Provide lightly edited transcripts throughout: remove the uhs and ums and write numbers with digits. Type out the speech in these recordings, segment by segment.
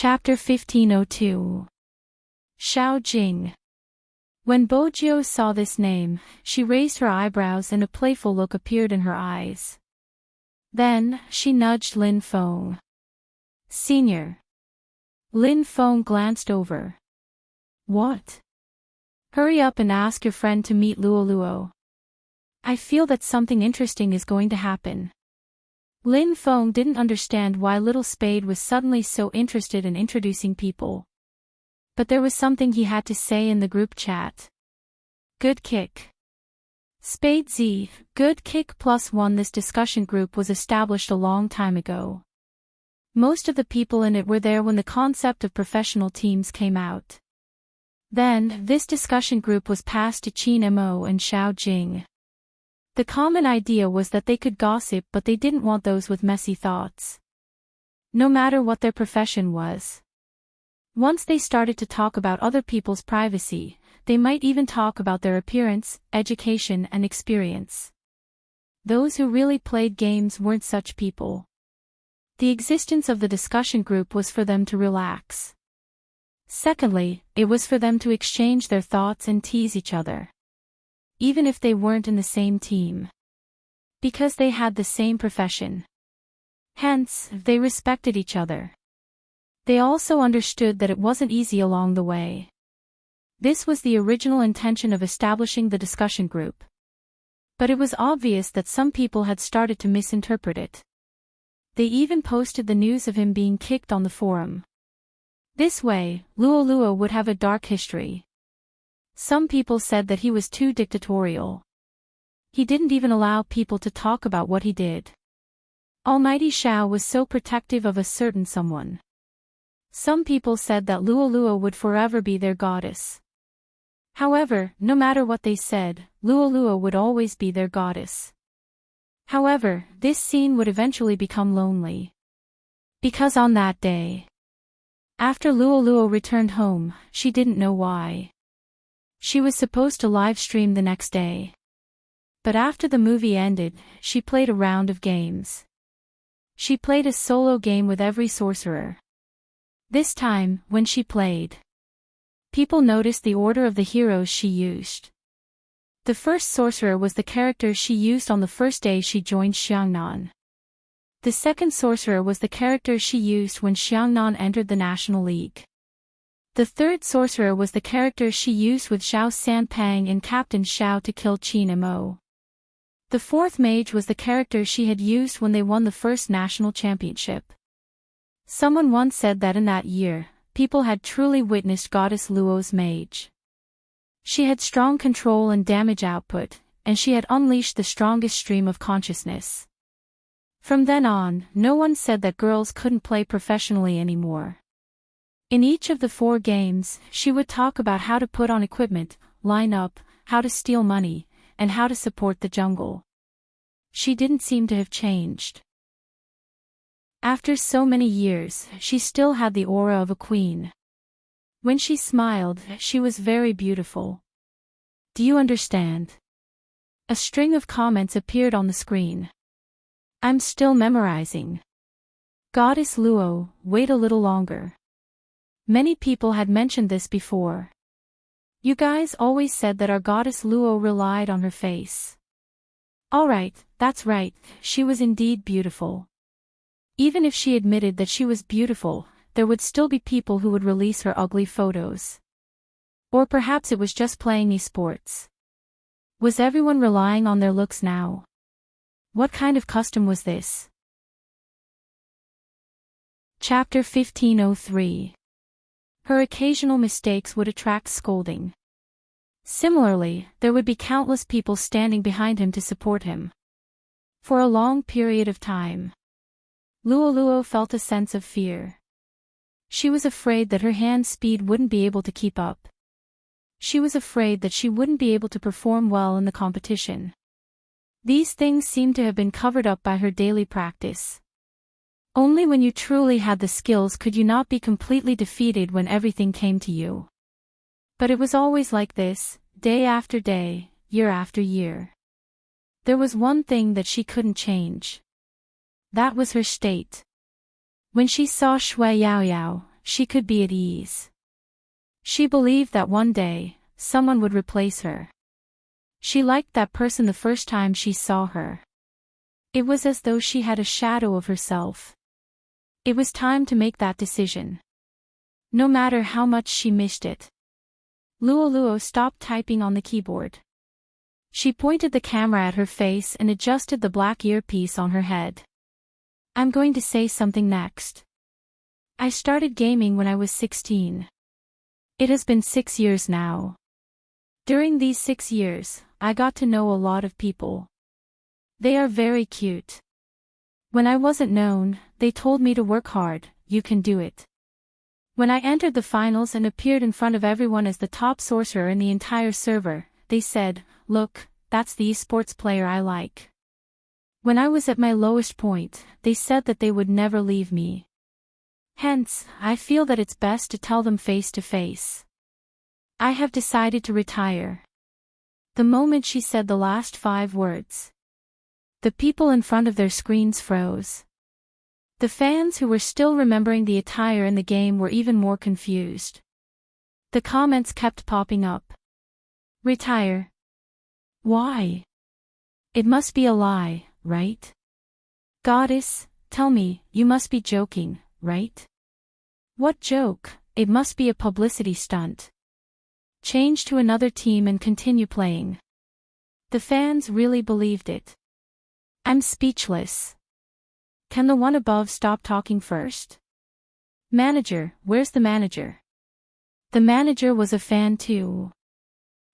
Chapter 1502. Xiao Jing. When Bojiu saw this name, she raised her eyebrows and a playful look appeared in her eyes. Then, she nudged Lin Feng. Senior. Lin Feng glanced over. What? Hurry up and ask your friend to meet Luo Luo. I feel that something interesting is going to happen. Lin Feng didn't understand why Little Spade was suddenly so interested in introducing people. But there was something he had to say in the group chat. Good kick. Spade Z, good kick +1. This discussion group was established a long time ago. Most of the people in it were there when the concept of professional teams came out. Then, this discussion group was passed to Qin Mo and Xiao Jing. The common idea was that they could gossip, but they didn't want those with messy thoughts. No matter what their profession was. Once they started to talk about other people's privacy, they might even talk about their appearance, education and experience. Those who really played games weren't such people. The existence of the discussion group was for them to relax. Secondly, it was for them to exchange their thoughts and tease each other. Even if they weren't in the same team. Because they had the same profession. Hence, they respected each other. They also understood that it wasn't easy along the way. This was the original intention of establishing the discussion group. But it was obvious that some people had started to misinterpret it. They even posted the news of him being kicked on the forum. This way, Luo Luo would have a dark history. Some people said that he was too dictatorial. He didn't even allow people to talk about what he did. Almighty Xiao was so protective of a certain someone. Some people said that Luo Luo would forever be their goddess. However, no matter what they said, Luo Luo would always be their goddess. However, this scene would eventually become lonely. Because on that day, after Luo Luo returned home, she didn't know why. She was supposed to live stream the next day. But after the movie ended, she played a round of games. She played a solo game with every sorcerer. This time, when she played, people noticed the order of the heroes she used. The first sorcerer was the character she used on the first day she joined Xiangnan. The second sorcerer was the character she used when Xiangnan entered the National League. The third sorcerer was the character she used with Xiao Sanpang and Captain Xiao to kill Qin Mo. The fourth mage was the character she had used when they won the first national championship. Someone once said that in that year, people had truly witnessed Goddess Luo's mage. She had strong control and damage output, and she had unleashed the strongest stream of consciousness. From then on, no one said that girls couldn't play professionally anymore. In each of the 4 games, she would talk about how to put on equipment, line up, how to steal money, and how to support the jungle. She didn't seem to have changed. After so many years, she still had the aura of a queen. When she smiled, she was very beautiful. Do you understand? A string of comments appeared on the screen. I'm still memorizing. Goddess Luo, wait a little longer. Many people had mentioned this before. You guys always said that our goddess Luo relied on her face. Alright, that's right, she was indeed beautiful. Even if she admitted that she was beautiful, there would still be people who would release her ugly photos. Or perhaps it was just playing esports. Was everyone relying on their looks now? What kind of custom was this? Chapter 1503. Her occasional mistakes would attract scolding. Similarly, there would be countless people standing behind him to support him. For a long period of time, Luo Luo felt a sense of fear. She was afraid that her hand speed wouldn't be able to keep up. She was afraid that she wouldn't be able to perform well in the competition. These things seemed to have been covered up by her daily practice. Only when you truly had the skills could you not be completely defeated when everything came to you. But it was always like this, day after day, year after year. There was one thing that she couldn't change. That was her state. When she saw Shui Yaoyao, she could be at ease. She believed that one day, someone would replace her. She liked that person the first time she saw her. It was as though she had a shadow of herself. It was time to make that decision. No matter how much she missed it. Luo stopped typing on the keyboard. She pointed the camera at her face and adjusted the black earpiece on her head. I'm going to say something next. I started gaming when I was 16. It has been 6 years now. During these 6 years, I got to know a lot of people. They are very cute. When I wasn't known, they told me to work hard, you can do it. When I entered the finals and appeared in front of everyone as the top sorcerer in the entire server, they said, look, that's the esports player I like. When I was at my lowest point, they said that they would never leave me. Hence, I feel that it's best to tell them face to face. I have decided to retire. The moment she said the last 5 words, the people in front of their screens froze. The fans who were still remembering the attire in the game were even more confused. The comments kept popping up. Retire? Why? It must be a lie, right? Goddess, tell me, you must be joking, right? What joke? It must be a publicity stunt. Change to another team and continue playing. The fans really believed it. I'm speechless. Can the one above stop talking first? Manager, where's the manager? The manager was a fan too.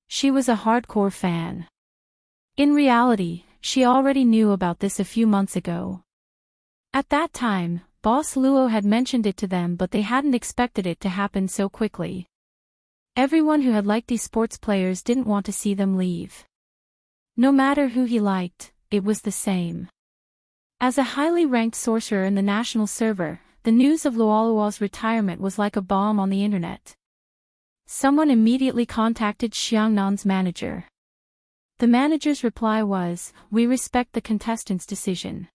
She was a hardcore fan. In reality, she already knew about this a few months ago. At that time, Boss Luo had mentioned it to them, but they hadn't expected it to happen so quickly. Everyone who had liked these sports players didn't want to see them leave. No matter who he liked, it was the same. As a highly ranked sorcerer in the national server, the news of Luoluo's retirement was like a bomb on the internet. Someone immediately contacted Xiangnan's manager. The manager's reply was, we respect the contestant's decision.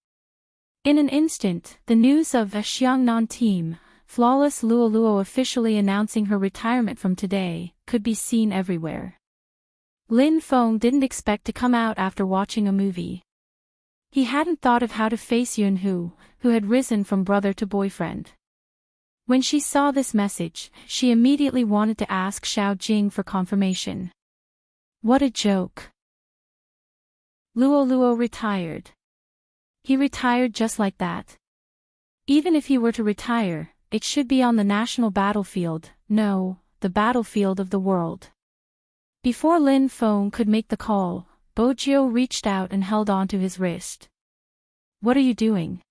In an instant, the news of a Xiangnan team, flawless Luoluo officially announcing her retirement from today, could be seen everywhere. Lin Feng didn't expect to come out after watching a movie. He hadn't thought of how to face Yunhu, who had risen from brother to boyfriend. When she saw this message, she immediately wanted to ask Xiao Jing for confirmation. What a joke. Luoluo retired. He retired just like that. Even if he were to retire, it should be on the national battlefield, no, the battlefield of the world. Before Lin Feng could make the call, Bojio reached out and held onto his wrist. What are you doing?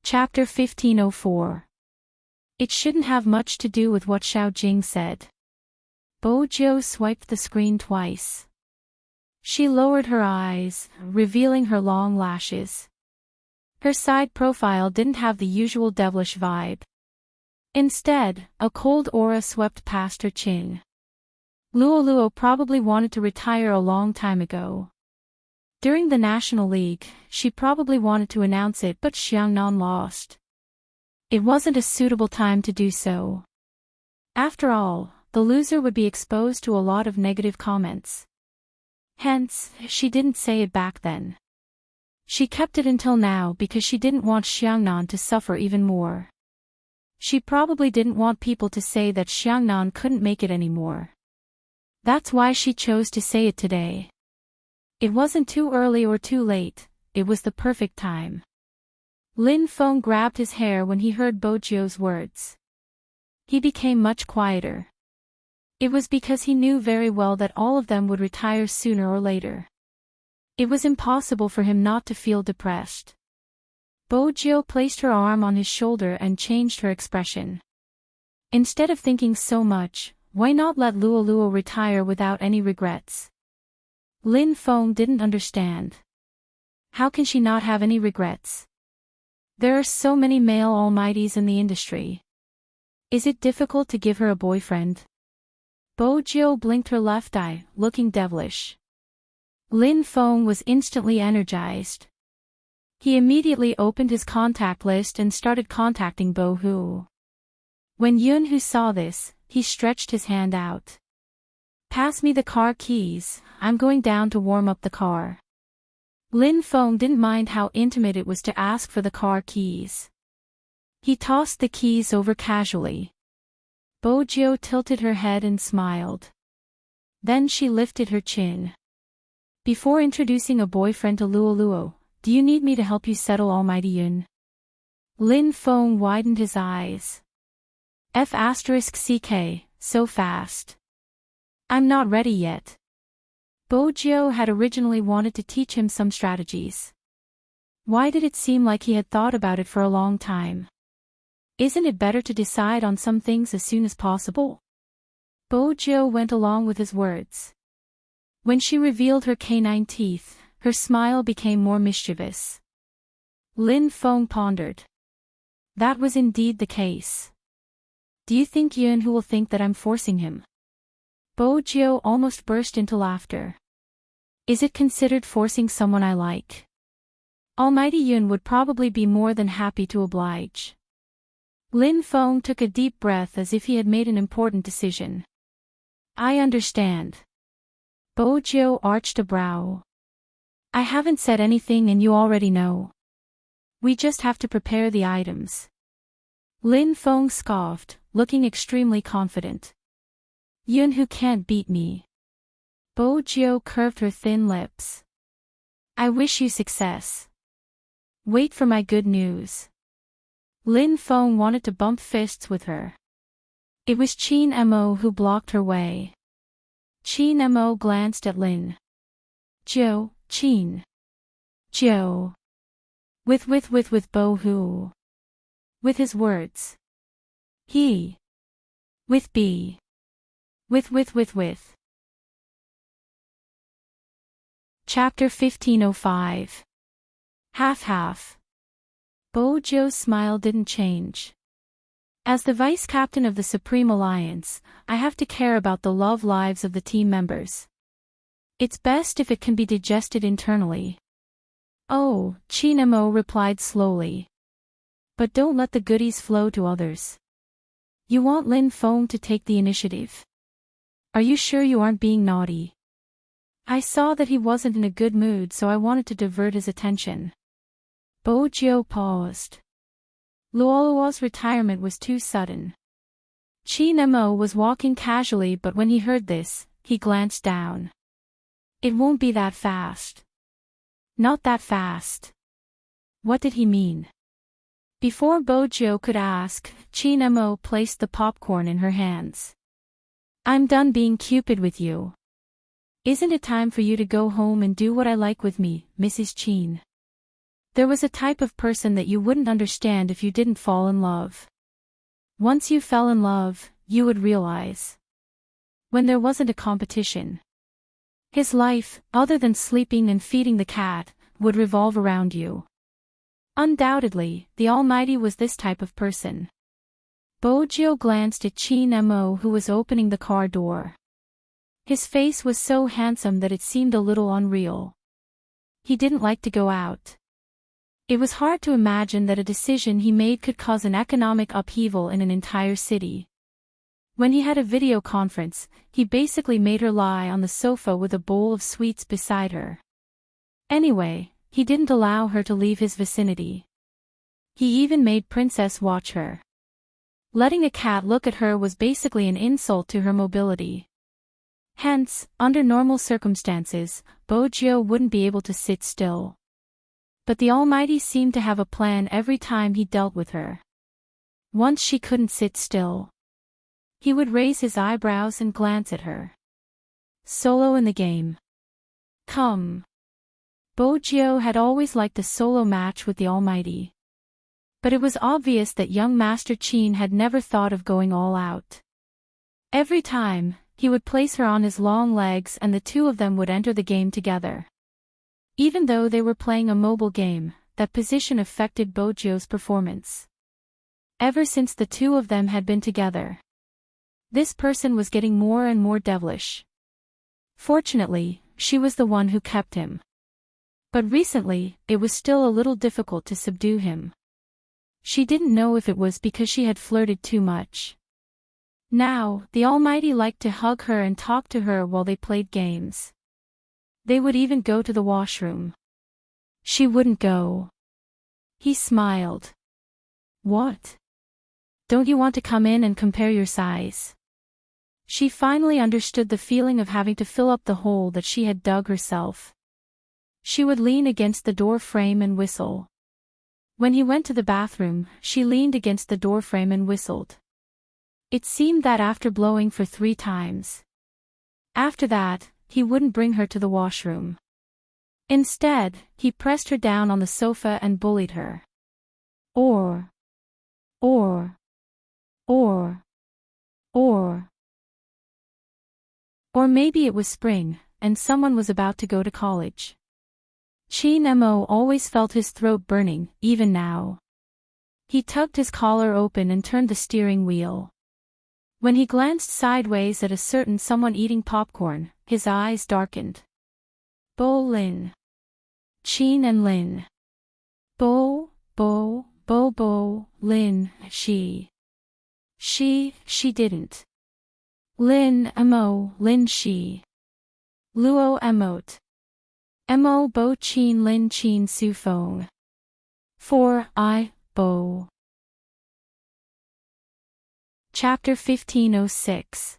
Chapter 1504. It shouldn't have much to do with what Xiao Jing said. Bojio swiped the screen twice. She lowered her eyes, revealing her long lashes. Her side profile didn't have the usual devilish vibe. Instead, a cold aura swept past her chin. Luoluo probably wanted to retire a long time ago. During the National League, she probably wanted to announce it, but Xiangnan lost. It wasn't a suitable time to do so. After all, the loser would be exposed to a lot of negative comments. Hence, she didn't say it back then. She kept it until now because she didn't want Xiangnan to suffer even more. She probably didn't want people to say that Xiangnan couldn't make it anymore. That's why she chose to say it today. It wasn't too early or too late, it was the perfect time. Lin Feng grabbed his hair when he heard Bojio's words. He became much quieter. It was because he knew very well that all of them would retire sooner or later. It was impossible for him not to feel depressed. Bojio placed her arm on his shoulder and changed her expression. Instead of thinking so much, why not let Luoluo retire without any regrets? Lin Feng didn't understand. How can she not have any regrets? There are so many male almighties in the industry. Is it difficult to give her a boyfriend? Bojio blinked her left eye, looking devilish. Lin Feng was instantly energized. He immediately opened his contact list and started contacting Bo Hu. When Yun Hu saw this, he stretched his hand out. "Pass me the car keys, I'm going down to warm up the car." Lin Feng didn't mind how intimate it was to ask for the car keys. He tossed the keys over casually. Bo Jiu tilted her head and smiled. Then she lifted her chin. "Before introducing a boyfriend to Luo Luo, do you need me to help you settle Almighty Yun?" Lin Feng widened his eyes. F*CK, so fast. "I'm not ready yet." Bo Jiu had originally wanted to teach him some strategies. Why did it seem like he had thought about it for a long time? Isn't it better to decide on some things as soon as possible? Bo Jiu went along with his words. When she revealed her canine teeth, her smile became more mischievous. Lin Feng pondered. That was indeed the case. "Do you think Yun Hu will think that I'm forcing him?" Bo Jiu almost burst into laughter. "Is it considered forcing someone I like? Almighty Yun would probably be more than happy to oblige." Lin Feng took a deep breath as if he had made an important decision. "I understand." Bo Jiu arched a brow. "I haven't said anything and you already know. We just have to prepare the items." Lin Feng scoffed, looking extremely confident. "Yun Hu can't beat me." Bo Jiu curved her thin lips. "I wish you success. Wait for my good news." Lin Feng wanted to bump fists with her. It was Qin Mo who blocked her way. Qin Mo glanced at Lin. "Jiu, Qin. Jiu. With Bo Hu." With his words. He. With B. With. Chapter 1505. Half. Bo Jiu's smile didn't change. "As the vice captain of the Supreme Alliance, I have to care about the love lives of the team members. It's best if it can be digested internally." "Oh," Qin Mo replied slowly. "But don't let the goodies flow to others. You want Lin Feng to take the initiative. Are you sure you aren't being naughty?" "I saw that he wasn't in a good mood, so I wanted to divert his attention." Bo Jiu paused. Luoluo's retirement was too sudden. Qin Mo was walking casually, but when he heard this, he glanced down. "It won't be that fast." "Not that fast." What did he mean? Before Bo Jiu could ask, Qin Mo placed the popcorn in her hands. "I'm done being Cupid with you. Isn't it time for you to go home and do what I like with me, Mrs. Qin? There was a type of person that you wouldn't understand if you didn't fall in love. Once you fell in love, you would realize. When there wasn't a competition. His life, other than sleeping and feeding the cat, would revolve around you." Undoubtedly, the Almighty was this type of person. Bo Jiu glanced at Qin Mo, who was opening the car door. His face was so handsome that it seemed a little unreal. He didn't like to go out. It was hard to imagine that a decision he made could cause an economic upheaval in an entire city. When he had a video conference, he basically made her lie on the sofa with a bowl of sweets beside her. Anyway, he didn't allow her to leave his vicinity. He even made Princess watch her. Letting a cat look at her was basically an insult to her mobility. Hence, under normal circumstances, Bo Jiu wouldn't be able to sit still. But the Almighty seemed to have a plan every time he dealt with her. Once she couldn't sit still. He would raise his eyebrows and glance at her. Solo in the game. Come. Bo Jiu had always liked a solo match with the Almighty. But it was obvious that young Master Qin had never thought of going all out. Every time, he would place her on his long legs and the two of them would enter the game together. Even though they were playing a mobile game, that position affected Bo Jiu's performance. Ever since the two of them had been together, this person was getting more and more devilish. Fortunately, she was the one who kept him. But recently, it was still a little difficult to subdue him. She didn't know if it was because she had flirted too much. Now, the Almighty liked to hug her and talk to her while they played games. They would even go to the washroom. She wouldn't go. He smiled. What? Don't you want to come in and compare your size? She finally understood the feeling of having to fill up the hole that she had dug herself. She would lean against the door frame and whistle. When he went to the bathroom, she leaned against the door frame and whistled. It seemed that after blowing for 3 times. After that, he wouldn't bring her to the washroom. Instead, he pressed her down on the sofa and bullied her. Or maybe it was spring, and someone was about to go to college. Mo always felt his throat burning, even now. He tugged his collar open and turned the steering wheel. When he glanced sideways at a certain someone eating popcorn, his eyes darkened. Bo Lin. Chin and Lin. Bo, Lin, she didn't. Lin, Mo, Lin, she. Luo emote. Mo bo chin lin chin su fong. 4 I, bo. Chapter 1506.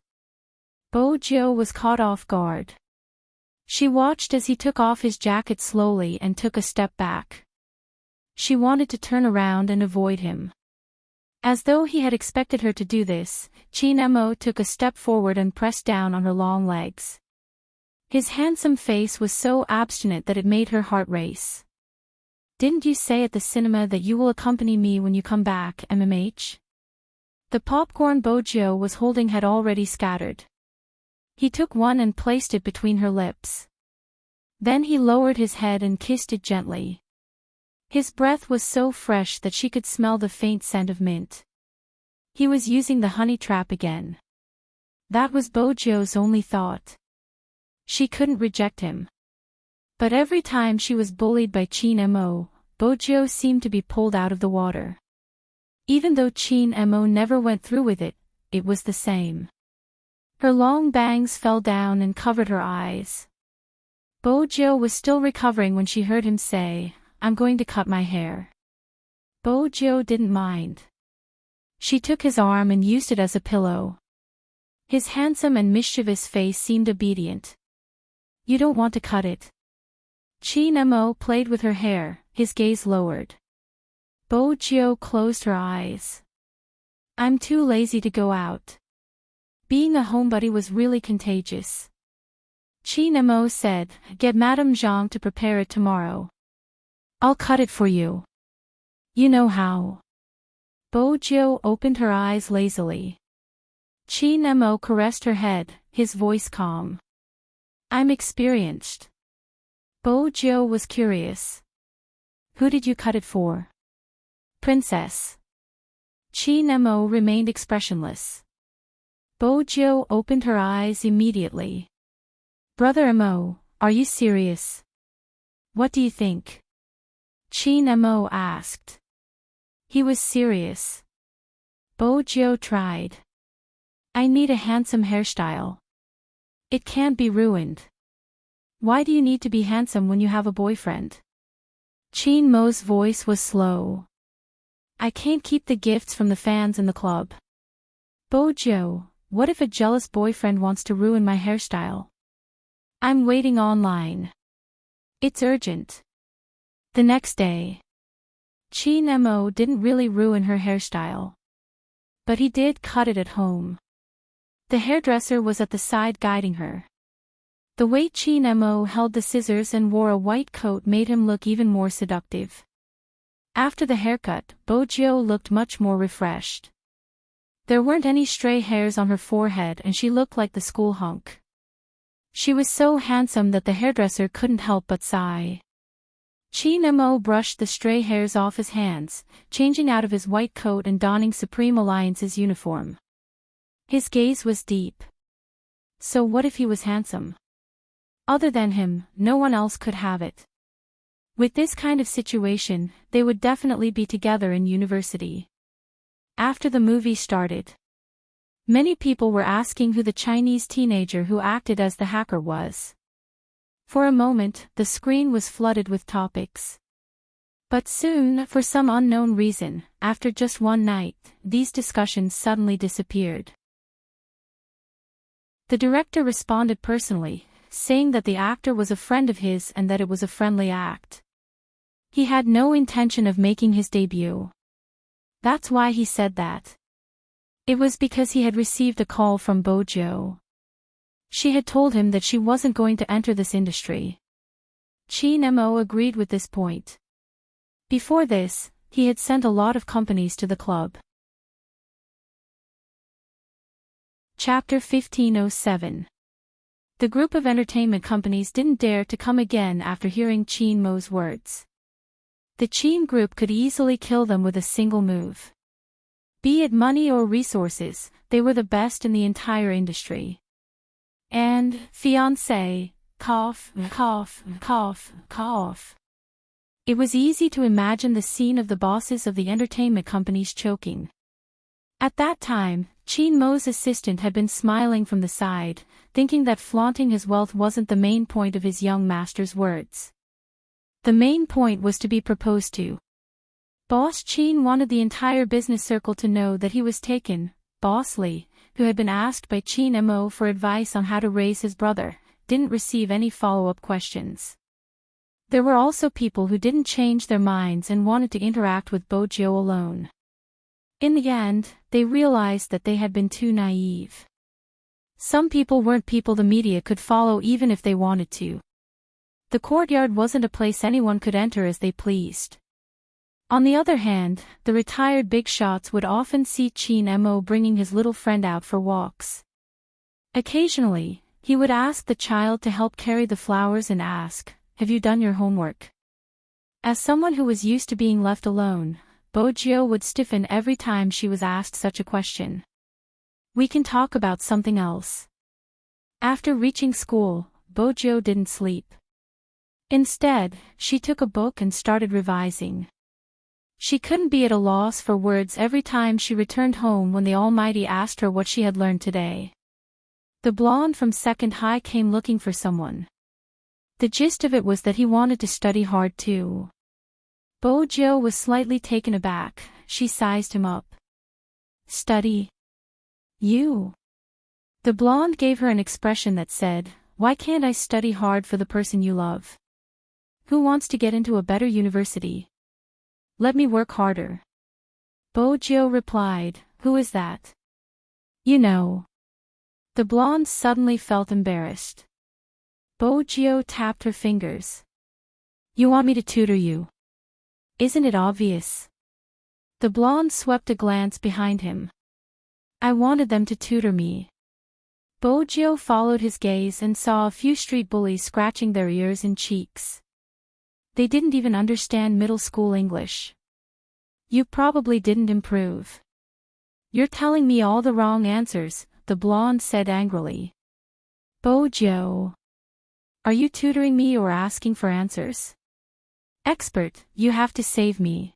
Bo Jiu was caught off guard. She watched as he took off his jacket slowly and took a step back. She wanted to turn around and avoid him. As though he had expected her to do this, Mo took a step forward and pressed down on her long legs. His handsome face was so obstinate that it made her heart race. Didn't you say at the cinema that you will accompany me when you come back, MMH? The popcorn Bojo was holding had already scattered. He took one and placed it between her lips. Then he lowered his head and kissed it gently. His breath was so fresh that she could smell the faint scent of mint. He was using the honey trap again. That was Bojo's only thought. She couldn't reject him. But every time she was bullied by Mo, Bojo seemed to be pulled out of the water. Even though Mo never went through with it, it was the same. Her long bangs fell down and covered her eyes. Bojo was still recovering when she heard him say, "I'm going to cut my hair." Bojo didn't mind. She took his arm and used it as a pillow. His handsome and mischievous face seemed obedient. "You don't want to cut it." Mo played with her hair, his gaze lowered. Bojo closed her eyes. "I'm too lazy to go out." Being a homebody was really contagious. Mo said, "Get Madame Zhang to prepare it tomorrow. I'll cut it for you. You know how." Bojo opened her eyes lazily. Mo caressed her head, his voice calm. "I'm experienced." Bojo was curious. "Who did you cut it for?" "Princess." Mo remained expressionless. Bojo opened her eyes immediately. "Brother Mo, are you serious? What do you think?" Mo asked. He was serious. Bojo tried. "I need a handsome hairstyle. It can't be ruined." "Why do you need to be handsome when you have a boyfriend?" Mo's voice was slow. "I can't keep the gifts from the fans in the club." "Bojo, what if a jealous boyfriend wants to ruin my hairstyle?" "I'm waiting online. It's urgent." The next day. Mo didn't really ruin her hairstyle. But he did cut it at home. The hairdresser was at the side guiding her. The way Mo held the scissors and wore a white coat made him look even more seductive. After the haircut, Bojo looked much more refreshed. There weren't any stray hairs on her forehead and she looked like the school hunk. She was so handsome that the hairdresser couldn't help but sigh. Mo brushed the stray hairs off his hands, changing out of his white coat and donning Supreme Alliance's uniform. His gaze was deep. So what if he was handsome? Other than him, no one else could have it. With this kind of situation, they would definitely be together in university. After the movie started, many people were asking who the Chinese teenager who acted as the hacker was. For a moment, the screen was flooded with topics. But soon, for some unknown reason, after just one night, these discussions suddenly disappeared. The director responded personally, saying that the actor was a friend of his and that it was a friendly act. He had no intention of making his debut. That's why he said that. It was because he had received a call from Bojo. She had told him that she wasn't going to enter this industry. Chin Mo agreed with this point. Before this, he had sent a lot of companies to the club. Chapter 1507. The group of entertainment companies didn't dare to come again after hearing Chin Mo's words. The Chin group could easily kill them with a single move. Be it money or resources, they were the best in the entire industry. And, fiancé, cough, cough, cough, cough. It was easy to imagine the scene of the bosses of the entertainment companies choking. At that time, Chin Mo's assistant had been smiling from the side, thinking that flaunting his wealth wasn't the main point of his young master's words. The main point was to be proposed to. Boss Chin wanted the entire business circle to know that he was taken. Boss Lee, who had been asked by Chin Mo for advice on how to raise his brother, didn't receive any follow-up questions. There were also people who didn't change their minds and wanted to interact with Bojo alone. In the end, they realized that they had been too naive. Some people weren't people the media could follow even if they wanted to. The courtyard wasn't a place anyone could enter as they pleased. On the other hand, the retired big shots would often see Chin Mo bringing his little friend out for walks. Occasionally, he would ask the child to help carry the flowers and ask, "Have you done your homework?" As someone who was used to being left alone, Bojo would stiffen every time she was asked such a question. "We can talk about something else." After reaching school, Bojo didn't sleep. Instead, she took a book and started revising. She couldn't be at a loss for words every time she returned home when the Almighty asked her what she had learned today. The blonde from second high came looking for someone. The gist of it was that he wanted to study hard too. Bojo was slightly taken aback. She sized him up. "Study? You?" The blonde gave her an expression that said, "Why can't I study hard for the person you love? Who wants to get into a better university? Let me work harder." Bojo replied, "Who is that?" "You know." The blonde suddenly felt embarrassed. Bojo tapped her fingers. "You want me to tutor you? Isn't it obvious?" The blonde swept a glance behind him. "I wanted them to tutor me." Bojo followed his gaze and saw a few street bullies scratching their ears and cheeks. They didn't even understand middle school English. "You probably didn't improve. You're telling me all the wrong answers," the blonde said angrily. "Bojo. Are you tutoring me or asking for answers?" "Expert, you have to save me."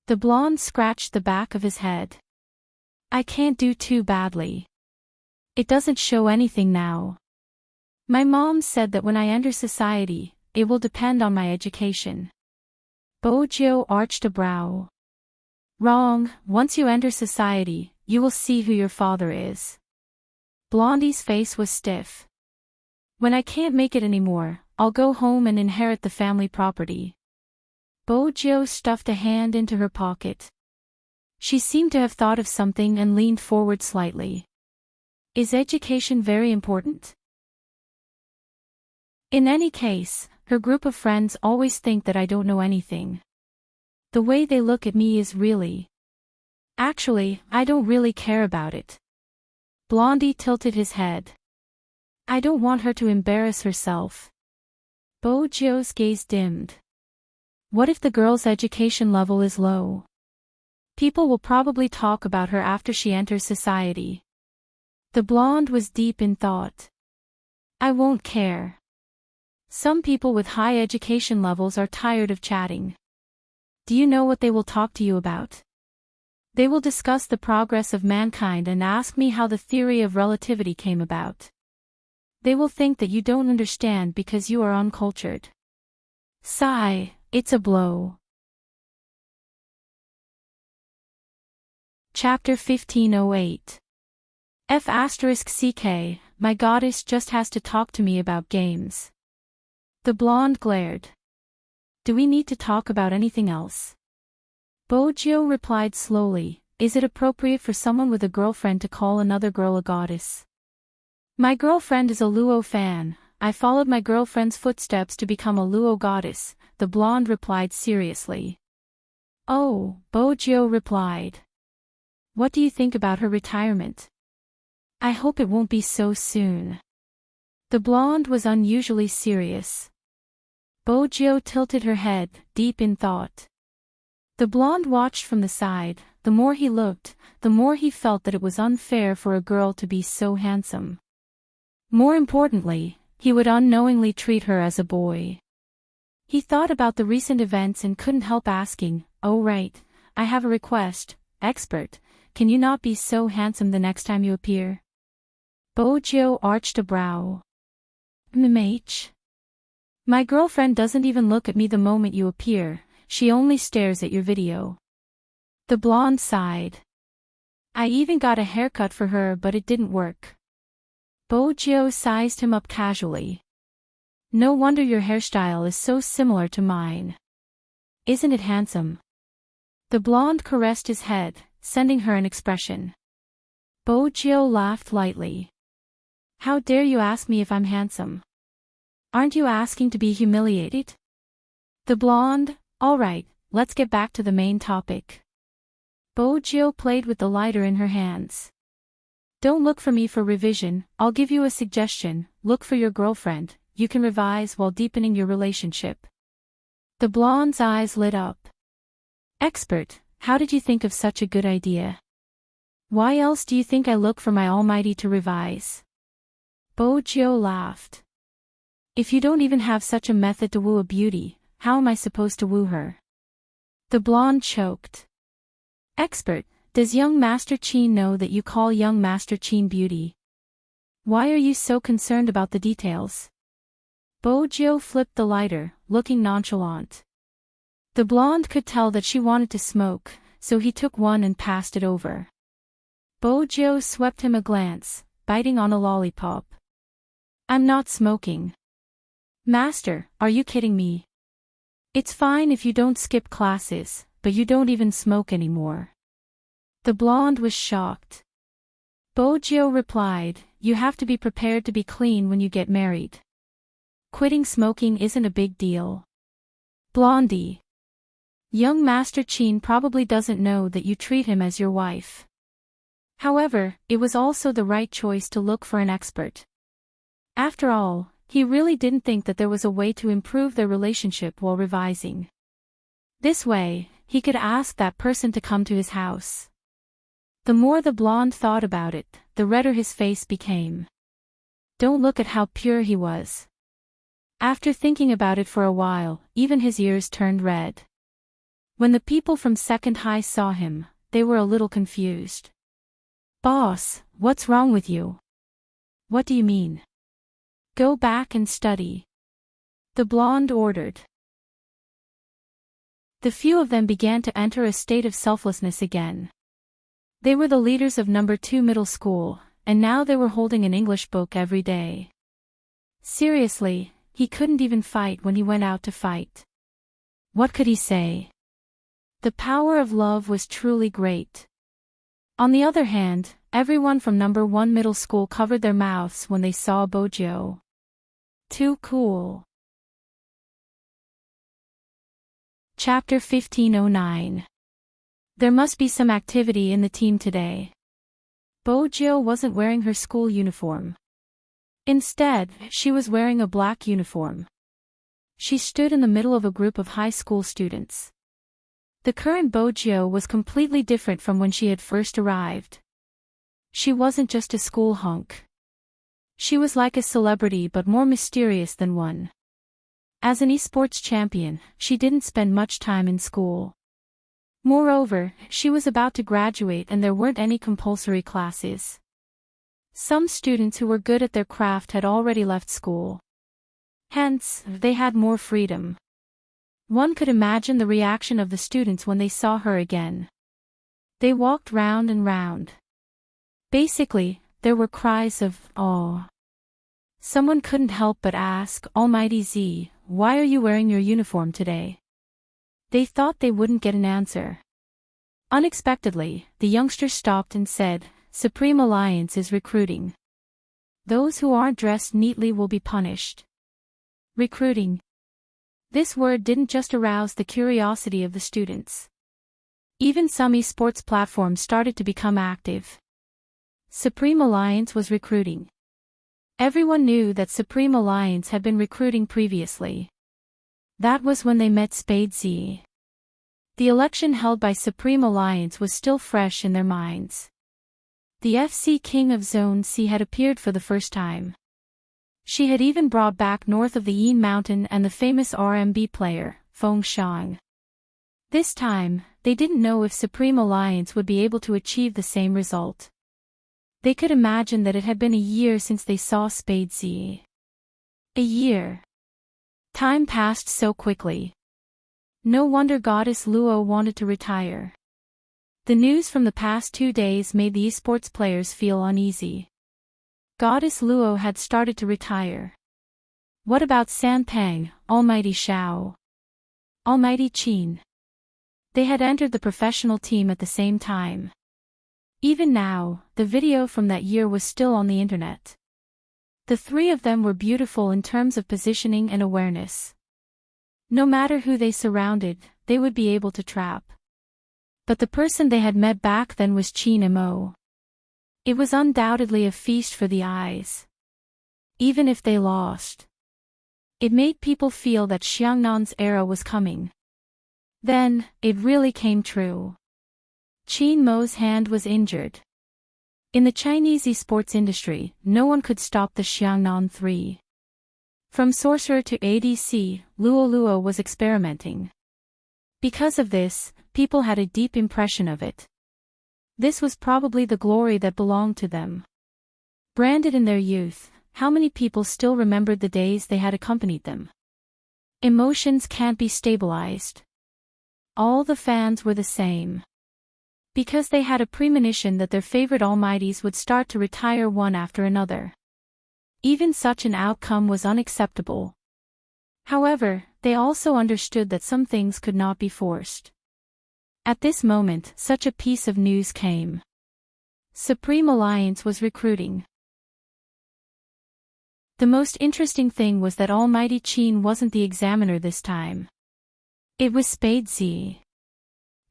The blonde scratched the back of his head. "I can't do too badly. It doesn't show anything now. My mom said that when I enter society, it will depend on my education." Bojo arched a brow. "Wrong, once you enter society, you will see who your father is." Blondie's face was stiff. "When I can't make it anymore, I'll go home and inherit the family property." Bojo stuffed a hand into her pocket. She seemed to have thought of something and leaned forward slightly. "Is education very important?" In any case, her group of friends always think that I don't know anything. The way they look at me is really... Actually, I don't really care about it. Blondie tilted his head. "I don't want her to embarrass herself." Bojo's gaze dimmed. What if the girl's education level is low? People will probably talk about her after she enters society. The blonde was deep in thought. "I won't care." Some people with high education levels are tired of chatting. Do you know what they will talk to you about? They will discuss the progress of mankind and ask me how the theory of relativity came about. They will think that you don't understand because you are uncultured. Sigh, it's a blow. Chapter 1508. F***ck, my goddess just has to talk to me about games. The blonde glared. Do we need to talk about anything else? Bojo replied slowly, is it appropriate for someone with a girlfriend to call another girl a goddess? My girlfriend is a Luo fan, I followed my girlfriend's footsteps to become a Luo goddess, the blonde replied seriously. Oh, Bojo replied. What do you think about her retirement? I hope it won't be so soon. The blonde was unusually serious. Bojo tilted her head, deep in thought. The blonde watched from the side. The more he looked, the more he felt that it was unfair for a girl to be so handsome. More importantly, he would unknowingly treat her as a boy. He thought about the recent events and couldn't help asking, oh right, I have a request, expert, can you not be so handsome the next time you appear? Bojo arched a brow. MH. My girlfriend doesn't even look at me the moment you appear, she only stares at your video. The blonde sighed. I even got a haircut for her but it didn't work. Bojo sized him up casually. No wonder your hairstyle is so similar to mine. Isn't it handsome? The blonde caressed his head, sending her an expression. Bojo laughed lightly. How dare you ask me if I'm handsome? Aren't you asking to be humiliated? The blonde, all right, let's get back to the main topic. Bojo played with the lighter in her hands. Don't look for me for revision, I'll give you a suggestion, look for your girlfriend, you can revise while deepening your relationship. The blonde's eyes lit up. Expert, how did you think of such a good idea? Why else do you think I look for my almighty to revise? Bojo laughed. If you don't even have such a method to woo a beauty, how am I supposed to woo her? The blonde choked. Expert, does young Master Qin know that you call young Master Qin beauty? Why are you so concerned about the details? Bojo flipped the lighter, looking nonchalant. The blonde could tell that she wanted to smoke, so he took one and passed it over. Bojo swept him a glance, biting on a lollipop. I'm not smoking. Master, are you kidding me? It's fine if you don't skip classes, but you don't even smoke anymore. The blonde was shocked. Bojo replied, you have to be prepared to be clean when you get married. Quitting smoking isn't a big deal. Blondie. Young Master Qin probably doesn't know that you treat him as your wife. However, it was also the right choice to look for an expert. After all, he really didn't think that there was a way to improve their relationship while revising. This way, he could ask that person to come to his house. The more the blonde thought about it, the redder his face became. Don't look at how pure he was. After thinking about it for a while, even his ears turned red. When the people from Second High saw him, they were a little confused. Boss, what's wrong with you? What do you mean? Go back and study. The blonde ordered. The few of them began to enter a state of selflessness again. They were the leaders of number 2 middle school, and now they were holding an English book every day. Seriously, he couldn't even fight when he went out to fight. What could he say? The power of love was truly great. On the other hand, everyone from number 1 middle school covered their mouths when they saw Bojo. Too cool. Chapter 1509. There must be some activity in the team today. Bojo wasn't wearing her school uniform. Instead, she was wearing a black uniform. She stood in the middle of a group of high school students. The current Bojo was completely different from when she had first arrived. She wasn't just a school hunk. She was like a celebrity but more mysterious than one. As an esports champion, she didn't spend much time in school. Moreover, she was about to graduate and there weren't any compulsory classes. Some students who were good at their craft had already left school. Hence, they had more freedom. One could imagine the reaction of the students when they saw her again. They walked round and round. Basically, there were cries of, "Oh." Someone couldn't help but ask, "Almighty Z, why are you wearing your uniform today?" They thought they wouldn't get an answer. Unexpectedly, the youngster stopped and said, "Supreme Alliance is recruiting. Those who aren't dressed neatly will be punished." Recruiting. This word didn't just arouse the curiosity of the students. Even some esports platforms started to become active. Supreme Alliance was recruiting. Everyone knew that Supreme Alliance had been recruiting previously. That was when they met Spade Z. The election held by Supreme Alliance was still fresh in their minds. The FC King of Zone C had appeared for the first time. She had even brought back north of the Yin Mountain and the famous RMB player, Feng Shang. This time, they didn't know if Supreme Alliance would be able to achieve the same result. They could imagine that it had been a year since they saw Spade Z. A year. Time passed so quickly. No wonder Goddess Luo wanted to retire. The news from the past 2 days made the esports players feel uneasy. Goddess Luo had started to retire. What about Sanpeng, Almighty Shao? Almighty Qin? They had entered the professional team at the same time. Even now, the video from that year was still on the internet. The three of them were beautiful in terms of positioning and awareness. No matter who they surrounded, they would be able to trap. But the person they had met back then was Qin Mo. It was undoubtedly a feast for the eyes. Even if they lost. It made people feel that Xiangnan's era was coming. Then, it really came true. Qin Mo's hand was injured. In the Chinese esports industry, no one could stop the Xiangnan 3. From sorcerer to ADC, Luo was experimenting. Because of this, people had a deep impression of it. This was probably the glory that belonged to them. Branded in their youth, how many people still remembered the days they had accompanied them? Emotions can't be stabilized. All the fans were the same. Because they had a premonition that their favorite almighties would start to retire one after another. Even such an outcome was unacceptable. However, they also understood that some things could not be forced. At this moment, such a piece of news came. Supreme Alliance was recruiting. The most interesting thing was that Almighty Qin wasn't the examiner this time. It was Spade Z.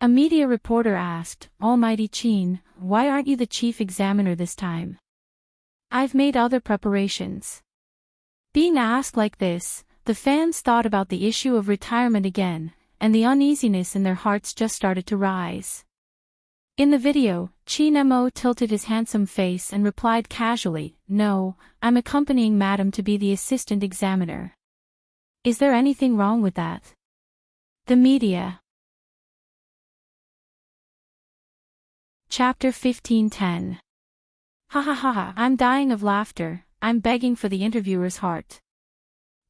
A media reporter asked, "Almighty Qin, why aren't you the chief examiner this time?" "I've made other preparations." Being asked like this, the fans thought about the issue of retirement again, and the uneasiness in their hearts just started to rise. In the video, Qin Mo tilted his handsome face and replied casually, "No, I'm accompanying Madam to be the assistant examiner." Is there anything wrong with that? The media. Chapter 15:10. Ha ha ha ha, I'm dying of laughter, I'm begging for the interviewer's heart.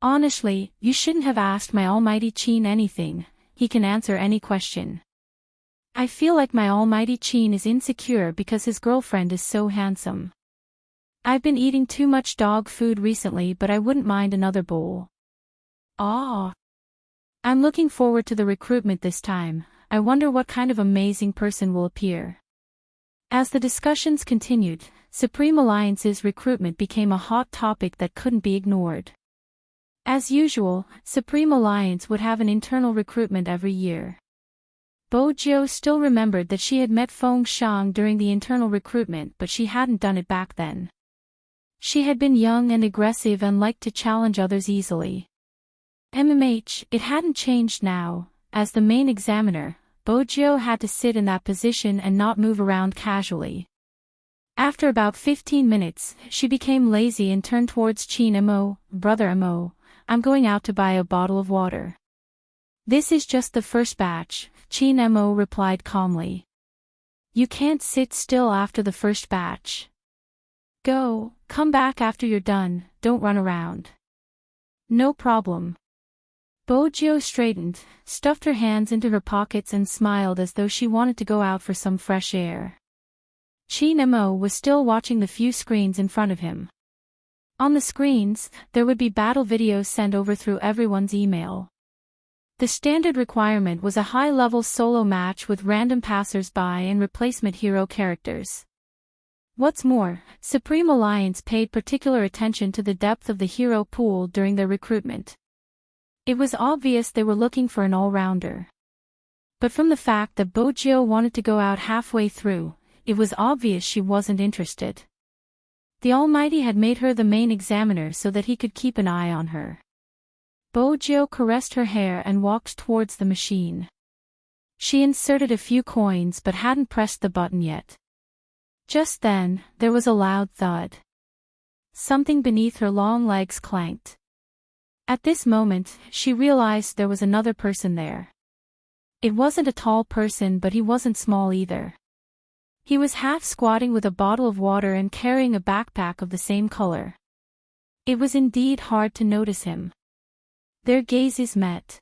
Honestly, you shouldn't have asked my almighty Qin anything, he can answer any question. I feel like my almighty Qin is insecure because his girlfriend is so handsome. I've been eating too much dog food recently, but I wouldn't mind another bowl. Ah. I'm looking forward to the recruitment this time, I wonder what kind of amazing person will appear. As the discussions continued, Supreme Alliance's recruitment became a hot topic that couldn't be ignored. As usual, Supreme Alliance would have an internal recruitment every year. Bo Jiu still remembered that she had met Feng Shang during the internal recruitment, but she hadn't done it back then. She had been young and aggressive and liked to challenge others easily. It hadn't changed now. As the main examiner, Bo Jiu had to sit in that position and not move around casually. After about 15 minutes, she became lazy and turned towards Qin Mo. "Brother Mo, I'm going out to buy a bottle of water. This is just the first batch, Chin Mo replied calmly. You can't sit still after the first batch. Go, come back after you're done, don't run around. No problem. Bojo straightened, stuffed her hands into her pockets and smiled as though she wanted to go out for some fresh air. Chin Mo was still watching the few screens in front of him. On the screens, there would be battle videos sent over through everyone's email. The standard requirement was a high-level solo match with random passers-by and replacement hero characters. What's more, Supreme Alliance paid particular attention to the depth of the hero pool during their recruitment. It was obvious they were looking for an all-rounder. But from the fact that Bojo wanted to go out halfway through, it was obvious she wasn't interested. The Almighty had made her the main examiner so that he could keep an eye on her. Bojo caressed her hair and walked towards the machine. She inserted a few coins but hadn't pressed the button yet. Just then, there was a loud thud. Something beneath her long legs clanked. At this moment, she realized there was another person there. It wasn't a tall person, but he wasn't small either. He was half squatting with a bottle of water and carrying a backpack of the same color. It was indeed hard to notice him. Their gazes met.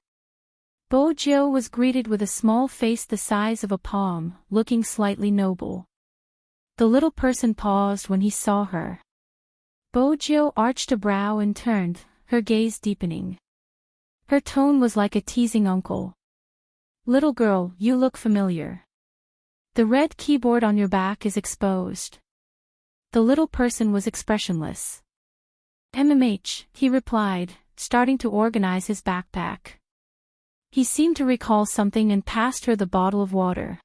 Bojo was greeted with a small face the size of a palm, looking slightly noble. The little person paused when he saw her. Bojo arched a brow and turned, her gaze deepening. Her tone was like a teasing uncle. Little girl, you look familiar. The red keyboard on your back is exposed. The little person was expressionless. MMH, he replied, starting to organize his backpack. He seemed to recall something and passed her the bottle of water.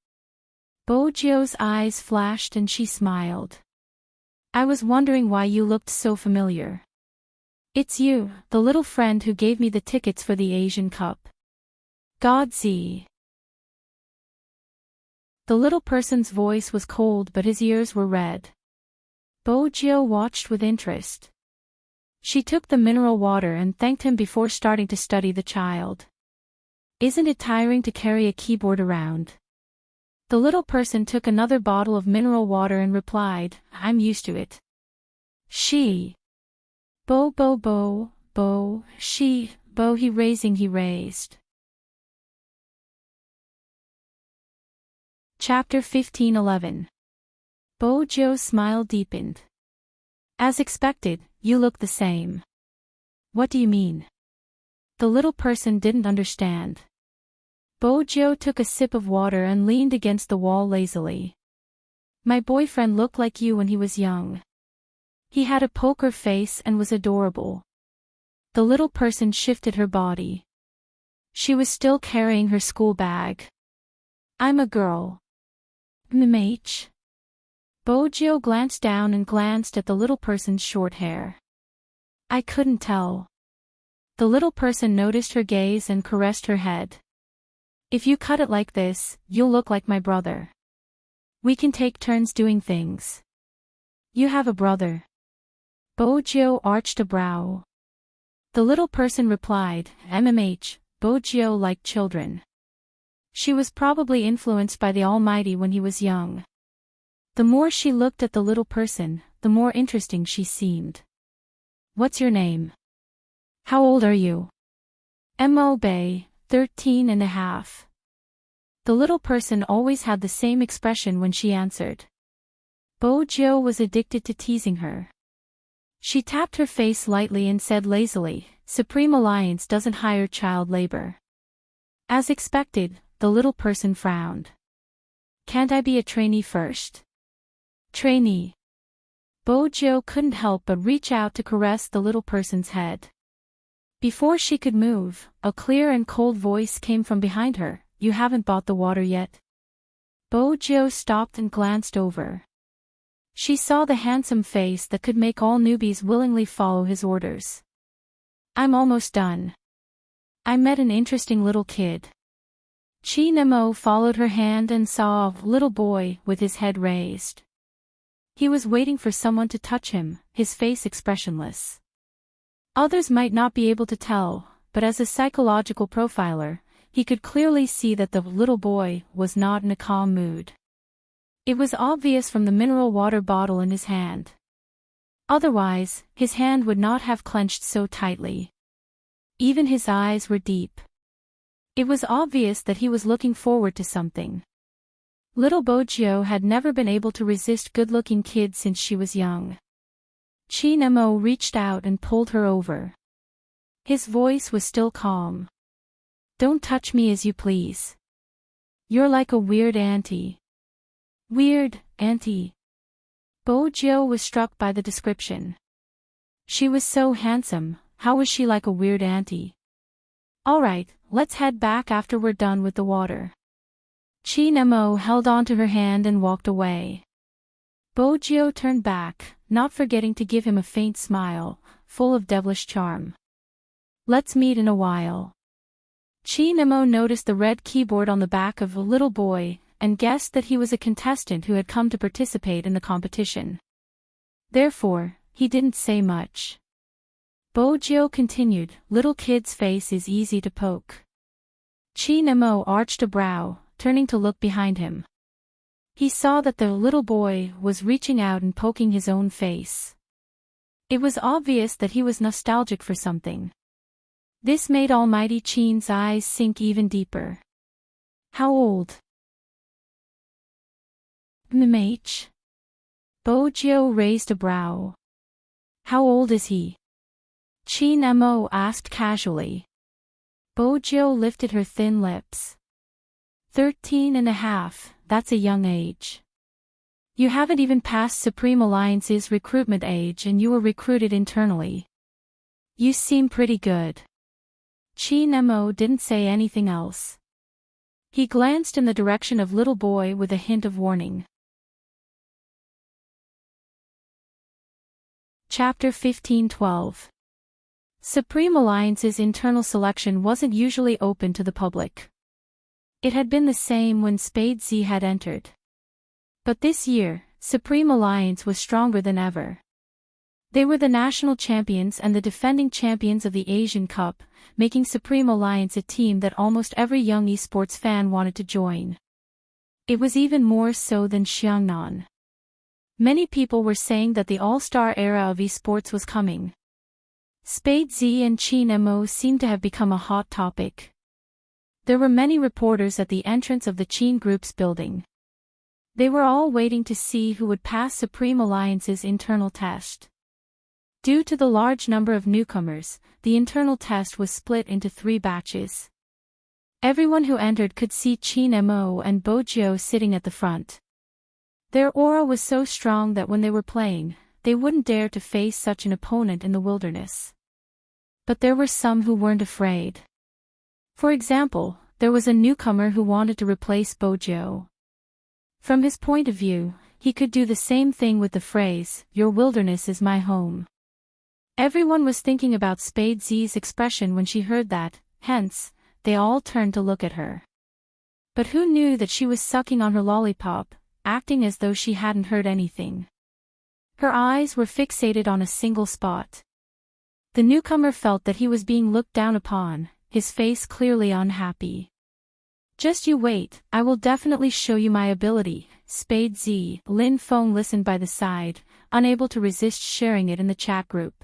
Bojo's eyes flashed and she smiled. I was wondering why you looked so familiar. It's you, the little friend who gave me the tickets for the Asian Cup. Godzi. The little person's voice was cold but his ears were red. Bojo watched with interest. She took the mineral water and thanked him before starting to study the child. Isn't it tiring to carry a keyboard around? The little person took another bottle of mineral water and replied, I'm used to it. She. Bo, she, bo he raised. Chapter 15:11. Bojo's smile deepened. As expected, you look the same. What do you mean? The little person didn't understand. Bojo took a sip of water and leaned against the wall lazily. My boyfriend looked like you when he was young. He had a poker face and was adorable. The little person shifted her body. She was still carrying her school bag. I'm a girl. MMH. Bojo glanced down and glanced at the little person's short hair. I couldn't tell. The little person noticed her gaze and caressed her head. If you cut it like this, you'll look like my brother. We can take turns doing things. You have a brother. Bojo arched a brow. The little person replied, MMH, Bojo liked children. She was probably influenced by the Almighty when he was young. The more she looked at the little person, the more interesting she seemed. What's your name? How old are you? Mo Bay, 13 and a half. The little person always had the same expression when she answered. Bojo was addicted to teasing her. She tapped her face lightly and said lazily, Supreme Alliance doesn't hire child labor. As expected, the little person frowned. Can't I be a trainee first? Trainee. Bojo couldn't help but reach out to caress the little person's head. Before she could move, a clear and cold voice came from behind her, You haven't bought the water yet? Bojo stopped and glanced over. She saw the handsome face that could make all newbies willingly follow his orders. I'm almost done. I met an interesting little kid. Chin Mo followed her hand and saw a little boy with his head raised. He was waiting for someone to touch him, his face expressionless. Others might not be able to tell, but as a psychological profiler, he could clearly see that the little boy was not in a calm mood. It was obvious from the mineral water bottle in his hand. Otherwise, his hand would not have clenched so tightly. Even his eyes were deep. It was obvious that he was looking forward to something. Little Bojio had never been able to resist good-looking kids since she was young. Chinemo reached out and pulled her over. His voice was still calm. "Don't touch me as you please. You're like a weird auntie." "Weird, auntie?" Bojio was struck by the description. She was so handsome, how was she like a weird auntie? "Alright, let's head back after we're done with the water." Chinemo held onto her hand and walked away. Bojio turned back, not forgetting to give him a faint smile, full of devilish charm. "Let's meet in a while." Chinemo noticed the red keyboard on the back of a little boy, and guessed that he was a contestant who had come to participate in the competition. Therefore, he didn't say much. Bojio continued, "Little kid's face is easy to poke." Chinemo arched a brow, turning to look behind him. He saw that the little boy was reaching out and poking his own face. It was obvious that he was nostalgic for something. This made Almighty Chin's eyes sink even deeper. "How old?" "Mmh." Bojio raised a brow. "How old is he?" Chinemo asked casually. Bojio lifted her thin lips. 13.5, that's a young age. You haven't even passed Supreme Alliance's recruitment age and you were recruited internally. You seem pretty good. Chinemo didn't say anything else. He glanced in the direction of little boy with a hint of warning. Chapter 15:12. Supreme Alliance's internal selection wasn't usually open to the public. It had been the same when Spade Z had entered. But this year, Supreme Alliance was stronger than ever. They were the national champions and the defending champions of the Asian Cup, making Supreme Alliance a team that almost every young esports fan wanted to join. It was even more so than Xiangnan. Many people were saying that the all-star era of esports was coming. Spade Z and Chinemo seemed to have become a hot topic. There were many reporters at the entrance of the Chin Group's building. They were all waiting to see who would pass Supreme Alliance's internal test. Due to the large number of newcomers, the internal test was split into 3 batches. Everyone who entered could see Chinemo and Bojio sitting at the front. Their aura was so strong that when they were playing, they wouldn't dare to face such an opponent in the wilderness. But there were some who weren't afraid. For example, there was a newcomer who wanted to replace Bojio. From his point of view, he could do the same thing with the phrase, "Your wilderness is my home." Everyone was thinking about Spade Z's expression when she heard that, hence, they all turned to look at her. But who knew that she was sucking on her lollipop, acting as though she hadn't heard anything. Her eyes were fixated on a single spot. The newcomer felt that he was being looked down upon, his face clearly unhappy. "Just you wait, I will definitely show you my ability," Spade Z. Lin Feng listened by the side, unable to resist sharing it in the chat group.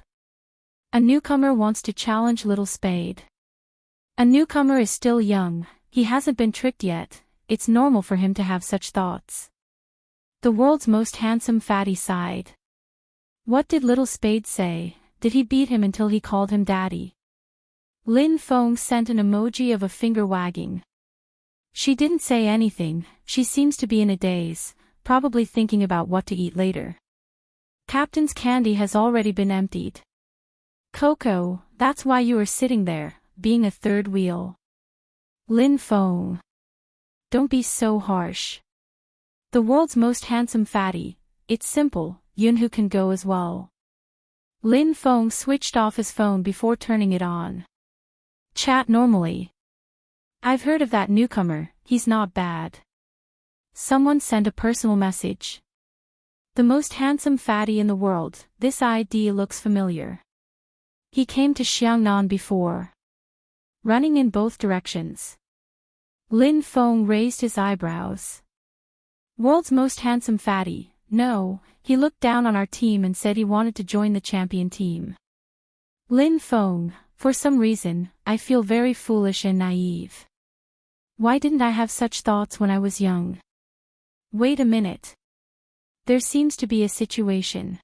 A newcomer wants to challenge little Spade. A newcomer is still young, he hasn't been tricked yet, it's normal for him to have such thoughts. The world's most handsome fatty sighed. What did little Spade say? Did he beat him until he called him daddy? Lin Feng sent an emoji of a finger wagging. She didn't say anything, she seems to be in a daze, probably thinking about what to eat later. Captain's candy has already been emptied. Coco, that's why you are sitting there, being a third wheel. Lin Feng. Don't be so harsh. The world's most handsome fatty, it's simple, Yunhu can go as well. Lin Feng switched off his phone before turning it on. Chat normally. I've heard of that newcomer, he's not bad. Someone sent a personal message. The most handsome fatty in the world, this ID looks familiar. He came to Xiangnan before. Running in both directions. Lin Feng raised his eyebrows. World's most handsome fatty, no, he looked down on our team and said he wanted to join the champion team. Lin Feng, for some reason, I feel very foolish and naive. Why didn't I have such thoughts when I was young? Wait a minute. There seems to be a situation.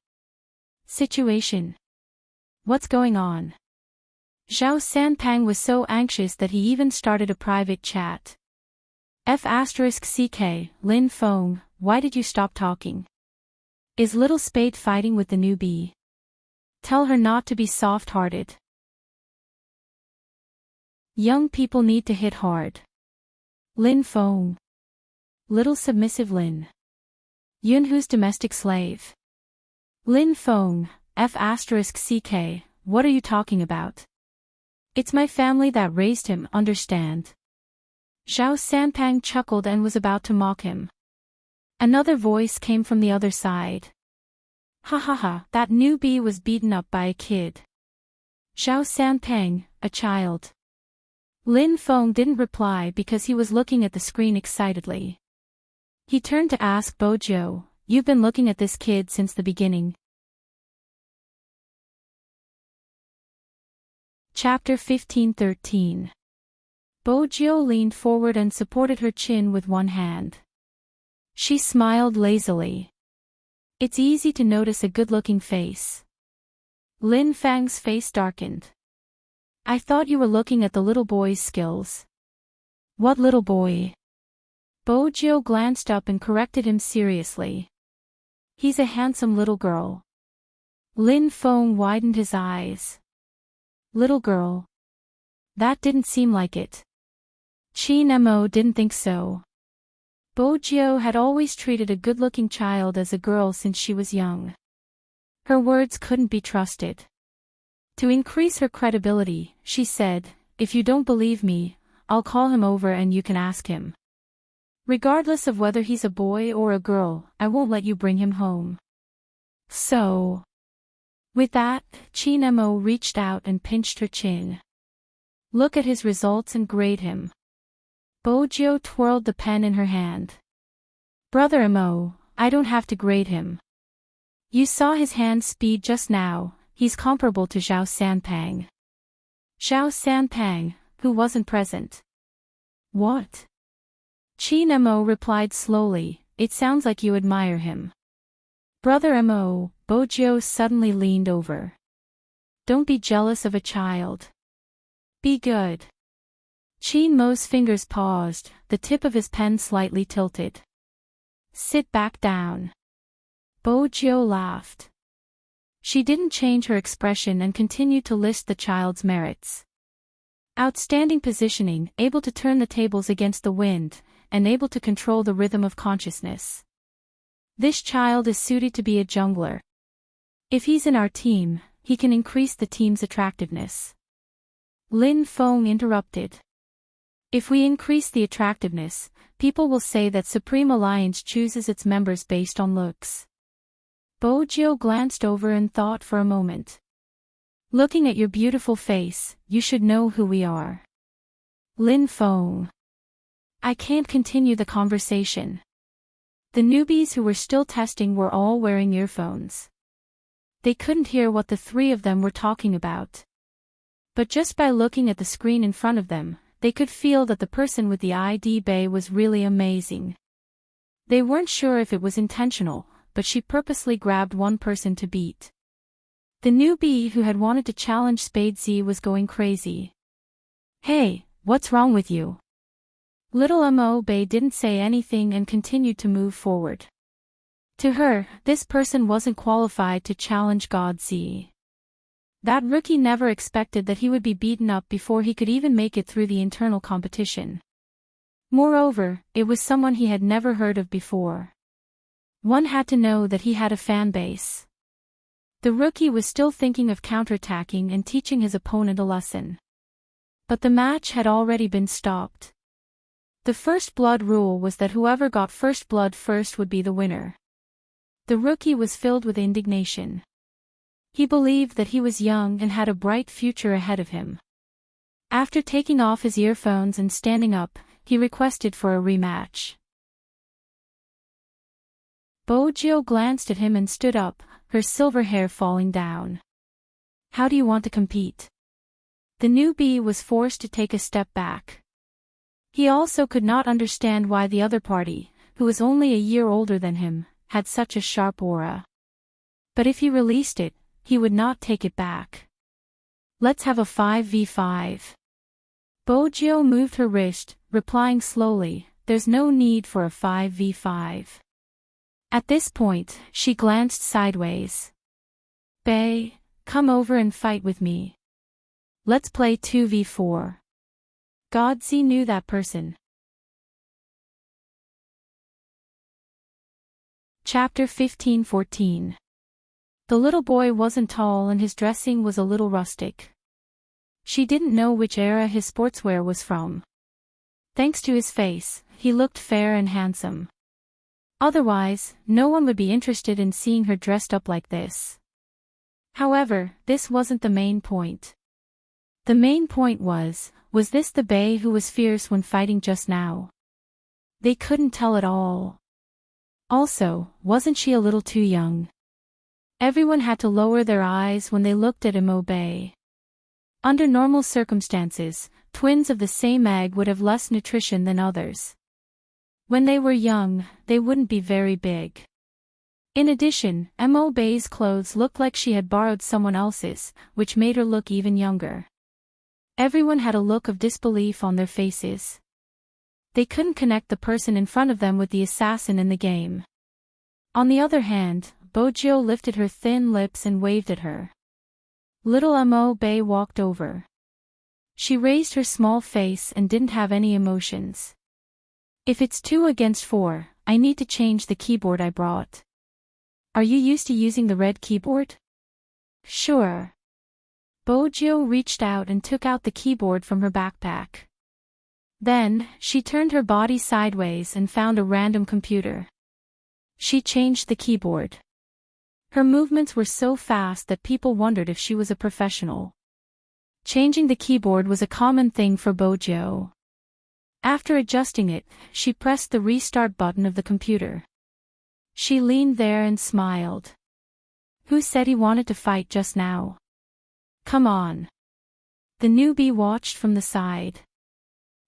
Situation? What's going on? Zhao Sanpang was so anxious that he even started a private chat. F***ck, Lin Feng, why did you stop talking? Is little Spade fighting with the newbie? Tell her not to be soft-hearted. Young people need to hit hard. Lin Feng. Little submissive Lin. Yunhu's domestic slave. Lin Feng, F***ck, what are you talking about? It's my family that raised him, understand? Zhao Sanpang chuckled and was about to mock him. Another voice came from the other side. Ha ha ha, that newbie was beaten up by a kid. Zhao Sanpang, a child. Lin Feng didn't reply because he was looking at the screen excitedly. He turned to ask Bojo, you've been looking at this kid since the beginning. Chapter 15-13. Bojo leaned forward and supported her chin with one hand. She smiled lazily. It's easy to notice a good-looking face. Lin Fang's face darkened. I thought you were looking at the little boy's skills. What little boy? Bojo glanced up and corrected him seriously. He's a handsome little girl. Lin Feng widened his eyes. Little girl. That didn't seem like it. Qin Mo didn't think so. Bojo had always treated a good-looking child as a girl since she was young. Her words couldn't be trusted. To increase her credibility, she said, if you don't believe me, I'll call him over and you can ask him. Regardless of whether he's a boy or a girl, I won't let you bring him home. So. With that, Qin Mo reached out and pinched her chin. Look at his results and grade him. Bojo twirled the pen in her hand. Brother Mo, I don't have to grade him. You saw his hand speed just now, he's comparable to Zhao Sanpang. Zhao Sanpang, who wasn't present. What? Qin Mo replied slowly, it sounds like you admire him. Brother Mo, Bojo suddenly leaned over. Don't be jealous of a child. Be good. Qin Mo's fingers paused, the tip of his pen slightly tilted. Sit back down. Bojo laughed. She didn't change her expression and continued to list the child's merits. Outstanding positioning, able to turn the tables against the wind, and able to control the rhythm of consciousness. This child is suited to be a jungler. If he's in our team, he can increase the team's attractiveness. Lin Feng interrupted. If we increase the attractiveness, people will say that Supreme Alliance chooses its members based on looks. Bojo glanced over and thought for a moment. Looking at your beautiful face, you should know who we are. Lin Feng. I can't continue the conversation. The newbies who were still testing were all wearing earphones. They couldn't hear what the three of them were talking about. But just by looking at the screen in front of them, they could feel that the person with the ID bay was really amazing. They weren't sure if it was intentional, but she purposely grabbed one person to beat. The newbie who had wanted to challenge Spade Z was going crazy. Hey, what's wrong with you? Little Mo Bay didn't say anything and continued to move forward. To her, this person wasn't qualified to challenge God Z. That rookie never expected that he would be beaten up before he could even make it through the internal competition. Moreover, it was someone he had never heard of before. One had to know that he had a fan base. The rookie was still thinking of counterattacking and teaching his opponent a lesson. But the match had already been stopped. The first blood rule was that whoever got first blood first would be the winner. The rookie was filled with indignation. He believed that he was young and had a bright future ahead of him. After taking off his earphones and standing up, he requested for a rematch. Bojo glanced at him and stood up, her silver hair falling down. How do you want to compete? The newbie was forced to take a step back. He also could not understand why the other party, who was only a year older than him, had such a sharp aura. But if he released it, he would not take it back. Let's have a 5v5. Bojo moved her wrist, replying slowly, there's no need for a 5v5. At this point, she glanced sideways. Bae, come over and fight with me. Let's play 2v4. Godzi knew that person. Chapter 15-14. The little boy wasn't tall and his dressing was a little rustic. She didn't know which era his sportswear was from. Thanks to his face, he looked fair and handsome. Otherwise, no one would be interested in seeing her dressed up like this. However, this wasn't the main point. The main point was this the bae who was fierce when fighting just now? They couldn't tell at all. Also, wasn't she a little too young? Everyone had to lower their eyes when they looked at Bae. Under normal circumstances, twins of the same egg would have less nutrition than others. When they were young, they wouldn't be very big. In addition, Bae's clothes looked like she had borrowed someone else's, which made her look even younger. Everyone had a look of disbelief on their faces. They couldn't connect the person in front of them with the assassin in the game. On the other hand, Bojo lifted her thin lips and waved at her. Little Bae walked over. She raised her small face and didn't have any emotions. If it's 2 against 4, I need to change the keyboard I brought. Are you used to using the red keyboard? Sure. Bojo reached out and took out the keyboard from her backpack. Then, she turned her body sideways and found a random computer. She changed the keyboard. Her movements were so fast that people wondered if she was a professional. Changing the keyboard was a common thing for Bojo. After adjusting it, she pressed the restart button of the computer. She leaned there and smiled. Who said he wanted to fight just now? Come on. The newbie watched from the side.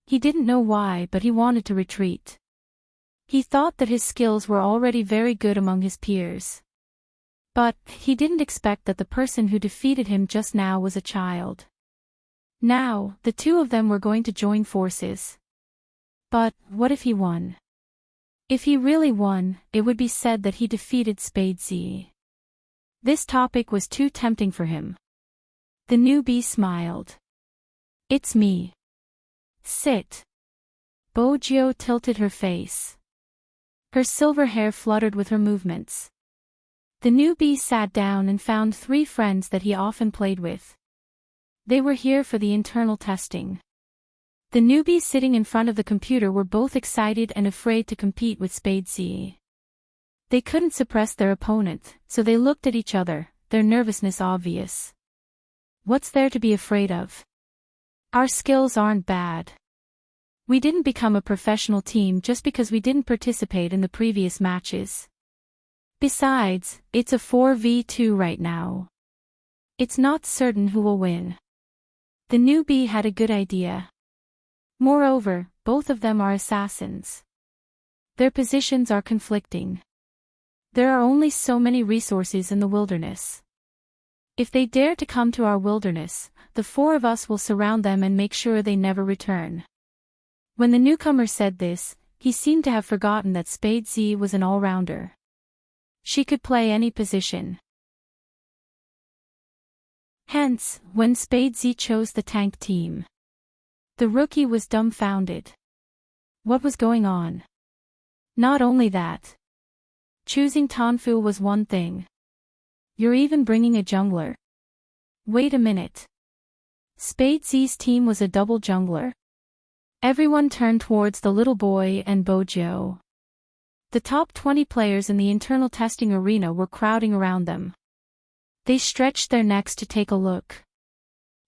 He didn't know why, but he wanted to retreat. He thought that his skills were already very good among his peers. But, he didn't expect that the person who defeated him just now was a child. Now, the two of them were going to join forces. But, what if he won? If he really won, it would be said that he defeated Spadesy. This topic was too tempting for him. The newbie smiled. It's me. Sit. Bojo tilted her face. Her silver hair fluttered with her movements. The newbie sat down and found 3 friends that he often played with. They were here for the internal testing. The newbies sitting in front of the computer were both excited and afraid to compete with Spadesy. They couldn't suppress their opponent, so they looked at each other, their nervousness obvious. What's there to be afraid of? Our skills aren't bad. We didn't become a professional team just because we didn't participate in the previous matches. Besides, it's a 4v2 right now. It's not certain who will win. The newbie had a good idea. Moreover, both of them are assassins. Their positions are conflicting. There are only so many resources in the wilderness. If they dare to come to our wilderness, the 4 of us will surround them and make sure they never return. When the newcomer said this, he seemed to have forgotten that Spadesy was an all-rounder. She could play any position. Hence, when Spadesy chose the tank team, the rookie was dumbfounded. What was going on? Not only that. Choosing Tanfu was one thing. You're even bringing a jungler. Wait a minute. Spadesy's team was a double jungler? Everyone turned towards the little boy and Bojo. The top 20 players in the internal testing arena were crowding around them. They stretched their necks to take a look.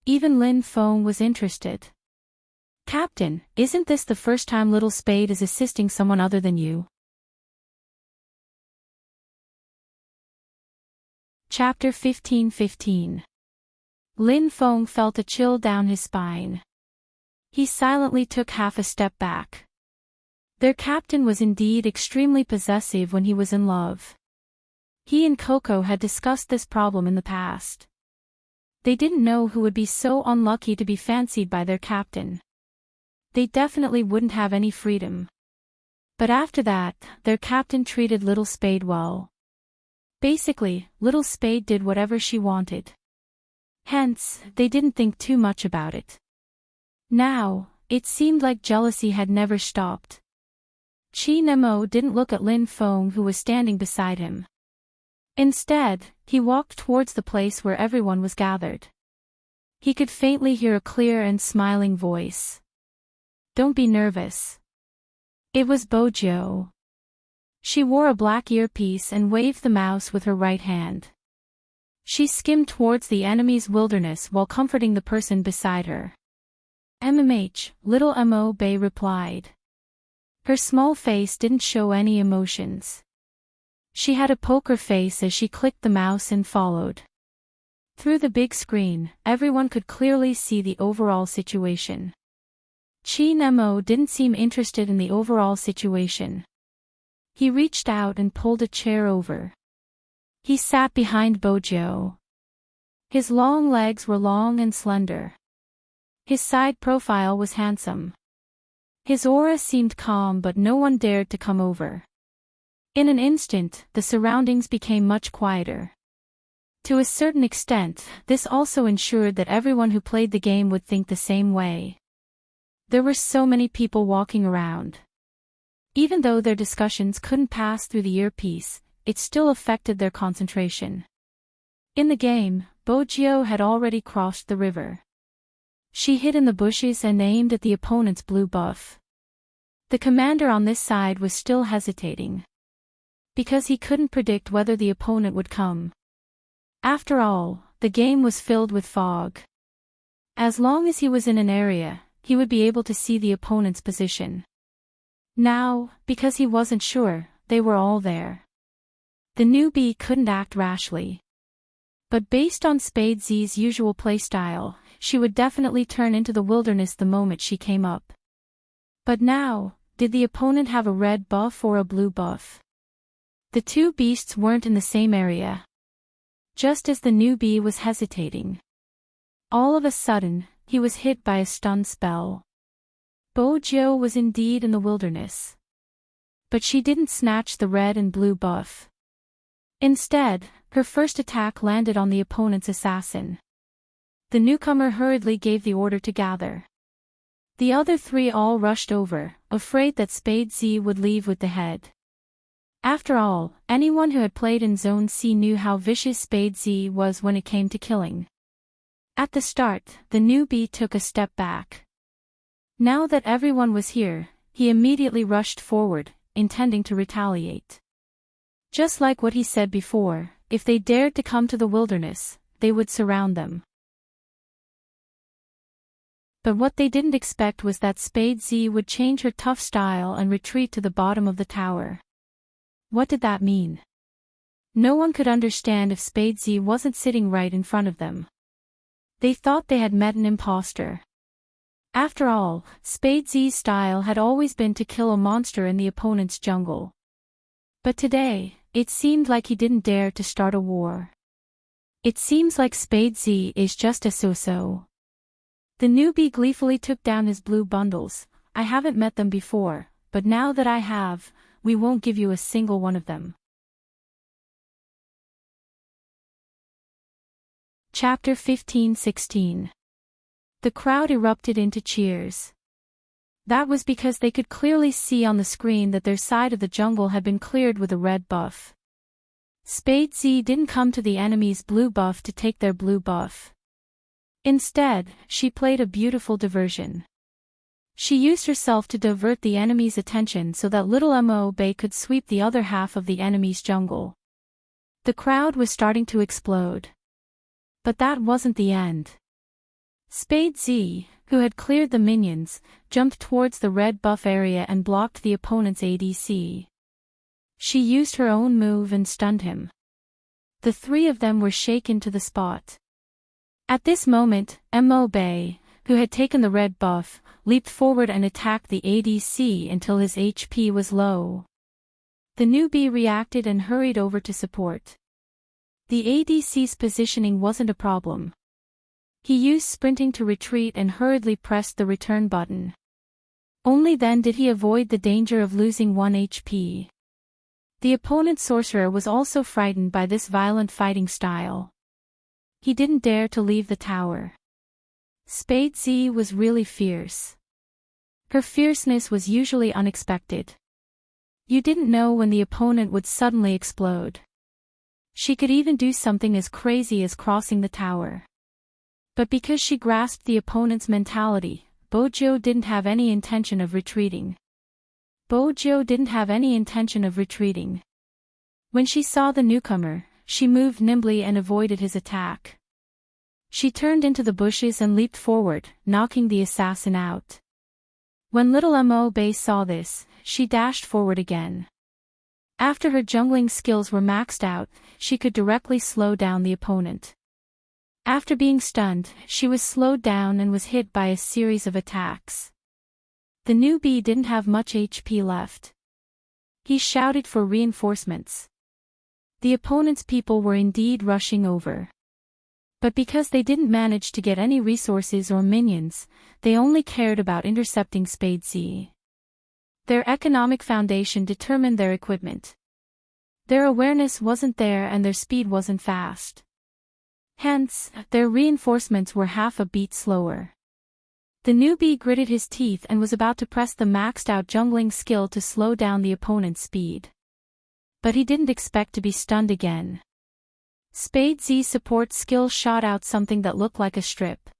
Even Lin Feng was interested. Captain, isn't this the first time Little Spade is assisting someone other than you? Chapter 15:15. Lin Feng felt a chill down his spine. He silently took half a step back. Their captain was indeed extremely possessive when he was in love. He and Coco had discussed this problem in the past. They didn't know who would be so unlucky to be fancied by their captain. They definitely wouldn't have any freedom. But after that, their captain treated Little Spade well. Basically, Little Spade did whatever she wanted. Hence, they didn't think too much about it. Now, it seemed like jealousy had never stopped. Chi Nemo didn't look at Lin Feng, who was standing beside him. Instead, he walked towards the place where everyone was gathered. He could faintly hear a clear and smiling voice. "Don't be nervous." It was Bojo. She wore a black earpiece and waved the mouse with her right hand. She skimmed towards the enemy's wilderness while comforting the person beside her. "MMH, little Mo Bay," replied. Her small face didn't show any emotions. She had a poker face as she clicked the mouse and followed. Through the big screen, everyone could clearly see the overall situation. Chi Nemo didn't seem interested in the overall situation. He reached out and pulled a chair over. He sat behind Bojo. His long legs were long and slender. His side profile was handsome. His aura seemed calm, but no one dared to come over. In an instant, the surroundings became much quieter. To a certain extent, this also ensured that everyone who played the game would think the same way. There were so many people walking around. Even though their discussions couldn't pass through the earpiece, it still affected their concentration. In the game, Bojo had already crossed the river. She hid in the bushes and aimed at the opponent's blue buff. The commander on this side was still hesitating. Because he couldn't predict whether the opponent would come. After all, the game was filled with fog. As long as he was in an area, he would be able to see the opponent's position. Now, because he wasn't sure, they were all there. The newbie couldn't act rashly. But based on Spade Z's usual playstyle, she would definitely turn into the wilderness the moment she came up. But now, did the opponent have a red buff or a blue buff? The two beasts weren't in the same area. Just as the newbie was hesitating. All of a sudden, he was hit by a stun spell. Bojo was indeed in the wilderness. But she didn't snatch the red and blue buff. Instead, her first attack landed on the opponent's assassin. The newcomer hurriedly gave the order to gather. The other three all rushed over, afraid that Spade Z would leave with the head. After all, anyone who had played in Zone C knew how vicious Spade Z was when it came to killing. At the start, the newbie took a step back. Now that everyone was here, he immediately rushed forward, intending to retaliate. Just like what he said before, if they dared to come to the wilderness, they would surround them. But what they didn't expect was that Spade Z would change her tough style and retreat to the bottom of the tower. What did that mean? No one could understand if Spade Z wasn't sitting right in front of them. They thought they had met an imposter. After all, Spade Z's style had always been to kill a monster in the opponent's jungle. But today, it seemed like he didn't dare to start a war. It seems like Spade Z is just a so-so. The newbie gleefully took down his blue bundles. "I haven't met them before, but now that I have, we won't give you a single one of them." Chapter 15:16. The crowd erupted into cheers. That was because they could clearly see on the screen that their side of the jungle had been cleared with a red buff. Spade Z didn't come to the enemy's blue buff to take their blue buff. Instead, she played a beautiful diversion. She used herself to divert the enemy's attention so that little Mo Bay could sweep the other half of the enemy's jungle. The crowd was starting to explode. But that wasn't the end. Spade Z, who had cleared the minions, jumped towards the red buff area and blocked the opponent's ADC. She used her own move and stunned him. The three of them were shaken to the spot. At this moment, Mo Bay, who had taken the red buff, leaped forward and attacked the ADC until his HP was low. The newbie reacted and hurried over to support. The ADC's positioning wasn't a problem. He used sprinting to retreat and hurriedly pressed the return button. Only then did he avoid the danger of losing 1 HP. The opponent's sorcerer was also frightened by this violent fighting style. He didn't dare to leave the tower. Spade Z was really fierce. Her fierceness was usually unexpected. You didn't know when the opponent would suddenly explode. She could even do something as crazy as crossing the tower. But because she grasped the opponent's mentality, Bojo didn't have any intention of retreating. When she saw the newcomer, she moved nimbly and avoided his attack. She turned into the bushes and leaped forward, knocking the assassin out. When little Mo Bay saw this, she dashed forward again. After her jungling skills were maxed out, she could directly slow down the opponent. After being stunned, she was slowed down and was hit by a series of attacks. The newbie didn't have much HP left. He shouted for reinforcements. The opponent's people were indeed rushing over. But because they didn't manage to get any resources or minions, they only cared about intercepting Spade Z. Their economic foundation determined their equipment. Their awareness wasn't there and their speed wasn't fast. Hence, their reinforcements were half a beat slower. The newbie gritted his teeth and was about to press the maxed-out jungling skill to slow down the opponent's speed. But he didn't expect to be stunned again. Spade Z's support skill shot out something that looked like a strip.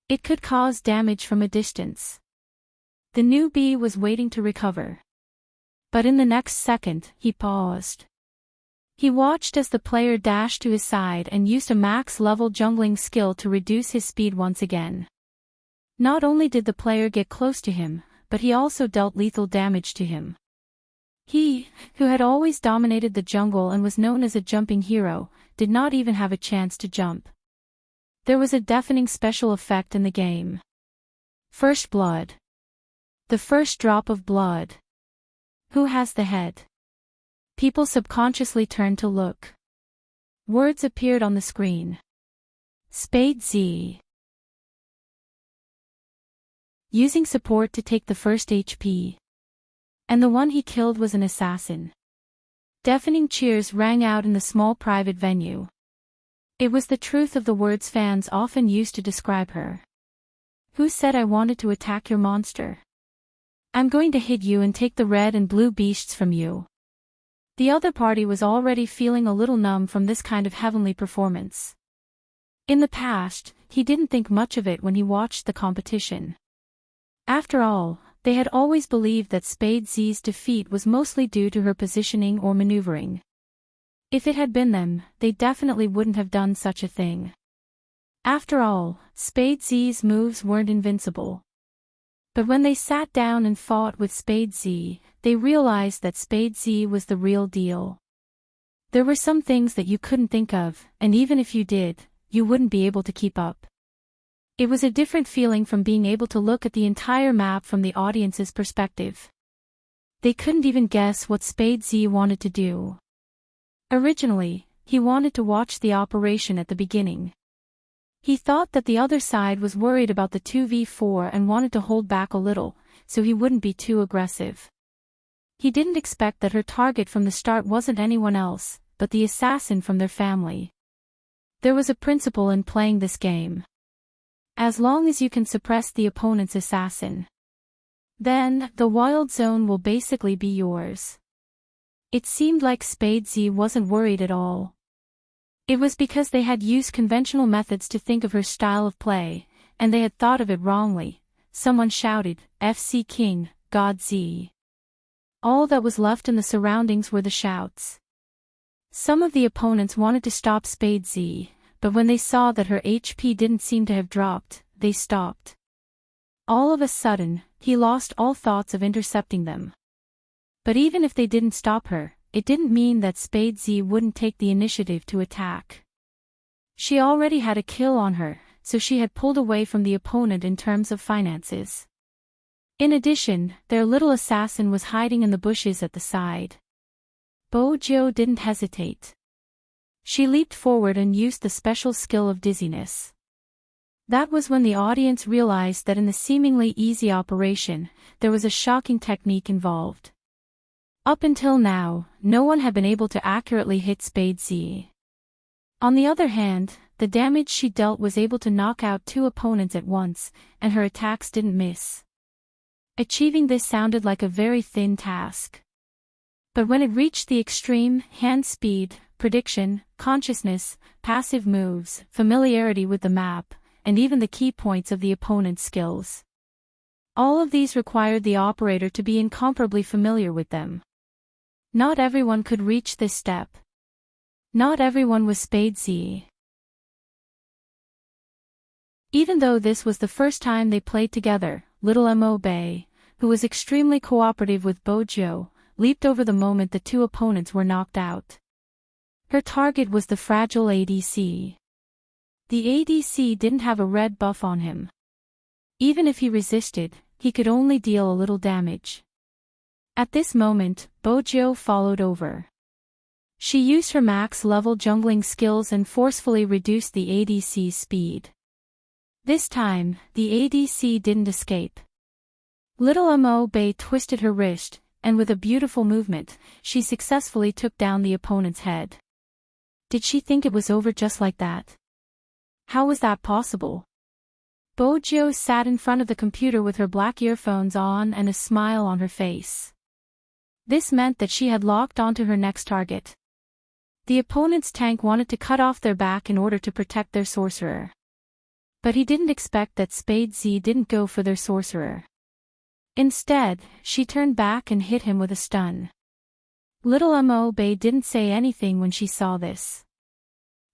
It could cause damage from a distance. The newbie was waiting to recover. But in the next second, he paused. He watched as the player dashed to his side and used a max-level jungling skill to reduce his speed once again. Not only did the player get close to him, but he also dealt lethal damage to him. He, who had always dominated the jungle and was known as a jumping hero, did not even have a chance to jump. There was a deafening special effect in the game. First blood. The first drop of blood. Who has the head? People subconsciously turned to look. Words appeared on the screen. Spade Z. Using support to take the first HP. And the one he killed was an assassin. Deafening cheers rang out in the small private venue. It was the truth of the words fans often used to describe her. Who said I wanted to attack your monster? I'm going to hit you and take the red and blue beasts from you. The other party was already feeling a little numb from this kind of heavenly performance. In the past, he didn't think much of it when he watched the competition. After all, they had always believed that Spade Z's defeat was mostly due to her positioning or maneuvering. If it had been them, they definitely wouldn't have done such a thing. After all, Spade Z's moves weren't invincible. But when they sat down and fought with Spade Z, they realized that Spade Z was the real deal. There were some things that you couldn't think of, and even if you did, you wouldn't be able to keep up. It was a different feeling from being able to look at the entire map from the audience's perspective. They couldn't even guess what Spade Z wanted to do. Originally, he wanted to watch the operation at the beginning. He thought that the other side was worried about the 2v4 and wanted to hold back a little, so he wouldn't be too aggressive. He didn't expect that her target from the start wasn't anyone else, but the assassin from their family. There was a principle in playing this game. As long as you can suppress the opponent's assassin, then the wild zone will basically be yours. It seemed like Spade Z wasn't worried at all. It was because they had used conventional methods to think of her style of play, and they had thought of it wrongly. Someone shouted, FC King, God Z. All that was left in the surroundings were the shouts. Some of the opponents wanted to stop Spade Z, but when they saw that her HP didn't seem to have dropped, they stopped. All of a sudden, he lost all thoughts of intercepting them. But even if they didn't stop her, it didn't mean that Spade Z wouldn't take the initiative to attack. She already had a kill on her, so she had pulled away from the opponent in terms of finances. In addition, their little assassin was hiding in the bushes at the side. Bojo didn't hesitate. She leaped forward and used the special skill of dizziness. That was when the audience realized that in the seemingly easy operation, there was a shocking technique involved. Up until now, no one had been able to accurately hit Spade Z. On the other hand, the damage she dealt was able to knock out 2 opponents at once, and her attacks didn't miss. Achieving this sounded like a very thin task. But when it reached the extreme, hand speed, prediction, consciousness, passive moves, familiarity with the map, and even the key points of the opponent's skills. All of these required the operator to be incomparably familiar with them. Not everyone could reach this step. Not everyone was Spade Z. Even though this was the first time they played together, little Mo Bay, who was extremely cooperative with Bojo, leaped over the moment the 2 opponents were knocked out. Her target was the fragile ADC. The ADC didn't have a red buff on him. Even if he resisted, he could only deal a little damage. At this moment, Bojo followed over. She used her max-level jungling skills and forcefully reduced the ADC's speed. This time, the ADC didn't escape. Little Mo Bay twisted her wrist, and with a beautiful movement, she successfully took down the opponent's head. Did she think it was over just like that? How was that possible? Bojo sat in front of the computer with her black earphones on and a smile on her face. This meant that she had locked onto her next target. The opponent's tank wanted to cut off their back in order to protect their sorcerer. But he didn't expect that Spade Z didn't go for their sorcerer. Instead, she turned back and hit him with a stun. Little Mo Bay didn't say anything when she saw this.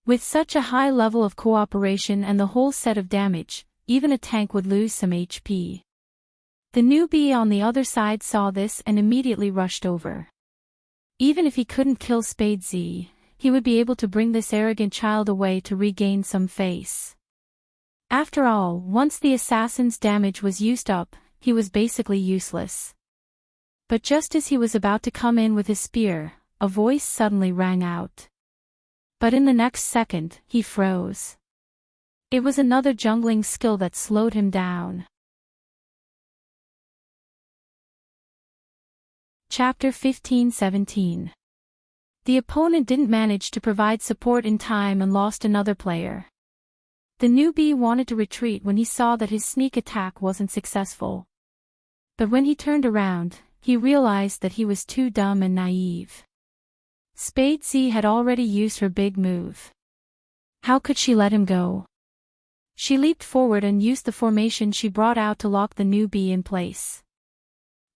With such a high level of cooperation and the whole set of damage, even a tank would lose some HP. The newbie on the other side saw this and immediately rushed over. Even if he couldn't kill Spade Z, he would be able to bring this arrogant child away to regain some face. After all, once the assassin's damage was used up, he was basically useless. But just as he was about to come in with his spear, a voice suddenly rang out. But in the next second, he froze. It was another jungling skill that slowed him down. Chapter 15-17. The opponent didn't manage to provide support in time and lost another player. The newbie wanted to retreat when he saw that his sneak attack wasn't successful. But when he turned around, he realized that he was too dumb and naive. Spade Z had already used her big move. How could she let him go? She leaped forward and used the formation she brought out to lock the newbie in place.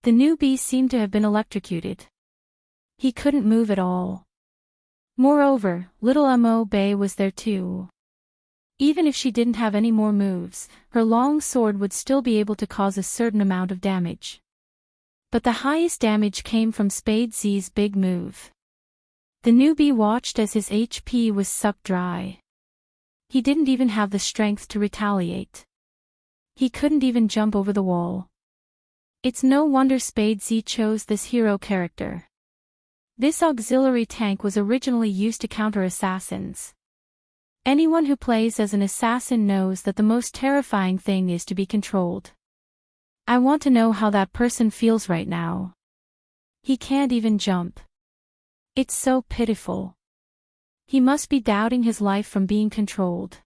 The newbie seemed to have been electrocuted. He couldn't move at all. Moreover, little Mo Bay was there too. Even if she didn't have any more moves, her long sword would still be able to cause a certain amount of damage. But the highest damage came from Spade Z's big move. The newbie watched as his HP was sucked dry. He didn't even have the strength to retaliate. He couldn't even jump over the wall. It's no wonder Spade Z chose this hero character. This auxiliary tank was originally used to counter assassins. Anyone who plays as an assassin knows that the most terrifying thing is to be controlled. I want to know how that person feels right now. He can't even jump. It's so pitiful. He must be doubting his life from being controlled.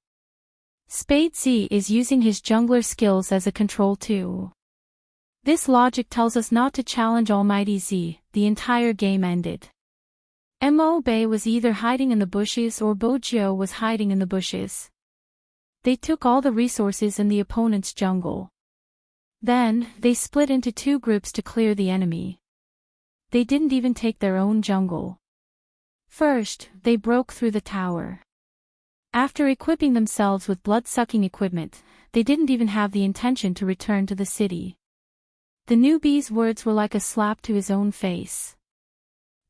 Spade Z is using his jungler skills as a control too. This logic tells us not to challenge Almighty Z. The entire game ended. Mo Bay was either hiding in the bushes or Bojo was hiding in the bushes. They took all the resources in the opponent's jungle. Then, they split into 2 groups to clear the enemy. They didn't even take their own jungle. First, they broke through the tower. After equipping themselves with blood-sucking equipment, they didn't even have the intention to return to the city. The newbie's words were like a slap to his own face.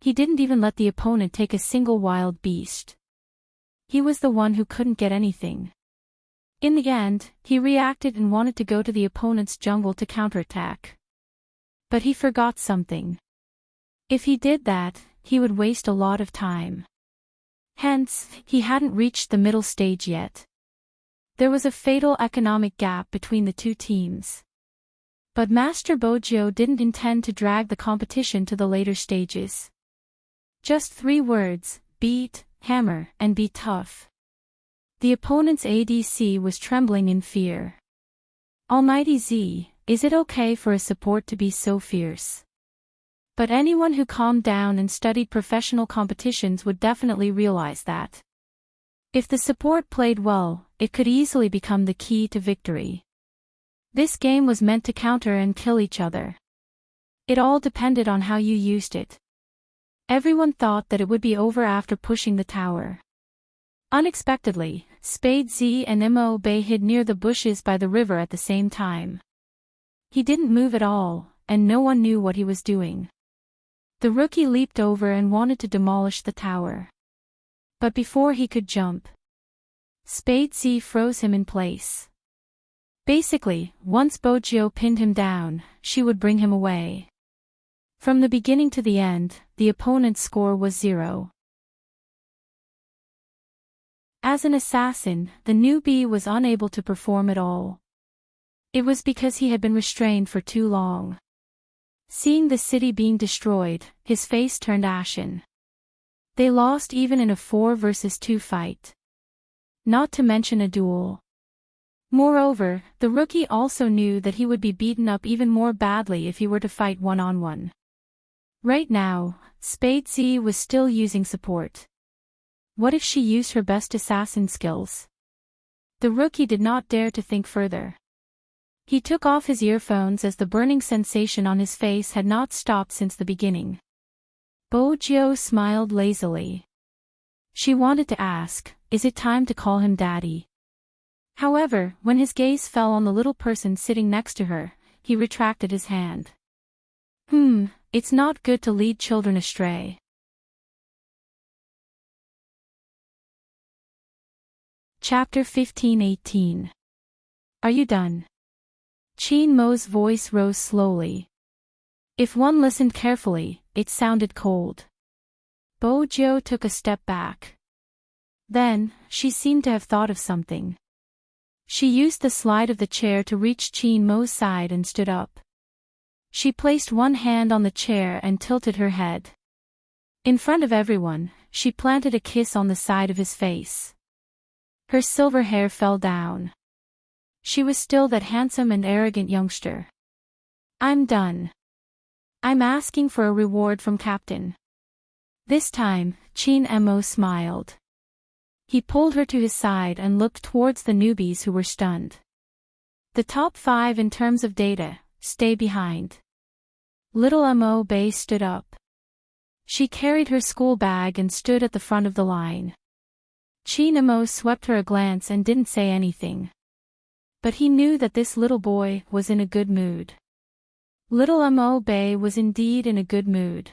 He didn't even let the opponent take a single wild beast. He was the one who couldn't get anything. In the end, he reacted and wanted to go to the opponent's jungle to counterattack. But he forgot something. If he did that, he would waste a lot of time. Hence, he hadn't reached the middle stage yet. There was a fatal economic gap between the two teams. But Master Bojo didn't intend to drag the competition to the later stages. Just 3 words: beat, hammer, and be tough. The opponent's ADC was trembling in fear. Almighty Z, is it okay for a support to be so fierce? But anyone who calmed down and studied professional competitions would definitely realize that. If the support played well, it could easily become the key to victory. This game was meant to counter and kill each other. It all depended on how you used it. Everyone thought that it would be over after pushing the tower. Unexpectedly, Spade Z and Mo Bay hid near the bushes by the river at the same time. He didn't move at all, and no one knew what he was doing. The rookie leaped over and wanted to demolish the tower. But before he could jump, Spade Z froze him in place. Basically, once Bojo pinned him down, she would bring him away. From the beginning to the end, the opponent's score was 0. As an assassin, the newbie was unable to perform at all. It was because he had been restrained for too long. Seeing the city being destroyed, his face turned ashen. They lost even in a 4 versus 2 fight. Not to mention a duel. Moreover, the rookie also knew that he would be beaten up even more badly if he were to fight one-on-one. Right now, Spade Z was still using support. What if she used her best assassin skills? The rookie did not dare to think further. He took off his earphones as the burning sensation on his face had not stopped since the beginning. Bojo smiled lazily. She wanted to ask, is it time to call him daddy? However, when his gaze fell on the little person sitting next to her, he retracted his hand. It's not good to lead children astray. Chapter 15-18. Are you done? Chin Mo's voice rose slowly. If one listened carefully, it sounded cold. Bojo took a step back. Then, she seemed to have thought of something. She used the slide of the chair to reach Chin Mo's side and stood up. She placed one hand on the chair and tilted her head. In front of everyone, she planted a kiss on the side of his face. Her silver hair fell down. She was still that handsome and arrogant youngster. I'm done. I'm asking for a reward from Captain. This time, Chin Mo smiled. He pulled her to his side and looked towards the newbies who were stunned. The top 5 in terms of data, stay behind. Little Mo Bay stood up. She carried her school bag and stood at the front of the line. Chin Mo swept her a glance and didn't say anything. But he knew that this little boy was in a good mood. Little Mo Bay was indeed in a good mood.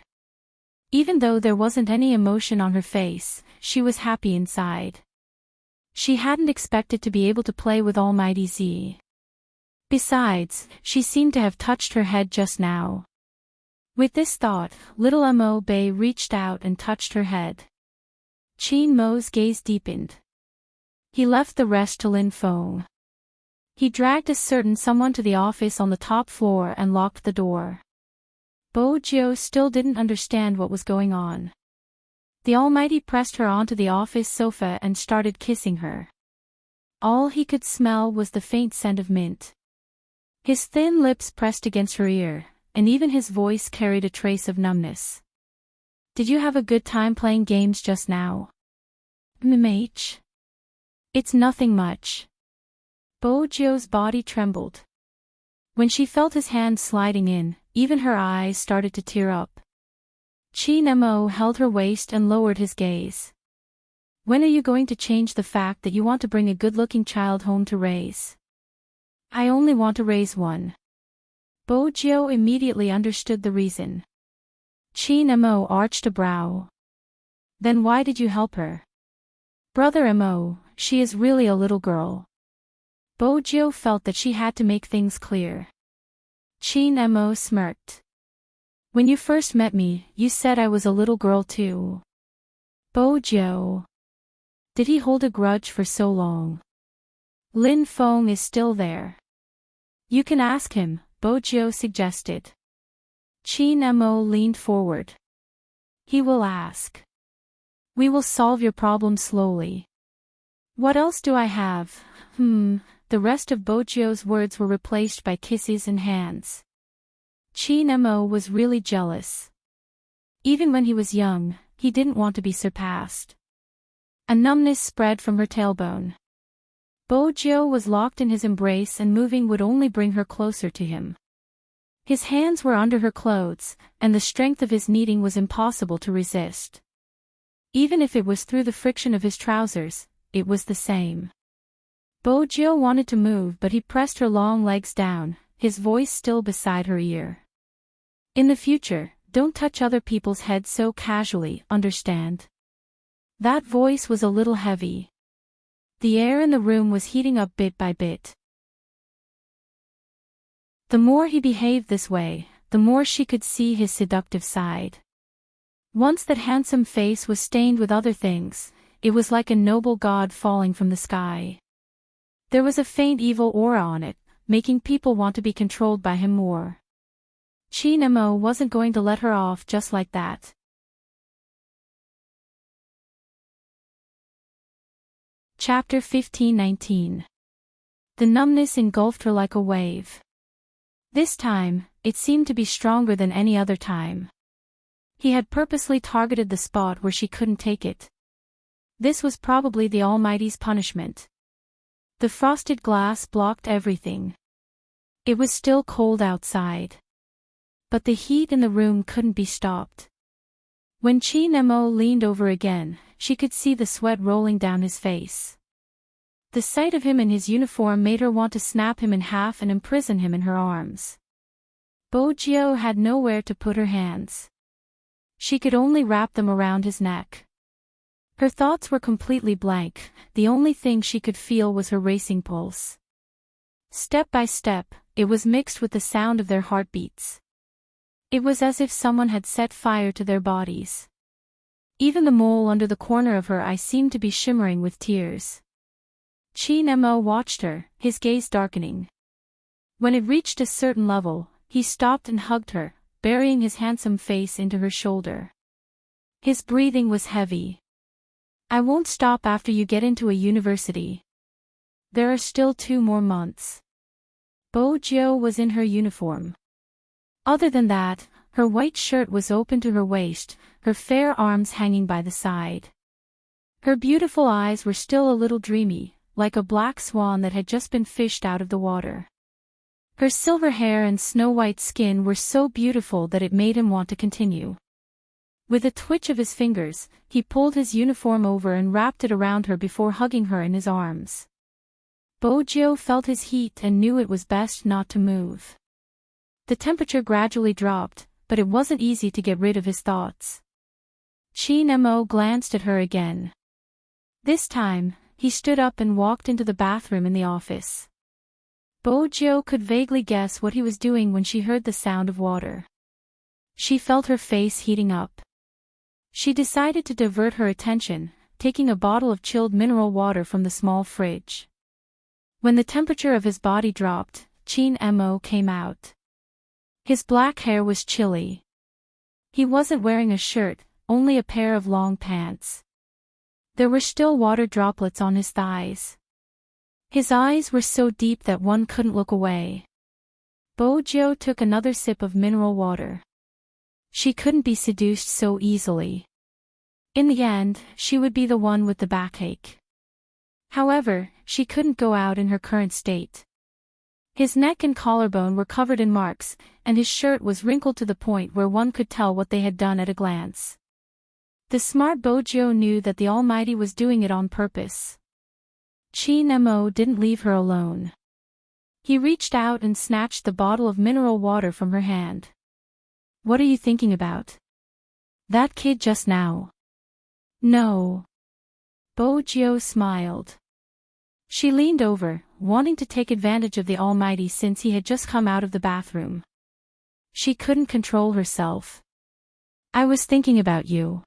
Even though there wasn't any emotion on her face, she was happy inside. She hadn't expected to be able to play with Almighty Z. Besides, she seemed to have touched her head just now. With this thought, little Mo Bay reached out and touched her head. Chin Mo's gaze deepened. He left the rest to Lin Feng. He dragged a certain someone to the office on the top floor and locked the door. Bojo still didn't understand what was going on. The Almighty pressed her onto the office sofa and started kissing her. All he could smell was the faint scent of mint. His thin lips pressed against her ear, and even his voice carried a trace of numbness. Did you have a good time playing games just now? MH? It's nothing much. Bojo's body trembled. When she felt his hand sliding in, even her eyes started to tear up. Chin Mo held her waist and lowered his gaze. When are you going to change the fact that you want to bring a good-looking child home to raise? I only want to raise one. Bojo immediately understood the reason. Chin Mo arched a brow. Then why did you help her? Brother Mo, she is really a little girl. Bojo felt that she had to make things clear. Chin Mo smirked. When you first met me, you said I was a little girl too. Bojo. Did he hold a grudge for so long? Lin Feng is still there. You can ask him, Bojo suggested. Chin Mo leaned forward. He will ask. We will solve your problem slowly. What else do I have? The rest of Bojo's words were replaced by kisses and hands. Chin Mo was really jealous. Even when he was young, he didn't want to be surpassed. A numbness spread from her tailbone. Bojo was locked in his embrace and moving would only bring her closer to him. His hands were under her clothes, and the strength of his kneading was impossible to resist. Even if it was through the friction of his trousers, it was the same. Bojo wanted to move but he pressed her long legs down, his voice still beside her ear. In the future, don't touch other people's heads so casually, understand? That voice was a little heavy. The air in the room was heating up bit by bit. The more he behaved this way, the more she could see his seductive side. Once that handsome face was stained with other things, it was like a noble god falling from the sky. There was a faint evil aura on it, making people want to be controlled by him more. Chin Mo wasn't going to let her off just like that. Chapter 15-19. The numbness engulfed her like a wave. This time, it seemed to be stronger than any other time. He had purposely targeted the spot where she couldn't take it. This was probably the Almighty's punishment. The frosted glass blocked everything. It was still cold outside. But the heat in the room couldn't be stopped. When Chin Mo leaned over again, she could see the sweat rolling down his face. The sight of him in his uniform made her want to snap him in half and imprison him in her arms. Bojo had nowhere to put her hands. She could only wrap them around his neck. Her thoughts were completely blank, the only thing she could feel was her racing pulse. Step by step, it was mixed with the sound of their heartbeats. It was as if someone had set fire to their bodies. Even the mole under the corner of her eye seemed to be shimmering with tears. Chin Mo watched her, his gaze darkening. When it reached a certain level, he stopped and hugged her, burying his handsome face into her shoulder. His breathing was heavy. I won't stop after you get into a university. There are still 2 more months. Bojo was in her uniform. Other than that, her white shirt was open to her waist, her fair arms hanging by the side. Her beautiful eyes were still a little dreamy, like a black swan that had just been fished out of the water. Her silver hair and snow-white skin were so beautiful that it made him want to continue. With a twitch of his fingers, he pulled his uniform over and wrapped it around her before hugging her in his arms. Bojo felt his heat and knew it was best not to move. The temperature gradually dropped, but it wasn't easy to get rid of his thoughts. Chin Mo glanced at her again. This time, he stood up and walked into the bathroom in the office. Bojo could vaguely guess what he was doing when she heard the sound of water. She felt her face heating up. She decided to divert her attention, taking a bottle of chilled mineral water from the small fridge. When the temperature of his body dropped, Chin Mo came out. His black hair was chilly. He wasn't wearing a shirt, only a pair of long pants. There were still water droplets on his thighs. His eyes were so deep that one couldn't look away. Bojo took another sip of mineral water. She couldn't be seduced so easily. In the end, she would be the one with the backache. However, she couldn't go out in her current state. His neck and collarbone were covered in marks, and his shirt was wrinkled to the point where one could tell what they had done at a glance. The smart Bojo knew that the Almighty was doing it on purpose. Chin Mo didn't leave her alone. He reached out and snatched the bottle of mineral water from her hand. What are you thinking about? That kid just now. No. Bojo smiled. She leaned over, wanting to take advantage of the Almighty since he had just come out of the bathroom. She couldn't control herself. I was thinking about you.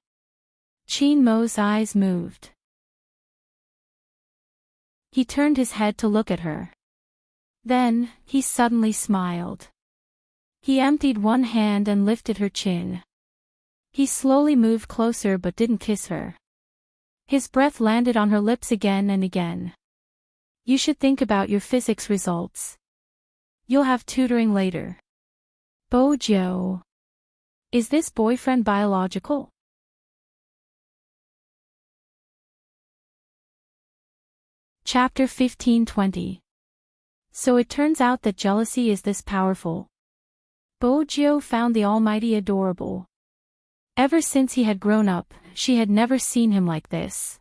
Chin Mo's eyes moved. He turned his head to look at her. Then, he suddenly smiled. He emptied one hand and lifted her chin. He slowly moved closer but didn't kiss her. His breath landed on her lips again and again. You should think about your physics results. You'll have tutoring later. Bojo. Is this boyfriend biological? Chapter 15-20. So it turns out that jealousy is this powerful. Bojo found the Almighty adorable. Ever since he had grown up, she had never seen him like this.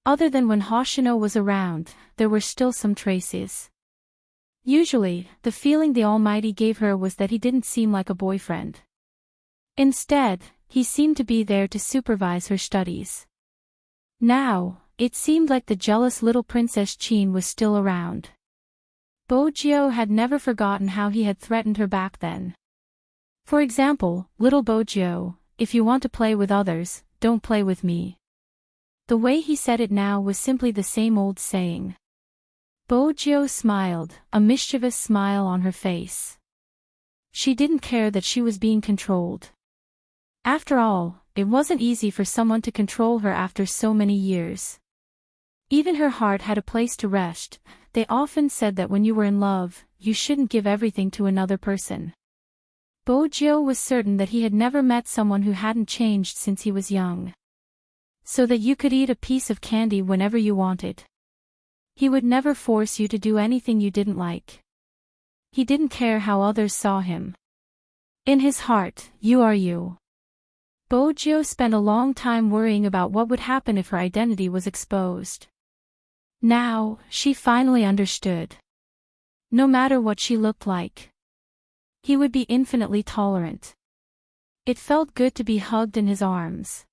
Other than when Hoshino was around, there were still some traces. Usually, the feeling the Almighty gave her was that he didn't seem like a boyfriend. Instead, he seemed to be there to supervise her studies. Now, it seemed like the jealous little Princess Chin was still around. Bojo had never forgotten how he had threatened her back then. For example, little Bojo, if you want to play with others, don't play with me. The way he said it now was simply the same old saying. Bojo smiled, a mischievous smile on her face. She didn't care that she was being controlled. After all, it wasn't easy for someone to control her after so many years. Even her heart had a place to rest. They often said that when you were in love, you shouldn't give everything to another person. Bojo was certain that he had never met someone who hadn't changed since he was young. So that you could eat a piece of candy whenever you wanted. He would never force you to do anything you didn't like. He didn't care how others saw him. In his heart, you are you. Bojo spent a long time worrying about what would happen if her identity was exposed. Now, she finally understood. No matter what she looked like, he would be infinitely tolerant. It felt good to be hugged in his arms.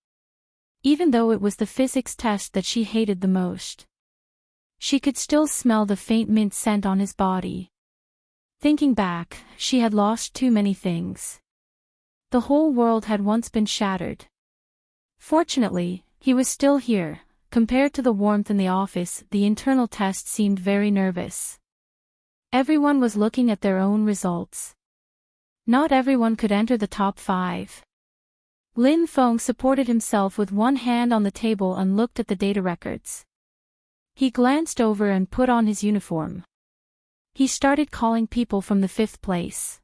Even though it was the physics test that she hated the most. She could still smell the faint mint scent on his body. Thinking back, she had lost too many things. The whole world had once been shattered. Fortunately, he was still here. Compared to the warmth in the office, the internal test seemed very nervous. Everyone was looking at their own results. Not everyone could enter the top 5. Lin Feng supported himself with one hand on the table and looked at the data records. He glanced over and put on his uniform. He started calling people from the 5th place.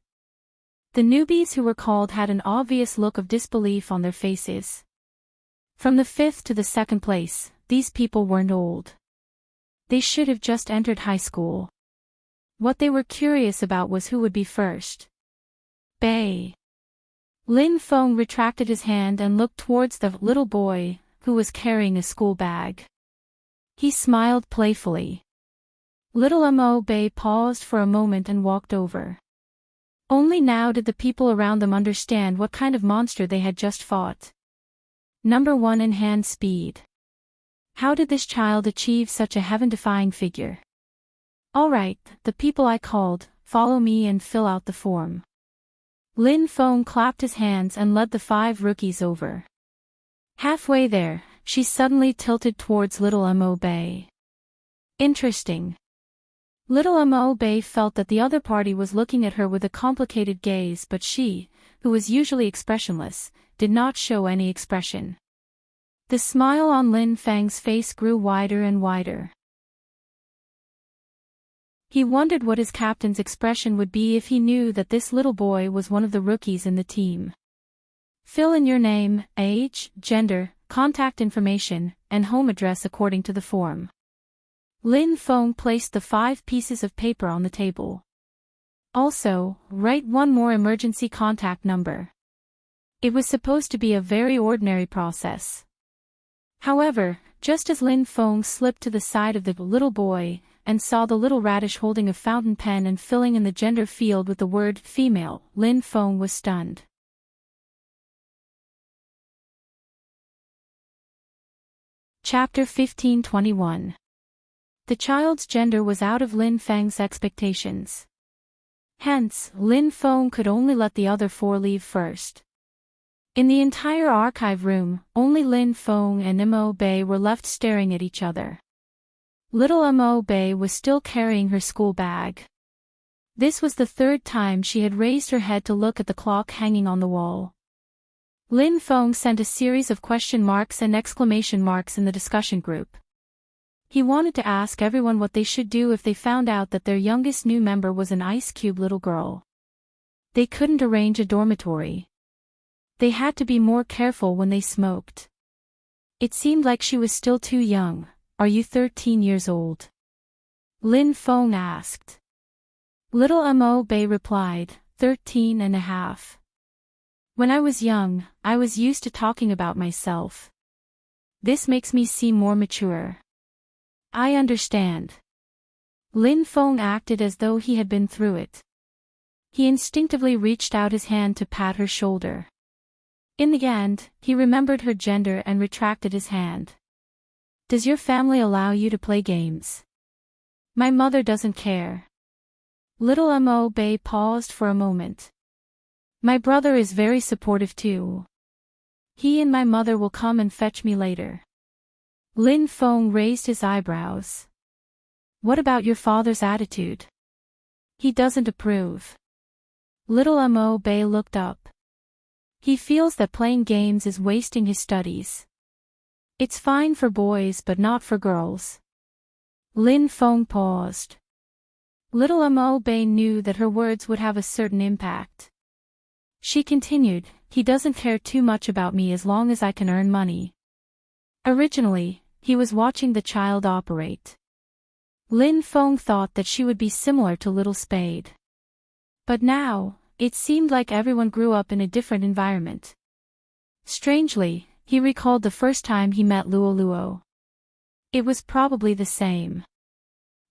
The newbies who were called had an obvious look of disbelief on their faces. From the 5th to the 2nd place, these people weren't old. They should have just entered high school. What they were curious about was who would be first. Bei. Lin Feng retracted his hand and looked towards the little boy, who was carrying a school bag. He smiled playfully. Little Mo Bei paused for a moment and walked over. Only now did the people around them understand what kind of monster they had just fought. Number 1 in hand speed. How did this child achieve such a heaven-defying figure? All right, the people I called, follow me and fill out the form. Lin Feng clapped his hands and led the 5 rookies over. Halfway there, she suddenly tilted towards little Mo Bei. Interesting. Little Mo Bei felt that the other party was looking at her with a complicated gaze, but she, who was usually expressionless, did not show any expression. The smile on Lin Feng's face grew wider and wider. He wondered what his captain's expression would be if he knew that this little boy was one of the rookies in the team. Fill in your name, age, gender, contact information, and home address according to the form. Lin Feng placed the 5 pieces of paper on the table. Also, write one more emergency contact number. It was supposed to be a very ordinary process. However, just as Lin Feng slipped to the side of the little boy, and saw the little radish holding a fountain pen and filling in the gender field with the word female, Lin Feng was stunned. Chapter 15:21. The child's gender was out of Lin Feng's expectations. Hence, Lin Feng could only let the other four leave first. In the entire archive room, only Lin Feng and Mo Bei were left staring at each other. Little Mo Bei was still carrying her school bag. This was the third time she had raised her head to look at the clock hanging on the wall. Lin Feng sent a series of question marks and exclamation marks in the discussion group. He wanted to ask everyone what they should do if they found out that their youngest new member was an ice cube little girl. They couldn't arrange a dormitory. They had to be more careful when they smoked. It seemed like she was still too young. Are you 13 years old? Lin Feng asked. Little Mo Bei replied, 13 and a half. When I was young, I was used to talking about myself. This makes me seem more mature. I understand. Lin Feng acted as though he had been through it. He instinctively reached out his hand to pat her shoulder. In the end, he remembered her gender and retracted his hand. Does your family allow you to play games? My mother doesn't care. Little Mo Bei paused for a moment. My brother is very supportive too. He and my mother will come and fetch me later. Lin Feng raised his eyebrows. What about your father's attitude? He doesn't approve. Little Mo Bei looked up. He feels that playing games is wasting his studies. It's fine for boys but not for girls. Lin Feng paused. Little Mo Bei knew that her words would have a certain impact. She continued, he doesn't care too much about me as long as I can earn money. Originally, he was watching the child operate. Lin Feng thought that she would be similar to Little Spade. But now, it seemed like everyone grew up in a different environment. Strangely, he recalled the first time he met Luo Luo. It was probably the same.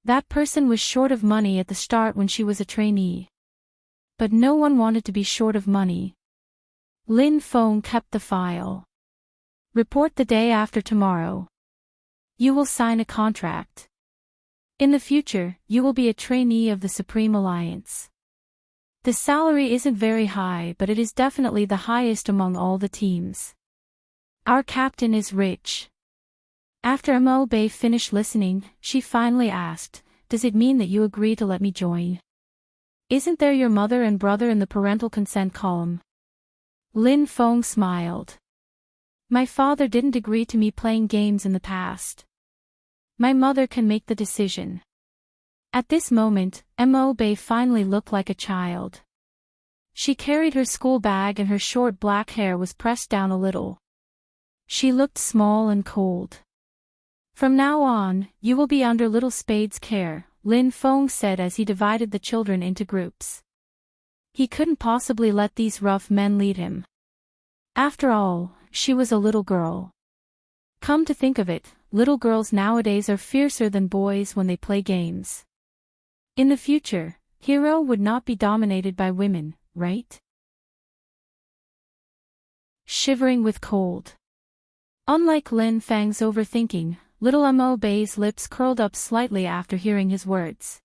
That person was short of money at the start when she was a trainee. But no one wanted to be short of money. Lin Feng kept the file. Report the day after tomorrow. You will sign a contract. In the future, you will be a trainee of the Supreme Alliance. The salary isn't very high, but it is definitely the highest among all the teams. Our captain is rich. After Mo Bei finished listening, she finally asked, does it mean that you agree to let me join? Isn't there your mother and brother in the parental consent column? Lin Feng smiled. My father didn't agree to me playing games in the past. My mother can make the decision. At this moment, Mo Bei finally looked like a child. She carried her school bag and her short black hair was pressed down a little. She looked small and cold. From now on, you will be under Little Spade's care, Lin Feng said as he divided the children into groups. He couldn't possibly let these rough men lead him. After all, she was a little girl. Come to think of it, little girls nowadays are fiercer than boys when they play games. In the future, Hero would not be dominated by women, right? Shivering with cold. Unlike Lin Feng's overthinking, little Mo Bei's lips curled up slightly after hearing his words.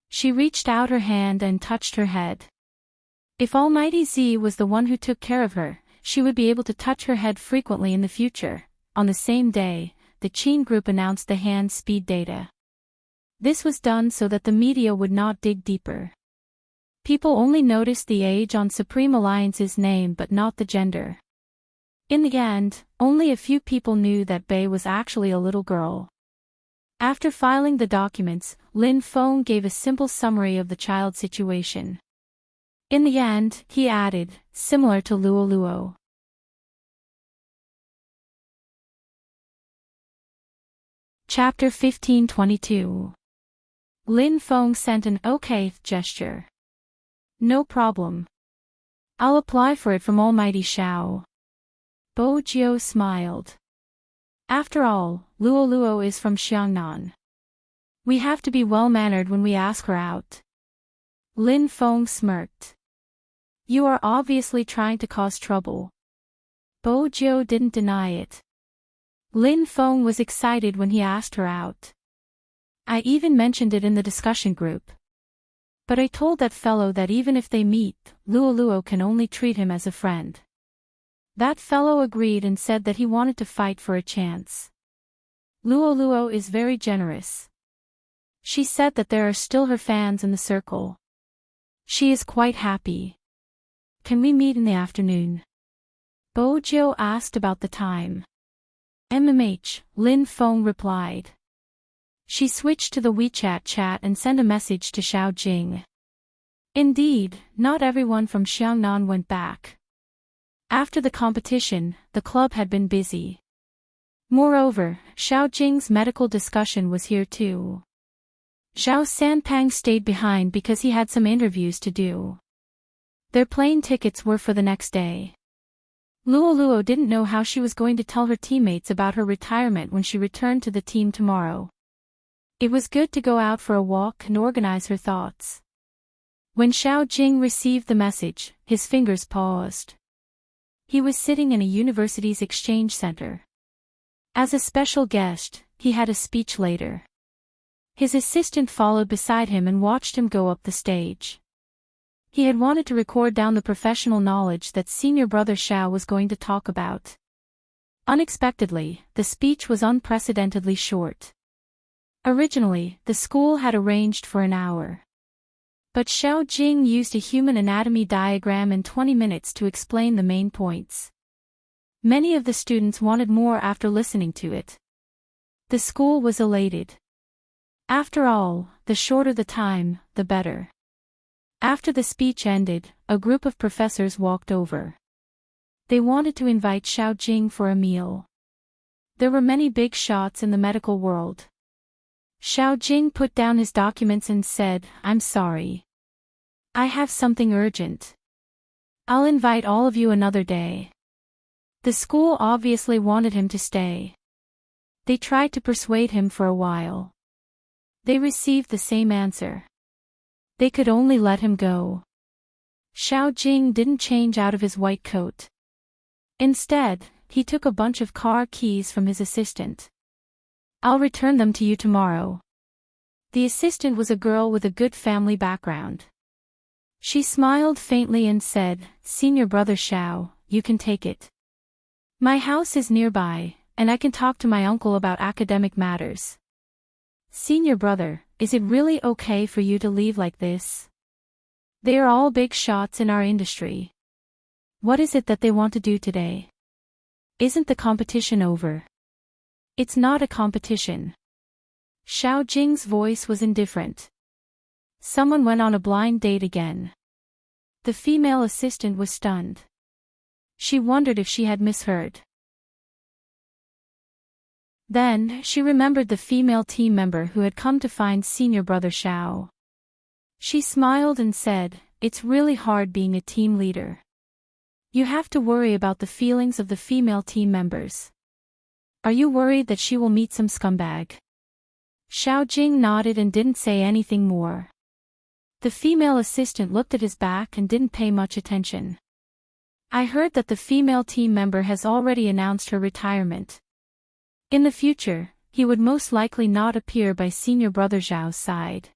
She reached out her hand and touched her head. If Almighty Z was the one who took care of her, she would be able to touch her head frequently in the future. On the same day, the Qin group announced the hand speed data. This was done so that the media would not dig deeper. People only noticed the age on Supreme Alliance's name but not the gender. In the end, only a few people knew that Bei was actually a little girl. After filing the documents, Lin Feng gave a simple summary of the child's situation. In the end, he added, similar to Luo Luo. Chapter 15:22. Lin Feng sent an okay gesture. No problem. I'll apply for it from Almighty Xiao. Bo Jiu smiled. After all, Luo Luo is from Xiangnan. We have to be well-mannered when we ask her out. Lin Feng smirked. You are obviously trying to cause trouble. Bo Jiu didn't deny it. Lin Feng was excited when he asked her out. I even mentioned it in the discussion group. But I told that fellow that even if they meet, Luo Luo can only treat him as a friend. That fellow agreed and said that he wanted to fight for a chance. Luo Luo is very generous. She said that there are still her fans in the circle. She is quite happy. Can we meet in the afternoon? Bo Jiu asked about the time. Lin Feng replied. She switched to the WeChat chat and sent a message to Xiao Jing. Indeed, not everyone from Xiangnan went back. After the competition, the club had been busy. Moreover, Xiao Jing's medical discussion was here too. Zhao Sanpang stayed behind because he had some interviews to do. Their plane tickets were for the next day. Luo Luo didn't know how she was going to tell her teammates about her retirement when she returned to the team tomorrow. It was good to go out for a walk and organize her thoughts. When Xiao Jing received the message, his fingers paused. He was sitting in a university's exchange center. As a special guest, he had a speech later. His assistant followed beside him and watched him go up the stage. He had wanted to record down the professional knowledge that senior brother Xiao was going to talk about. Unexpectedly, the speech was unprecedentedly short. Originally, the school had arranged for an hour. But Xiao Jing used a human anatomy diagram in 20 minutes to explain the main points. Many of the students wanted more after listening to it. The school was elated. After all, the shorter the time, the better. After the speech ended, a group of professors walked over. They wanted to invite Xiao Jing for a meal. There were many big shots in the medical world. Xiao Jing put down his documents and said, I'm sorry. I have something urgent. I'll invite all of you another day. The school obviously wanted him to stay. They tried to persuade him for a while. They received the same answer. They could only let him go. Xiao Jing didn't change out of his white coat. Instead, he took a bunch of car keys from his assistant. I'll return them to you tomorrow. The assistant was a girl with a good family background. She smiled faintly and said, Senior brother Xiao, you can take it. My house is nearby, and I can talk to my uncle about academic matters. Senior brother, is it really okay for you to leave like this? They are all big shots in our industry. What is it that they want to do today? Isn't the competition over? It's not a competition. Xiao Jing's voice was indifferent. Someone went on a blind date again. The female assistant was stunned. She wondered if she had misheard. Then, she remembered the female team member who had come to find senior brother Xiao. She smiled and said, It's really hard being a team leader. You have to worry about the feelings of the female team members. Are you worried that she will meet some scumbag? Xiao Jing nodded and didn't say anything more. The female assistant looked at his back and didn't pay much attention. I heard that the female team member has already announced her retirement. In the future, he would most likely not appear by senior brother Zhao's side.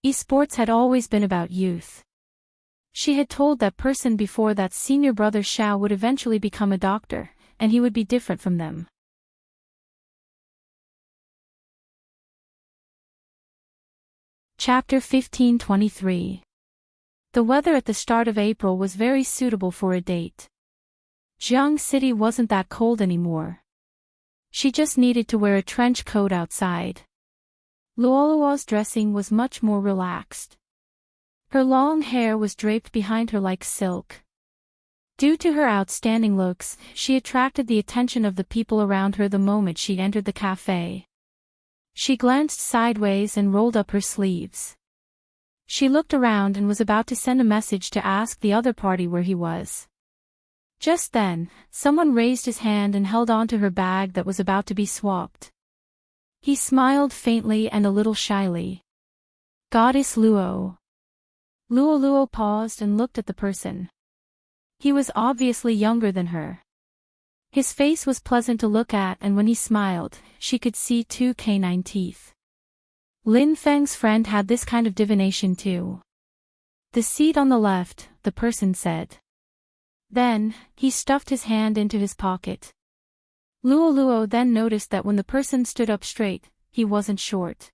Esports had always been about youth. She had told that person before that senior brother Xiao would eventually become a doctor, and he would be different from them. Chapter 1523. The weather at the start of April was very suitable for a date. Jiang City wasn't that cold anymore. She just needed to wear a trench coat outside. Luoluo's dressing was much more relaxed. Her long hair was draped behind her like silk. Due to her outstanding looks, she attracted the attention of the people around her the moment she entered the cafe. She glanced sideways and rolled up her sleeves. She looked around and was about to send a message to ask the other party where he was. Just then, someone raised his hand and held onto her bag that was about to be swapped. He smiled faintly and a little shyly. Goddess Luo. Luo paused and looked at the person. He was obviously younger than her. His face was pleasant to look at, and when he smiled, she could see 2 canine teeth. Lin Feng's friend had this kind of divination too. The seat on the left, the person said. Then, he stuffed his hand into his pocket. Luo then noticed that when the person stood up straight, he wasn't short.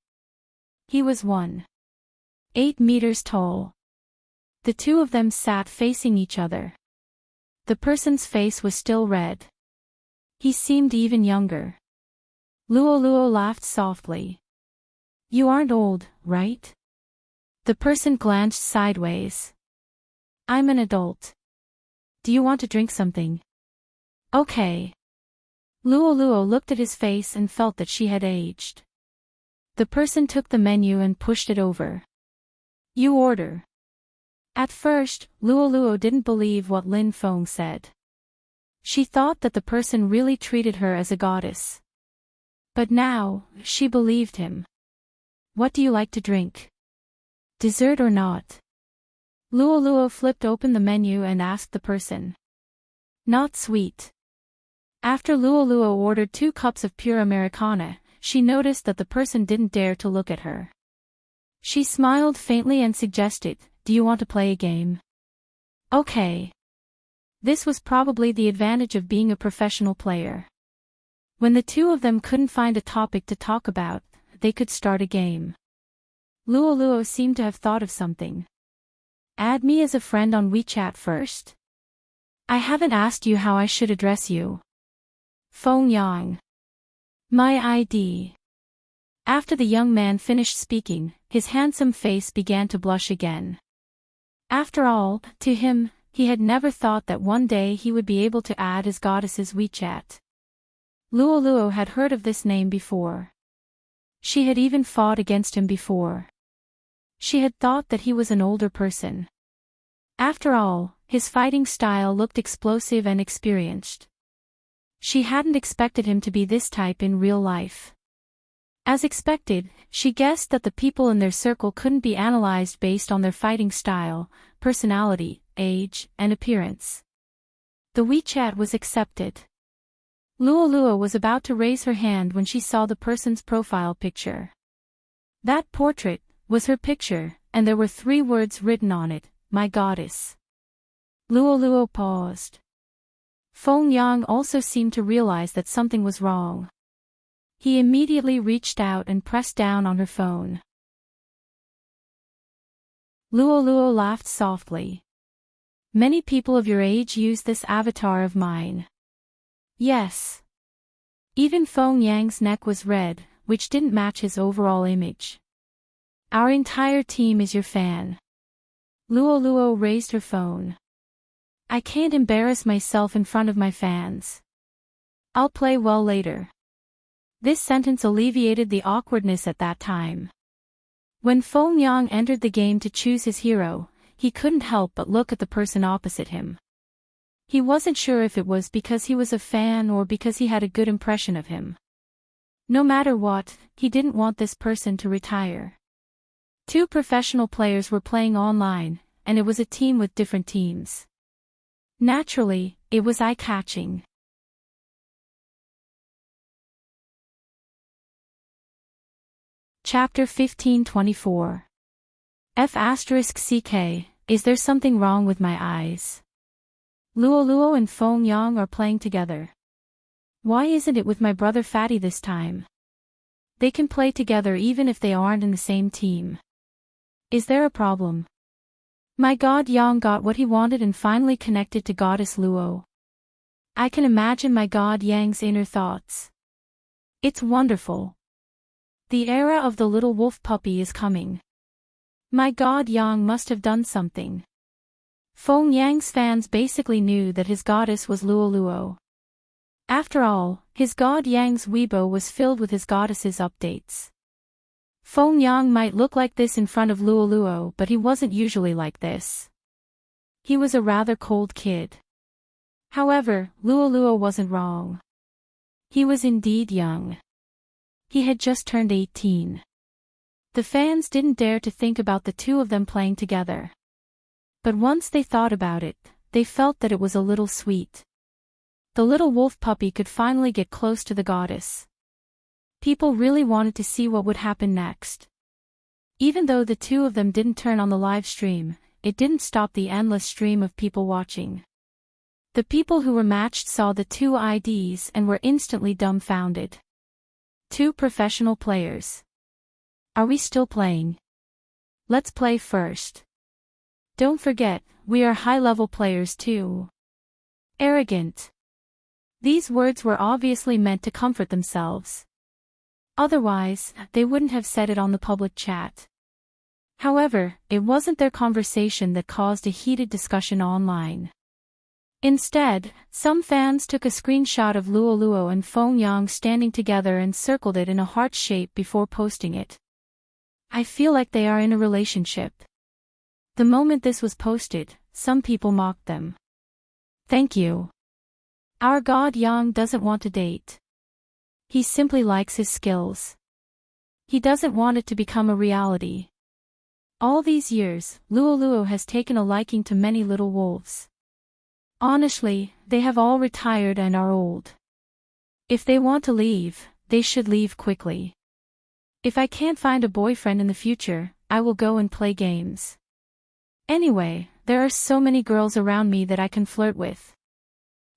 He was 1.8 meters tall. The two of them sat facing each other. The person's face was still red. He seemed even younger. Luo laughed softly. You aren't old, right? The person glanced sideways. I'm an adult. Do you want to drink something? Okay. Luo looked at his face and felt that she had aged. The person took the menu and pushed it over. You order. At first, Luo didn't believe what Lin Feng said. She thought that the person really treated her as a goddess. But now, she believed him. What do you like to drink? Dessert or not? Luo flipped open the menu and asked the person. Not sweet. After Luo ordered 2 cups of pure Americana, she noticed that the person didn't dare to look at her. She smiled faintly and suggested, do you want to play a game? Okay. This was probably the advantage of being a professional player. When the two of them couldn't find a topic to talk about, they could start a game. Luo seemed to have thought of something. Add me as a friend on WeChat first. I haven't asked you how I should address you. Feng Yang. My ID. After the young man finished speaking, his handsome face began to blush again. After all, to him, he had never thought that one day he would be able to add his goddess's WeChat. Luo had heard of this name before. She had even fought against him before. She had thought that he was an older person. After all, his fighting style looked explosive and experienced. She hadn't expected him to be this type in real life. As expected, she guessed that the people in their circle couldn't be analyzed based on their fighting style, personality, age, and appearance. The WeChat was accepted. Luo was about to raise her hand when she saw the person's profile picture. That portrait was her picture, and there were 3 words written on it, my goddess. Luo paused. Feng Yang also seemed to realize that something was wrong. He immediately reached out and pressed down on her phone. Luo laughed softly. Many people of your age use this avatar of mine. Yes. Even Feng Yang's neck was red, which didn't match his overall image. Our entire team is your fan. Luo raised her phone. I can't embarrass myself in front of my fans. I'll play well later. This sentence alleviated the awkwardness at that time. When Feng Yang entered the game to choose his hero, he couldn't help but look at the person opposite him. He wasn't sure if it was because he was a fan or because he had a good impression of him. No matter what, he didn't want this person to retire. 2 professional players were playing online, and it was a team with different teams. Naturally, it was eye-catching. Chapter 1524. F***CK, is there something wrong with my eyes? Luo and Feng Yang are playing together. Why isn't it with my brother Fatty this time? They can play together even if they aren't in the same team. Is there a problem? My god Yang got what he wanted and finally connected to goddess Luo. I can imagine my god Yang's inner thoughts. It's wonderful. The era of the little wolf puppy is coming. My god Yang must have done something. Feng Yang's fans basically knew that his goddess was Luo. After all, his god Yang's Weibo was filled with his goddess's updates. Feng Yang might look like this in front of Luoluo, but he wasn't usually like this. He was a rather cold kid. However, Luoluo wasn't wrong. He was indeed young. He had just turned 18. The fans didn't dare to think about the two of them playing together. But once they thought about it, they felt that it was a little sweet. The little wolf puppy could finally get close to the goddess. People really wanted to see what would happen next. Even though the two of them didn't turn on the live stream, it didn't stop the endless stream of people watching. The people who were matched saw the two IDs and were instantly dumbfounded. Two professional players. Are we still playing? Let's play first. Don't forget, we are high-level players too. Arrogant. These words were obviously meant to comfort themselves. Otherwise, they wouldn't have said it on the public chat. However, it wasn't their conversation that caused a heated discussion online. Instead, some fans took a screenshot of Luoluo and Feng Yang standing together and circled it in a heart shape before posting it. I feel like they are in a relationship. The moment this was posted, some people mocked them. Thank you. Our god Yang doesn't want to date. He simply likes his skills. He doesn't want it to become a reality. All these years, Luoluo has taken a liking to many little wolves. Honestly, they have all retired and are old. If they want to leave, they should leave quickly. If I can't find a boyfriend in the future, I will go and play games. Anyway, there are so many girls around me that I can flirt with.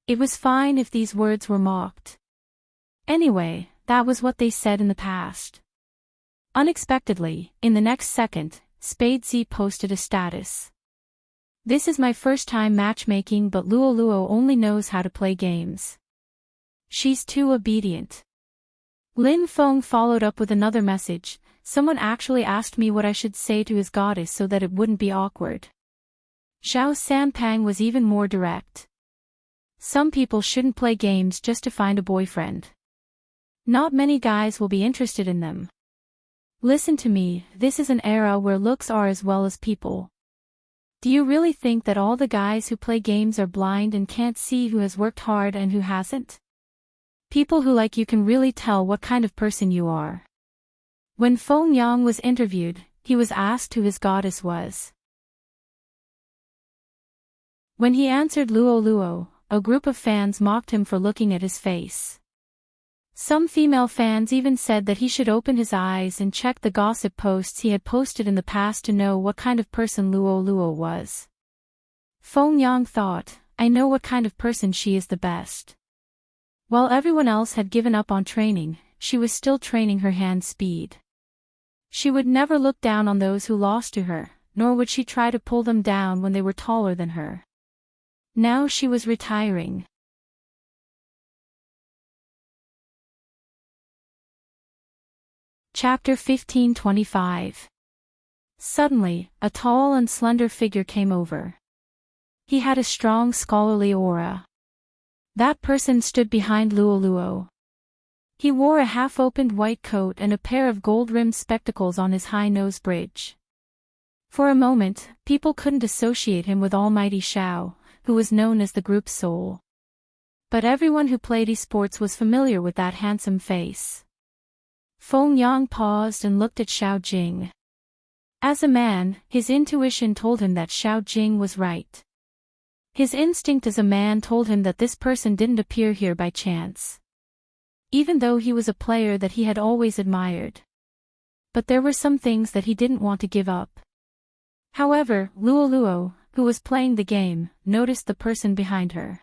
It was fine if these words were mocked. Anyway, that was what they said in the past. Unexpectedly, in the next second, Spadesy posted a status. This is my first time matchmaking, but Luoluo only knows how to play games. She's too obedient. Lin Feng followed up with another message. Someone actually asked me what I should say to his goddess so that it wouldn't be awkward. Xiao Sanpang was even more direct. Some people shouldn't play games just to find a boyfriend. Not many guys will be interested in them. Listen to me, this is an era where looks are as well as people. Do you really think that all the guys who play games are blind and can't see who has worked hard and who hasn't? People who like you can really tell what kind of person you are. When Feng Yang was interviewed, he was asked who his goddess was. When he answered Luoluo, a group of fans mocked him for looking at his face. Some female fans even said that he should open his eyes and check the gossip posts he had posted in the past to know what kind of person Luoluo was. Feng Yang thought, I know what kind of person she is the best. While everyone else had given up on training, she was still training her hand speed. She would never look down on those who lost to her, nor would she try to pull them down when they were taller than her. Now she was retiring. Chapter 1525. Suddenly, a tall and slender figure came over. He had a strong scholarly aura. That person stood behind Luoluo. He wore a half-opened white coat and a pair of gold-rimmed spectacles on his high nose bridge. For a moment, people couldn't associate him with Almighty Xiao, who was known as the group's soul. But everyone who played esports was familiar with that handsome face. Feng Yang paused and looked at Xiao Jing. As a man, his intuition told him that Xiao Jing was right. His instinct as a man told him that this person didn't appear here by chance. Even though he was a player that he had always admired. But there were some things that he didn't want to give up. However, Luoluo, who was playing the game, noticed the person behind her.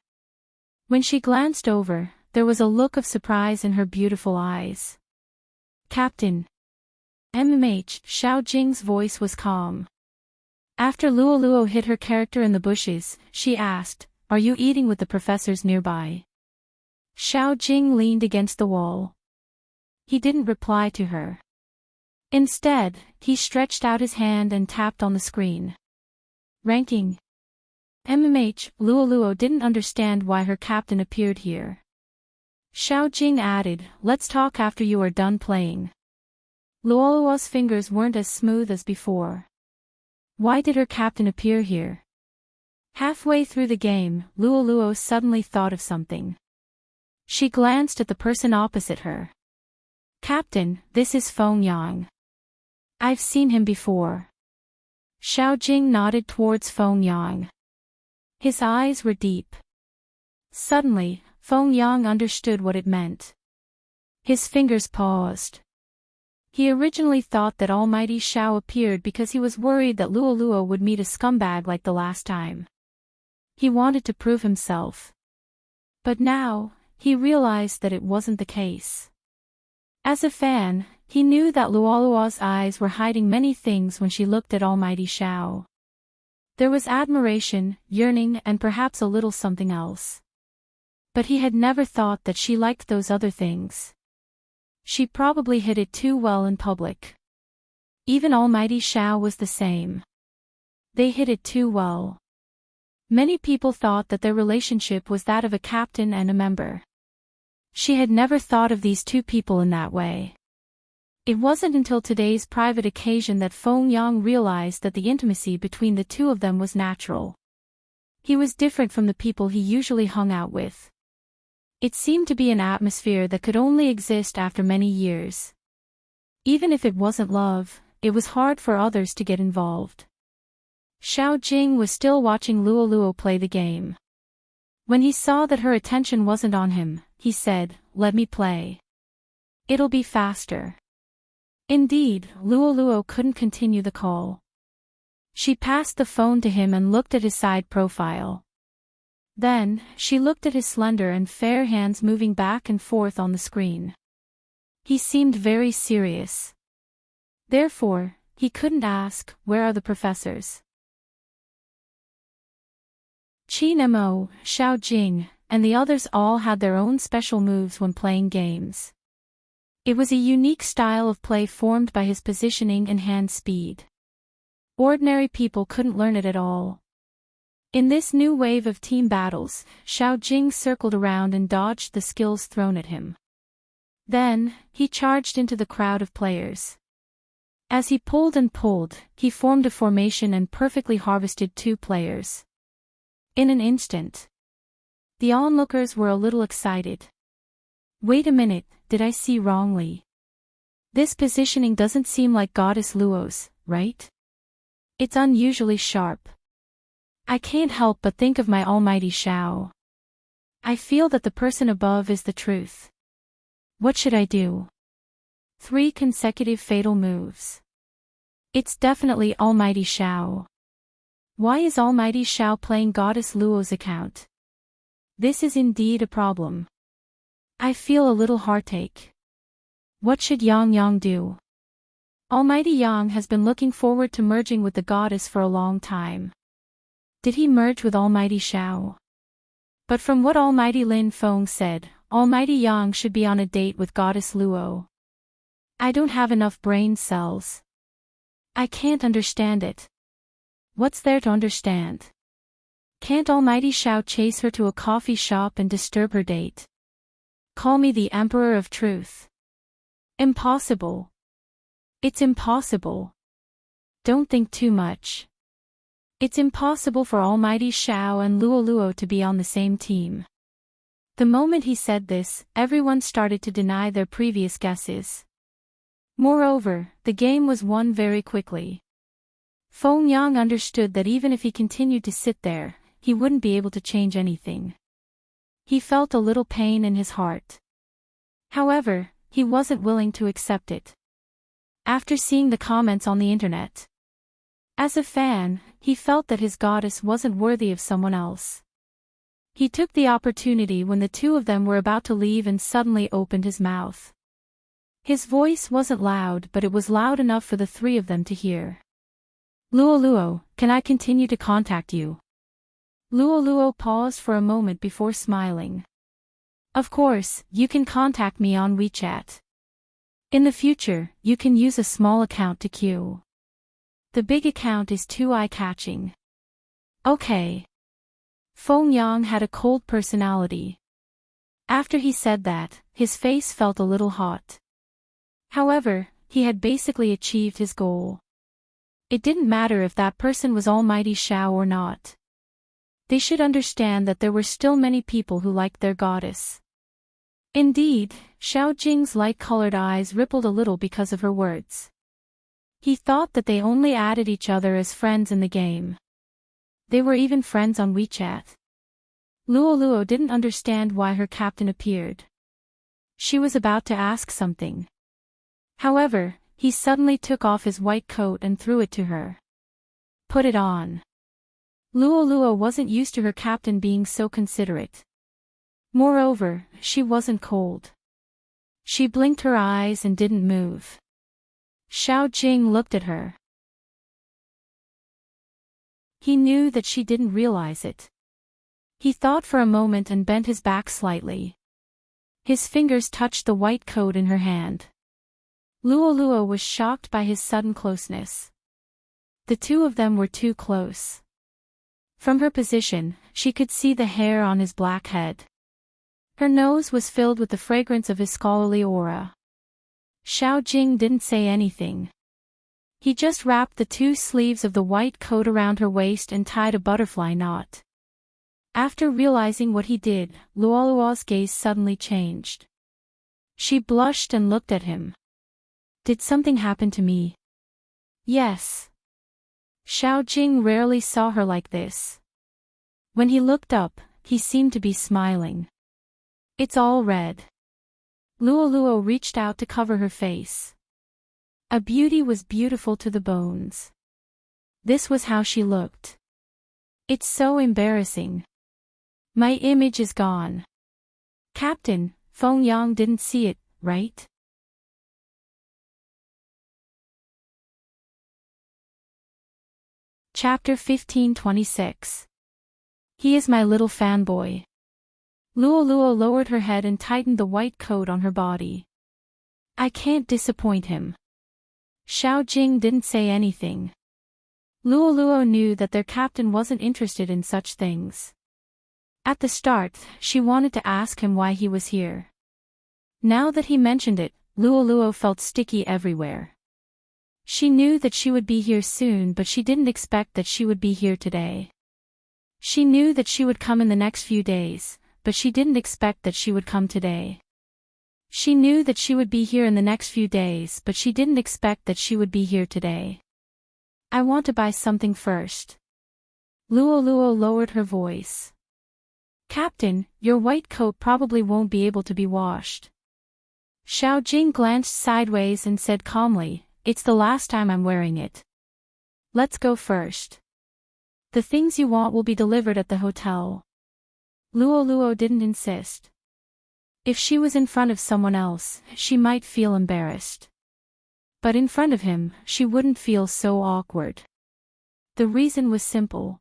When she glanced over, there was a look of surprise in her beautiful eyes. Captain. Immerse, Xiao Jing's voice was calm. After Luoluo hid her character in the bushes, she asked, Are you eating with the professors nearby? Xiao Jing leaned against the wall. He didn't reply to her. Instead, he stretched out his hand and tapped on the screen. Ranking. Immerse, Luoluo didn't understand why her captain appeared here. Xiao Jing added, Let's talk after you are done playing. Luoluo's fingers weren't as smooth as before. Why did her captain appear here? Halfway through the game, Luoluo suddenly thought of something. She glanced at the person opposite her. Captain, this is Feng Yang. I've seen him before. Xiao Jing nodded towards Feng Yang. His eyes were deep. Suddenly, Feng Yang understood what it meant. His fingers paused. He originally thought that Almighty Xiao appeared because he was worried that Luoluo would meet a scumbag like the last time. He wanted to prove himself. But now, he realized that it wasn't the case. As a fan, he knew that Luoluo's eyes were hiding many things when she looked at Almighty Xiao. There was admiration, yearning, and perhaps a little something else. But he had never thought that she liked those other things. She probably hid it too well in public. Even Almighty Xiao was the same. They hid it too well. Many people thought that their relationship was that of a captain and a member. She had never thought of these two people in that way. It wasn't until today's private occasion that Feng Yang realized that the intimacy between the two of them was natural. He was different from the people he usually hung out with. It seemed to be an atmosphere that could only exist after many years. Even if it wasn't love, it was hard for others to get involved. Xiao Jing was still watching Luoluo play the game. When he saw that her attention wasn't on him, he said, "Let me play. It'll be faster." Indeed, Luoluo couldn't continue the call. She passed the phone to him and looked at his side profile. Then, she looked at his slender and fair hands moving back and forth on the screen. He seemed very serious. Therefore, he couldn't ask, "Where are the professors?" Qin Mo, Xiao Jing, and the others all had their own special moves when playing games. It was a unique style of play formed by his positioning and hand speed. Ordinary people couldn't learn it at all. In this new wave of team battles, Xiao Jing circled around and dodged the skills thrown at him. Then, he charged into the crowd of players. As he pulled and pulled, he formed a formation and perfectly harvested two players. In an instant. The onlookers were a little excited. Wait a minute, did I see wrongly? This positioning doesn't seem like Goddess Luo's, right? It's unusually sharp. I can't help but think of my Almighty Xiao. I feel that the person above is the truth. What should I do? 3 consecutive fatal moves. It's definitely Almighty Xiao. Why is Almighty Xiao playing Goddess Luo's account? This is indeed a problem. I feel a little heartache. What should Yang do? Almighty Yang has been looking forward to merging with the goddess for a long time. Did he merge with Almighty Xiao? But from what Almighty Lin Feng said, Almighty Yang should be on a date with Goddess Luo. I don't have enough brain cells. I can't understand it. What's there to understand? Can't Almighty Xiao chase her to a coffee shop and disturb her date? Call me the Emperor of Truth. Impossible. It's impossible. Don't think too much. It's impossible for Almighty Xiao and Luoluo to be on the same team. The moment he said this, everyone started to deny their previous guesses. Moreover, the game was won very quickly. Feng Yang understood that even if he continued to sit there, he wouldn't be able to change anything. He felt a little pain in his heart. However, he wasn't willing to accept it. After seeing the comments on the internet, as a fan, he felt that his goddess wasn't worthy of someone else. He took the opportunity when the two of them were about to leave and suddenly opened his mouth. His voice wasn't loud, but it was loud enough for the three of them to hear. Luoluo, can I continue to contact you? Luoluo paused for a moment before smiling. Of course, you can contact me on WeChat. In the future, you can use a small account to queue. The big account is too eye-catching. Okay. Feng Yang had a cold personality. After he said that, his face felt a little hot. However, he had basically achieved his goal. It didn't matter if that person was Almighty Xiao or not. They should understand that there were still many people who liked their goddess. Indeed, Xiao Jing's light-colored eyes rippled a little because of her words. He thought that they only added each other as friends in the game. They were even friends on WeChat. Luo didn't understand why her captain appeared. She was about to ask something. However, he suddenly took off his white coat and threw it to her. Put it on. Luo wasn't used to her captain being so considerate. Moreover, she wasn't cold. She blinked her eyes and didn't move. Xiao Jing looked at her. He knew that she didn't realize it. He thought for a moment and bent his back slightly. His fingers touched the white coat in her hand. Luo was shocked by his sudden closeness. The two of them were too close. From her position, she could see the hair on his black head. Her nose was filled with the fragrance of his scholarly aura. Xiao Jing didn't say anything. He just wrapped the two sleeves of the white coat around her waist and tied a butterfly knot. After realizing what he did, Luo's gaze suddenly changed. She blushed and looked at him. Did something happen to me? Yes. Xiao Jing rarely saw her like this. When he looked up, he seemed to be smiling. It's all red. Luo reached out to cover her face. A beauty was beautiful to the bones. This was how she looked. It's so embarrassing. My image is gone. Captain, Feng Yang didn't see it, right? Chapter 1526. He is my little fanboy. Luo lowered her head and tightened the white coat on her body. I can't disappoint him. Xiao Jing didn't say anything. Luo knew that their captain wasn't interested in such things. At the start, she wanted to ask him why he was here. Now that he mentioned it, Luo felt sticky everywhere. She knew that she would be here soon, but she didn't expect that she would be here today. She knew that she would come in the next few days, but she didn't expect that she would come today. She knew that she would be here in the next few days, but she didn't expect that she would be here today. I want to buy something first. Luo lowered her voice. Captain, your white coat probably won't be able to be washed. Xiao Jing glanced sideways and said calmly, it's the last time I'm wearing it. Let's go first. The things you want will be delivered at the hotel. Luo didn't insist. If she was in front of someone else, she might feel embarrassed. But in front of him, she wouldn't feel so awkward. The reason was simple.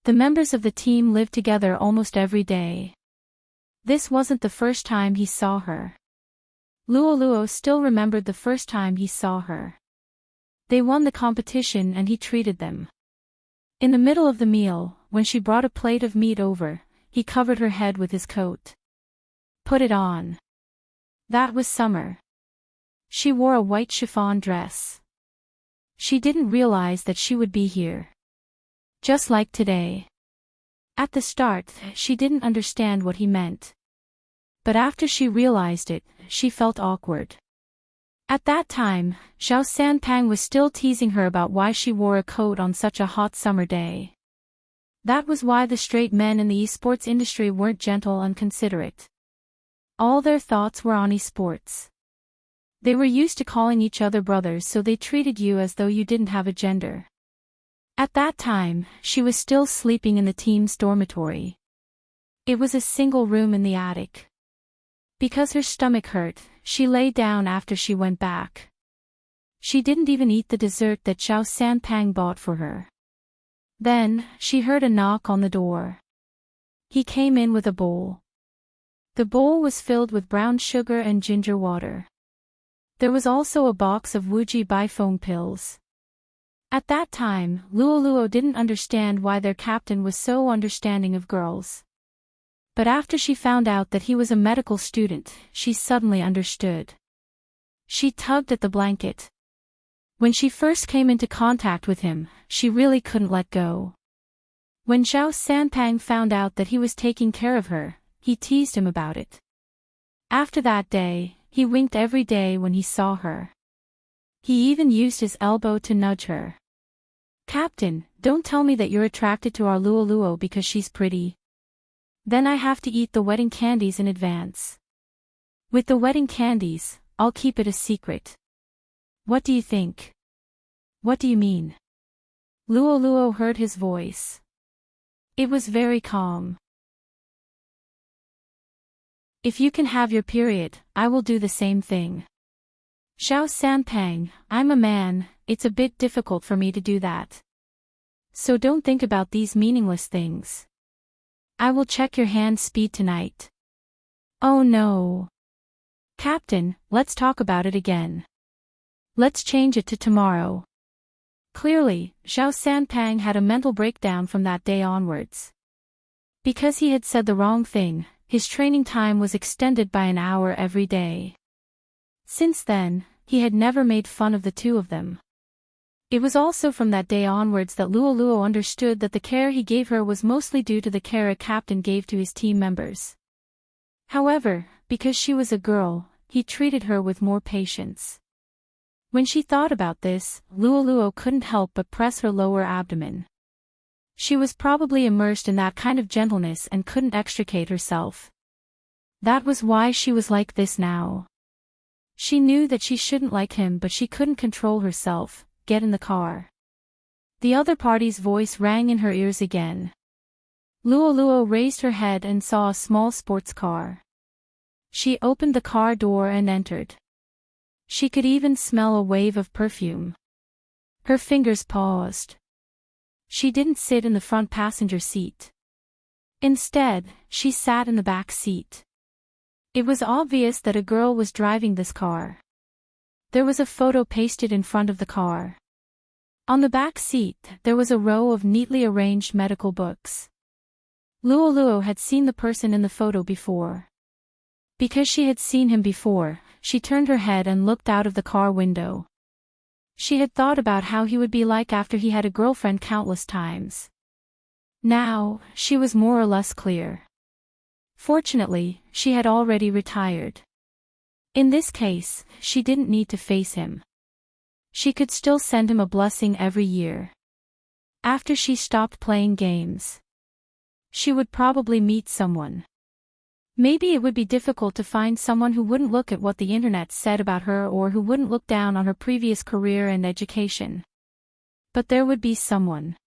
The members of the team lived together almost every day. This wasn't the first time he saw her. Luo still remembered the first time he saw her. They won the competition and he treated them. In the middle of the meal, when she brought a plate of meat over, he covered her head with his coat. Put it on. That was summer. She wore a white chiffon dress. She didn't realize that she would be here. Just like today. At the start, she didn't understand what he meant. But after she realized it, she felt awkward. At that time, Xiao Sanpang was still teasing her about why she wore a coat on such a hot summer day. That was why the straight men in the esports industry weren't gentle and considerate. All their thoughts were on esports. They were used to calling each other brothers, so they treated you as though you didn't have a gender. At that time, she was still sleeping in the team's dormitory. It was a single room in the attic. Because her stomach hurt, she lay down after she went back. She didn't even eat the dessert that Xiao Sanpang bought for her. Then, she heard a knock on the door. He came in with a bowl. The bowl was filled with brown sugar and ginger water. There was also a box of Wuji Bifeng pills. At that time, Luo didn't understand why their captain was so understanding of girls. But after she found out that he was a medical student, she suddenly understood. She tugged at the blanket. When she first came into contact with him, she really couldn't let go. When Zhao Sanpang found out that he was taking care of her, he teased him about it. After that day, he winked every day when he saw her. He even used his elbow to nudge her. "Captain, don't tell me that you're attracted to our Luo Luo because she's pretty. Then I have to eat the wedding candies in advance. With the wedding candies, I'll keep it a secret. What do you think?" "What do you mean?" Luo Luo heard his voice. It was very calm. "If you can have your period, I will do the same thing." "Zhao Sanpang, I'm a man, it's a bit difficult for me to do that. So don't think about these meaningless things. I will check your hand speed tonight." "Oh no. Captain, let's talk about it again. Let's change it to tomorrow." Clearly, Zhao Sanpang had a mental breakdown from that day onwards. Because he had said the wrong thing, his training time was extended by an hour every day. Since then, he had never made fun of the two of them. It was also from that day onwards that Luo Luo understood that the care he gave her was mostly due to the care a captain gave to his team members. However, because she was a girl, he treated her with more patience. When she thought about this, Luo Luo couldn't help but press her lower abdomen. She was probably immersed in that kind of gentleness and couldn't extricate herself. That was why she was like this now. She knew that she shouldn't like him, but she couldn't control herself. "Get in the car." The other party's voice rang in her ears again. Luo Luo raised her head and saw a small sports car. She opened the car door and entered. She could even smell a wave of perfume. Her fingers paused. She didn't sit in the front passenger seat. Instead, she sat in the back seat. It was obvious that a girl was driving this car. There was a photo pasted in front of the car. On the back seat, there was a row of neatly arranged medical books. Luo Luo had seen the person in the photo before. Because she had seen him before, she turned her head and looked out of the car window. She had thought about how he would be like after he had a girlfriend countless times. Now, she was more or less clear. Fortunately, she had already retired. In this case, she didn't need to face him. She could still send him a blessing every year. After she stopped playing games, she would probably meet someone. Maybe it would be difficult to find someone who wouldn't look at what the internet said about her or who wouldn't look down on her previous career and education. But there would be someone.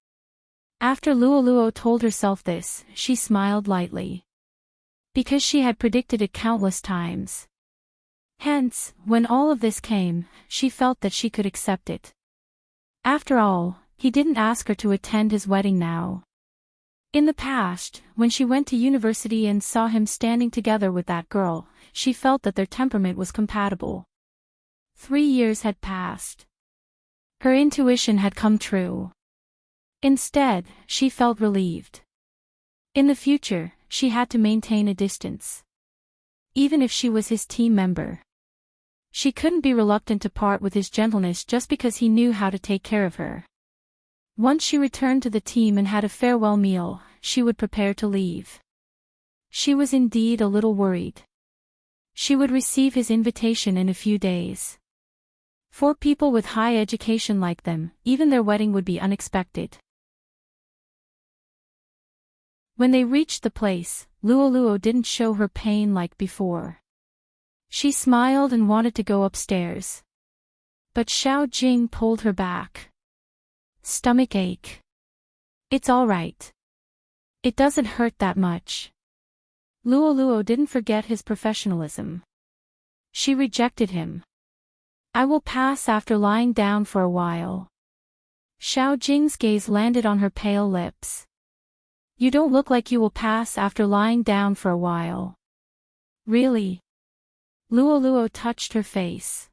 After Luo Luo told herself this, she smiled lightly. Because she had predicted it countless times. Hence, when all of this came, she felt that she could accept it. After all, he didn't ask her to attend his wedding now. In the past, when she went to university and saw him standing together with that girl, she felt that their temperament was compatible. 3 years had passed. Her intuition had come true. Instead, she felt relieved. In the future, she had to maintain a distance. Even if she was his team member. She couldn't be reluctant to part with his gentleness just because he knew how to take care of her. Once she returned to the team and had a farewell meal, she would prepare to leave. She was indeed a little worried. She would receive his invitation in a few days. For people with high education like them, even their wedding would be unexpected. When they reached the place, Luo Luo didn't show her pain like before. She smiled and wanted to go upstairs. But Xiao Jing pulled her back. "Stomach ache. It's all right. It doesn't hurt that much." Luo Luo didn't forget his professionalism. She rejected him. "I will pass after lying down for a while." Xiao Jing's gaze landed on her pale lips. "You don't look like you will pass after lying down for a while." "Really?" Luo Luo touched her face.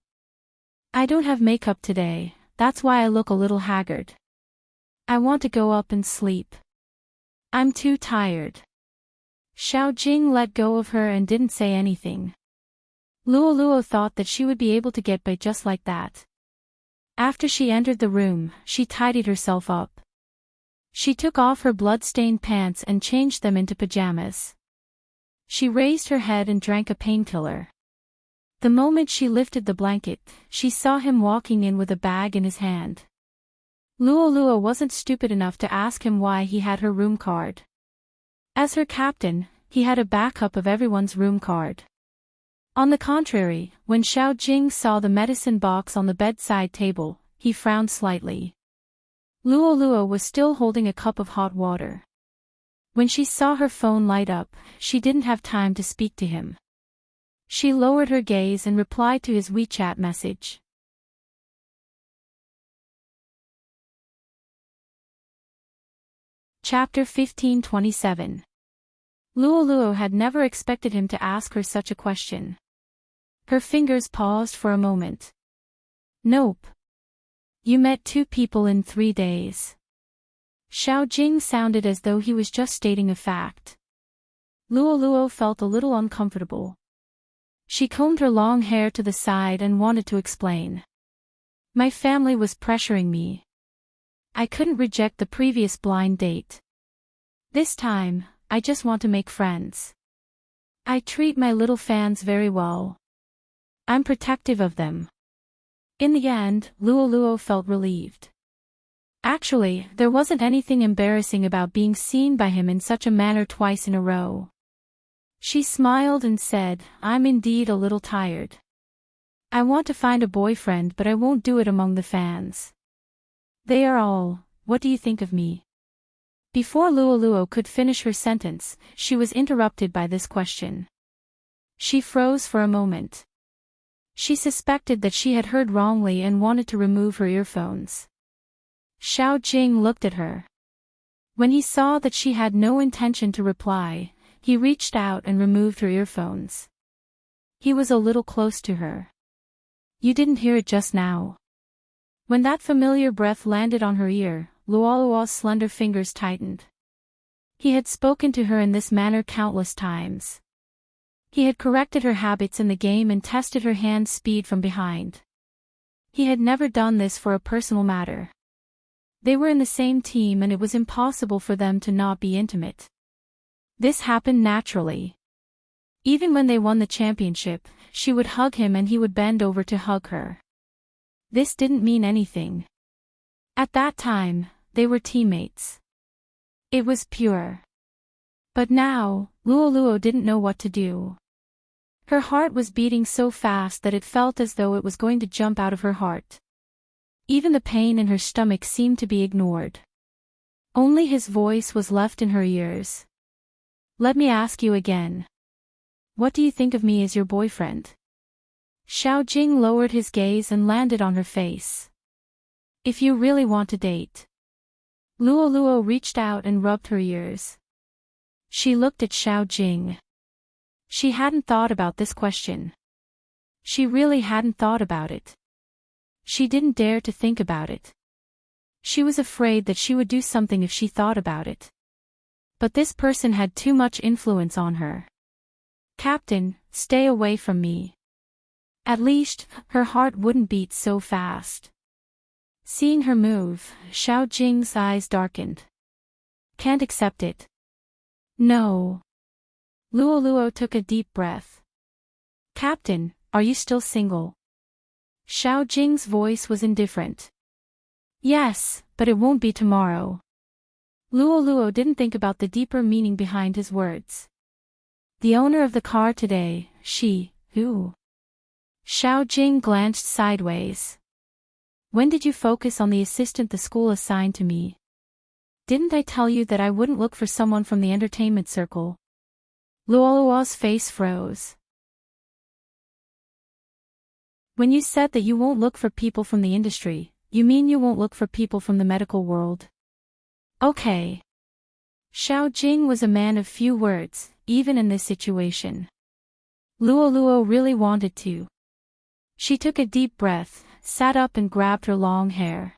"I don't have makeup today, that's why I look a little haggard. I want to go up and sleep. I'm too tired." Xiao Jing let go of her and didn't say anything. Luo thought that she would be able to get by just like that. After she entered the room, she tidied herself up. She took off her blood-stained pants and changed them into pajamas. She raised her head and drank a painkiller. The moment she lifted the blanket, she saw him walking in with a bag in his hand. Luo wasn't stupid enough to ask him why he had her room card. As her captain, he had a backup of everyone's room card. On the contrary, when Xiao Jing saw the medicine box on the bedside table, he frowned slightly. Luo was still holding a cup of hot water. When she saw her phone light up, she didn't have time to speak to him. She lowered her gaze and replied to his WeChat message. Chapter 1527. Luo had never expected him to ask her such a question. Her fingers paused for a moment. Nope. You met 2 people in 3 days. Xiao Jing sounded as though he was just stating a fact. Luo felt a little uncomfortable. She combed her long hair to the side and wanted to explain. My family was pressuring me. I couldn't reject the previous blind date. This time, I just want to make friends. I treat my little fans very well. I'm protective of them. In the end, Luo felt relieved. Actually, there wasn't anything embarrassing about being seen by him in such a manner twice in a row. She smiled and said, I'm indeed a little tired. I want to find a boyfriend, but I won't do it among the fans. They are all, what do you think of me? Before Luo could finish her sentence, she was interrupted by this question. She froze for a moment. She suspected that she had heard wrongly and wanted to remove her earphones. Xiao Jing looked at her. When he saw that she had no intention to reply, he reached out and removed her earphones. He was a little close to her. You didn't hear it just now. When that familiar breath landed on her ear, Luo's slender fingers tightened. He had spoken to her in this manner countless times. He had corrected her habits in the game and tested her hand speed from behind. He had never done this for a personal matter. They were in the same team and it was impossible for them to not be intimate. This happened naturally. Even when they won the championship, she would hug him and he would bend over to hug her. This didn't mean anything. At that time, they were teammates. It was pure. But now, Luo didn't know what to do. Her heart was beating so fast that it felt as though it was going to jump out of her heart. Even the pain in her stomach seemed to be ignored. Only his voice was left in her ears. Let me ask you again. What do you think of me as your boyfriend? Xiao Jing lowered his gaze and landed on her face. If you really want to date. Luo reached out and rubbed her ears. She looked at Xiao Jing. She hadn't thought about this question. She really hadn't thought about it. She didn't dare to think about it. She was afraid that she would do something if she thought about it. But this person had too much influence on her. Captain, stay away from me. At least, her heart wouldn't beat so fast. Seeing her move, Xiao Jing's eyes darkened. Can't accept it. No. Luo took a deep breath. Captain, are you still single? Xiao Jing's voice was indifferent. Yes, but it won't be tomorrow. Luo didn't think about the deeper meaning behind his words. The owner of the car today, who? Xiao Jing glanced sideways. When did you focus on the assistant the school assigned to me? Didn't I tell you that I wouldn't look for someone from the entertainment circle? Luo's face froze. When you said that you won't look for people from the industry, you mean you won't look for people from the medical world? Okay. Xiao Jing was a man of few words, even in this situation. Luo really wanted to. She took a deep breath, sat up and grabbed her long hair.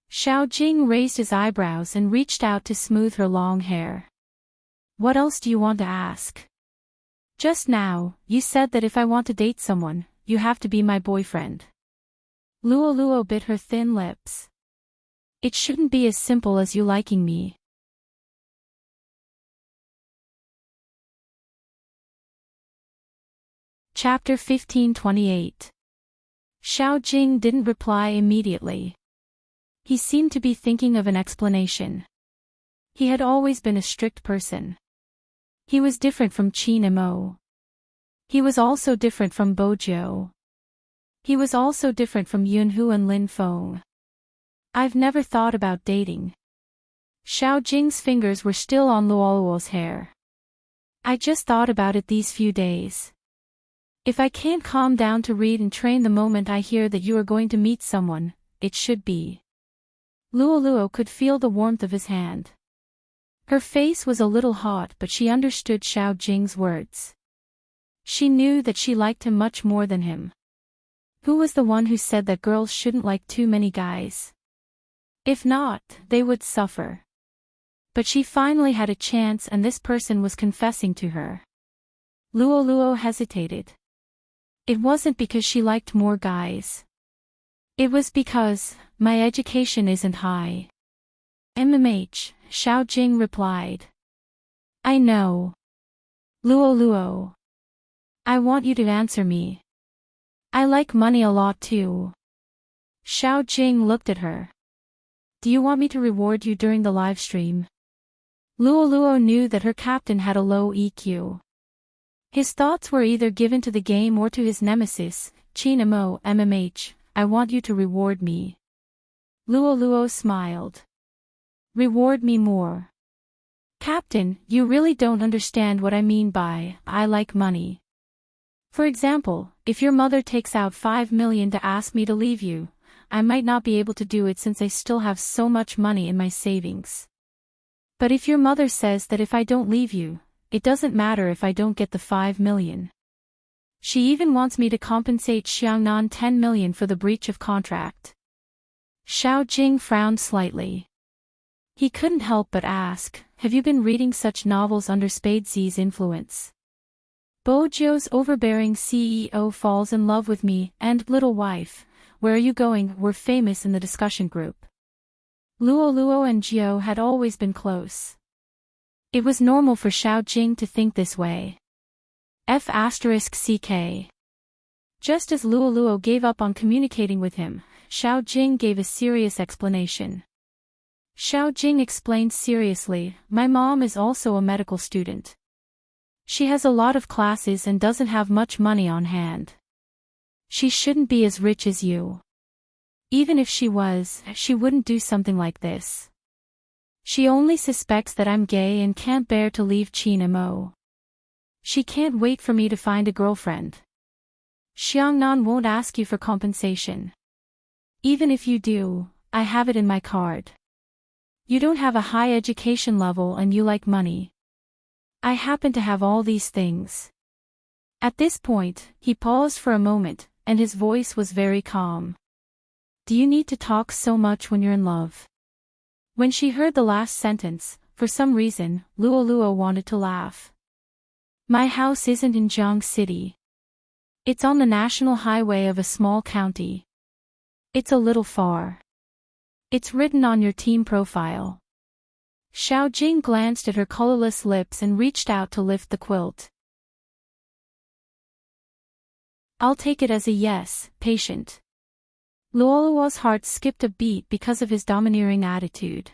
Xiao Jing raised his eyebrows and reached out to smooth her long hair. What else do you want to ask? Just now, you said that if I want to date someone, you have to be my boyfriend. Luo bit her thin lips. It shouldn't be as simple as you liking me. Chapter 1528. Xiao Jing didn't reply immediately. He seemed to be thinking of an explanation. He had always been a strict person. He was different from Qin Mo. He was also different from Bojiu. He was also different from Yunhu and Lin Feng. I've never thought about dating. Xiao Jing's fingers were still on Luo's hair. I just thought about it these few days. If I can't calm down to read and train the moment I hear that you are going to meet someone, it should be. Luo could feel the warmth of his hand. Her face was a little hot, but she understood Xiao Jing's words. She knew that she liked him much more than him. Who was the one who said that girls shouldn't like too many guys? If not, they would suffer. But she finally had a chance, and this person was confessing to her. Luo hesitated. It wasn't because she liked more guys. It was because, my education isn't high. MMH, Xiao Jing replied. I know. Luo. I want you to answer me. I like money a lot too. Xiao Jing looked at her. Do you want me to reward you during the live stream? Luo knew that her captain had a low EQ. His thoughts were either given to the game or to his nemesis, Qin Mo. MMH, I want you to reward me. Luo smiled. Reward me more. Captain, you really don't understand what I mean by, I like money. For example, if your mother takes out 5 million to ask me to leave you, I might not be able to do it since I still have so much money in my savings. But if your mother says that if I don't leave you, it doesn't matter if I don't get the 5 million. She even wants me to compensate Xiangnan 10 million for the breach of contract. Xiao Jing frowned slightly. He couldn't help but ask, have you been reading such novels under Spadesy's influence? Bojiu's overbearing CEO falls in love with me and little wife, where are you going, were famous in the discussion group. Luo and Jiu had always been close. It was normal for Xiao Jing to think this way. F***CK. Just as Luo gave up on communicating with him, Xiao Jing gave a serious explanation. Xiao Jing explained seriously, my mom is also a medical student. She has a lot of classes and doesn't have much money on hand. She shouldn't be as rich as you. Even if she was, she wouldn't do something like this. She only suspects that I'm gay and can't bear to leave Qin Mo. She can't wait for me to find a girlfriend. Xiangnan won't ask you for compensation. Even if you do, I have it in my card. You don't have a high education level and you like money. I happen to have all these things. At this point, he paused for a moment, and his voice was very calm. Do you need to talk so much when you're in love? When she heard the last sentence, for some reason, Luo wanted to laugh. My house isn't in Jiang City. It's on the national highway of a small county. It's a little far. It's written on your team profile. Xiao Jing glanced at her colorless lips and reached out to lift the quilt. I'll take it as a yes, patient. Luo's heart skipped a beat because of his domineering attitude.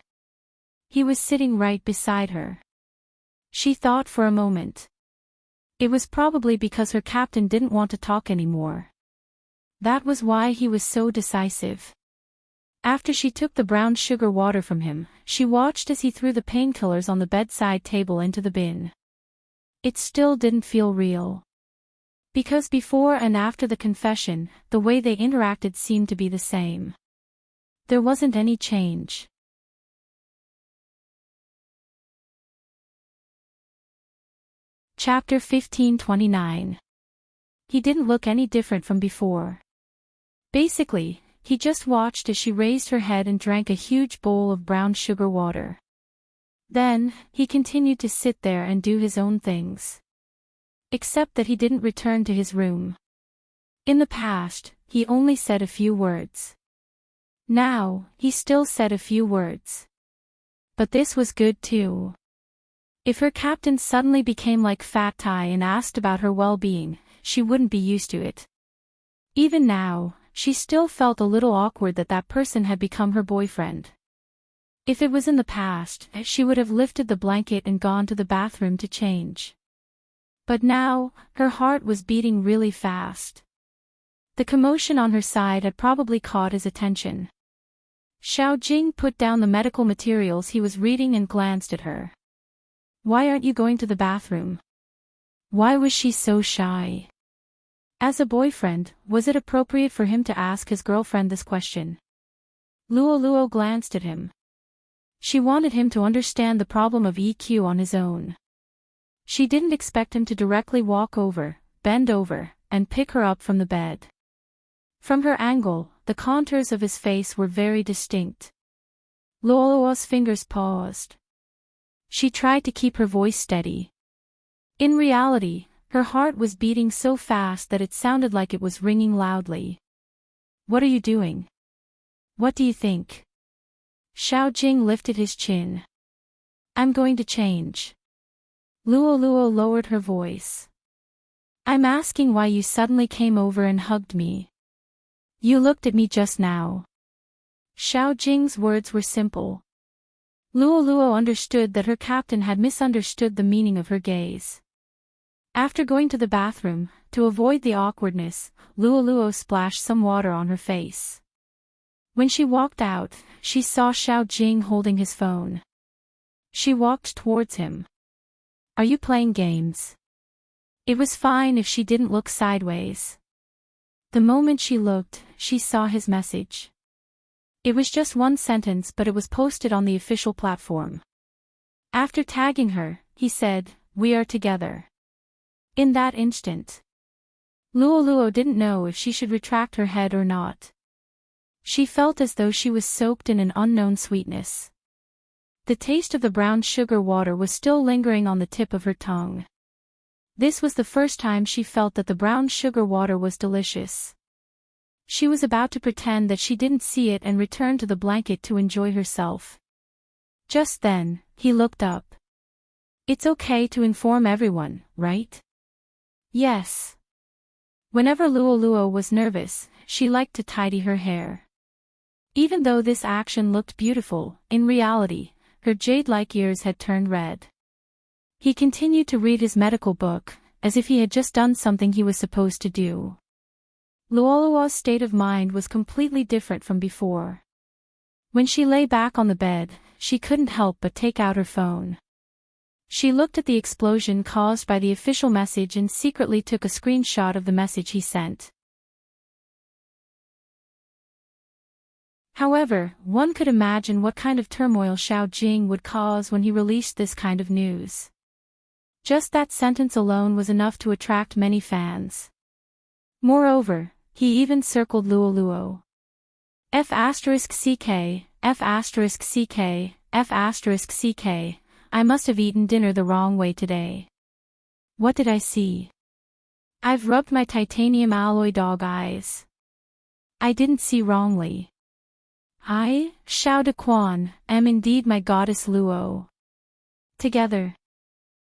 He was sitting right beside her. She thought for a moment. It was probably because her captain didn't want to talk anymore. That was why he was so decisive. After she took the brown sugar water from him, she watched as he threw the painkillers on the bedside table into the bin. It still didn't feel real. Because before and after the confession, the way they interacted seemed to be the same. There wasn't any change. Chapter 1529. He didn't look any different from before. Basically, he just watched as she raised her head and drank a huge bowl of brown sugar water. Then, he continued to sit there and do his own things. Except that he didn't return to his room. In the past, he only said a few words. Now, he still said a few words. But this was good too. If her captain suddenly became like Fat Tai and asked about her well-being, she wouldn't be used to it. Even now, she still felt a little awkward that that person had become her boyfriend. If it was in the past, she would have lifted the blanket and gone to the bathroom to change. But now, her heart was beating really fast. The commotion on her side had probably caught his attention. Xiao Jing put down the medical materials he was reading and glanced at her. Why aren't you going to the bathroom? Why was she so shy? As a boyfriend, was it appropriate for him to ask his girlfriend this question? Luo Luo glanced at him. She wanted him to understand the problem of EQ on his own. She didn't expect him to directly walk over, bend over, and pick her up from the bed. From her angle, the contours of his face were very distinct. Luo Luo's fingers paused. She tried to keep her voice steady. In reality, her heart was beating so fast that it sounded like it was ringing loudly. What are you doing? What do you think? Xiao Jing lifted his chin. I'm going to change. Luo Luo lowered her voice. I'm asking why you suddenly came over and hugged me. You looked at me just now. Xiao Jing's words were simple. Luo Luo understood that her captain had misunderstood the meaning of her gaze. After going to the bathroom, to avoid the awkwardness, Luo Luo splashed some water on her face. When she walked out, she saw Xiao Jing holding his phone. She walked towards him. Are you playing games? It was fine if she didn't look sideways. The moment she looked, she saw his message. It was just one sentence, but it was posted on the official platform. After tagging her, he said, "We are together." In that instant, Luo Luo didn't know if she should retract her head or not. She felt as though she was soaked in an unknown sweetness. The taste of the brown sugar water was still lingering on the tip of her tongue. This was the first time she felt that the brown sugar water was delicious. She was about to pretend that she didn't see it and return to the blanket to enjoy herself. Just then, he looked up. It's okay to inform everyone, right? Yes. Whenever Luo Luo was nervous, she liked to tidy her hair. Even though this action looked beautiful, in reality, her jade-like ears had turned red. He continued to read his medical book, as if he had just done something he was supposed to do. Luo Luo's state of mind was completely different from before. When she lay back on the bed, she couldn't help but take out her phone. She looked at the explosion caused by the official message and secretly took a screenshot of the message he sent. However, one could imagine what kind of turmoil Xiao Jing would cause when he released this kind of news. Just that sentence alone was enough to attract many fans. Moreover, he even circled Luo Luo. F***ck, F***ck, F***ck, I must have eaten dinner the wrong way today. What did I see? I've rubbed my titanium alloy dog eyes. I didn't see wrongly. I, Xiao De Quan, am indeed my goddess Luo. Together.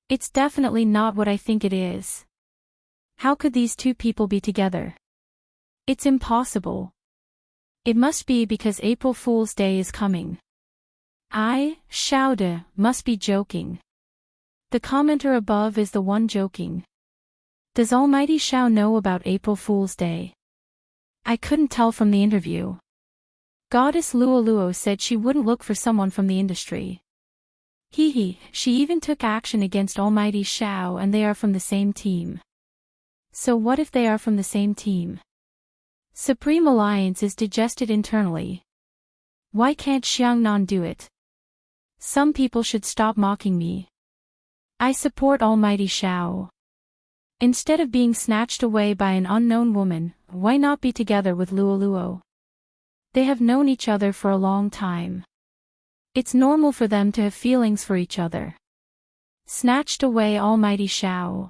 It's definitely not what I think it is. How could these two people be together? It's impossible. It must be because April Fool's Day is coming. I, Xiao De, must be joking. The commenter above is the one joking. Does Almighty Xiao know about April Fool's Day? I couldn't tell from the interview. Goddess Luo Luo said she wouldn't look for someone from the industry. He, she even took action against Almighty Xiao and they are from the same team. So what if they are from the same team? Supreme Alliance is digested internally. Why can't Xiangnan do it? Some people should stop mocking me. I support Almighty Xiao. Instead of being snatched away by an unknown woman, why not be together with Luo Luo? They have known each other for a long time. It's normal for them to have feelings for each other. Snatched away Almighty Xiao.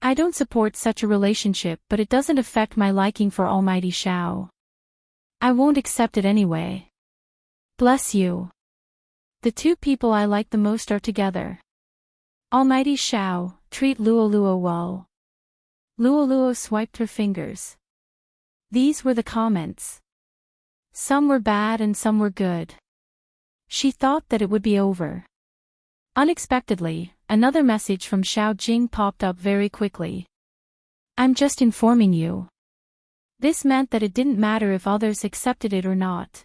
I don't support such a relationship, but it doesn't affect my liking for Almighty Xiao. I won't accept it anyway. Bless you. The two people I like the most are together. Almighty Xiao, treat Luoluo well. Luoluo swiped her fingers. These were the comments. Some were bad and some were good. She thought that it would be over. Unexpectedly, another message from Xiao Jing popped up very quickly. I'm just informing you. This meant that it didn't matter if others accepted it or not.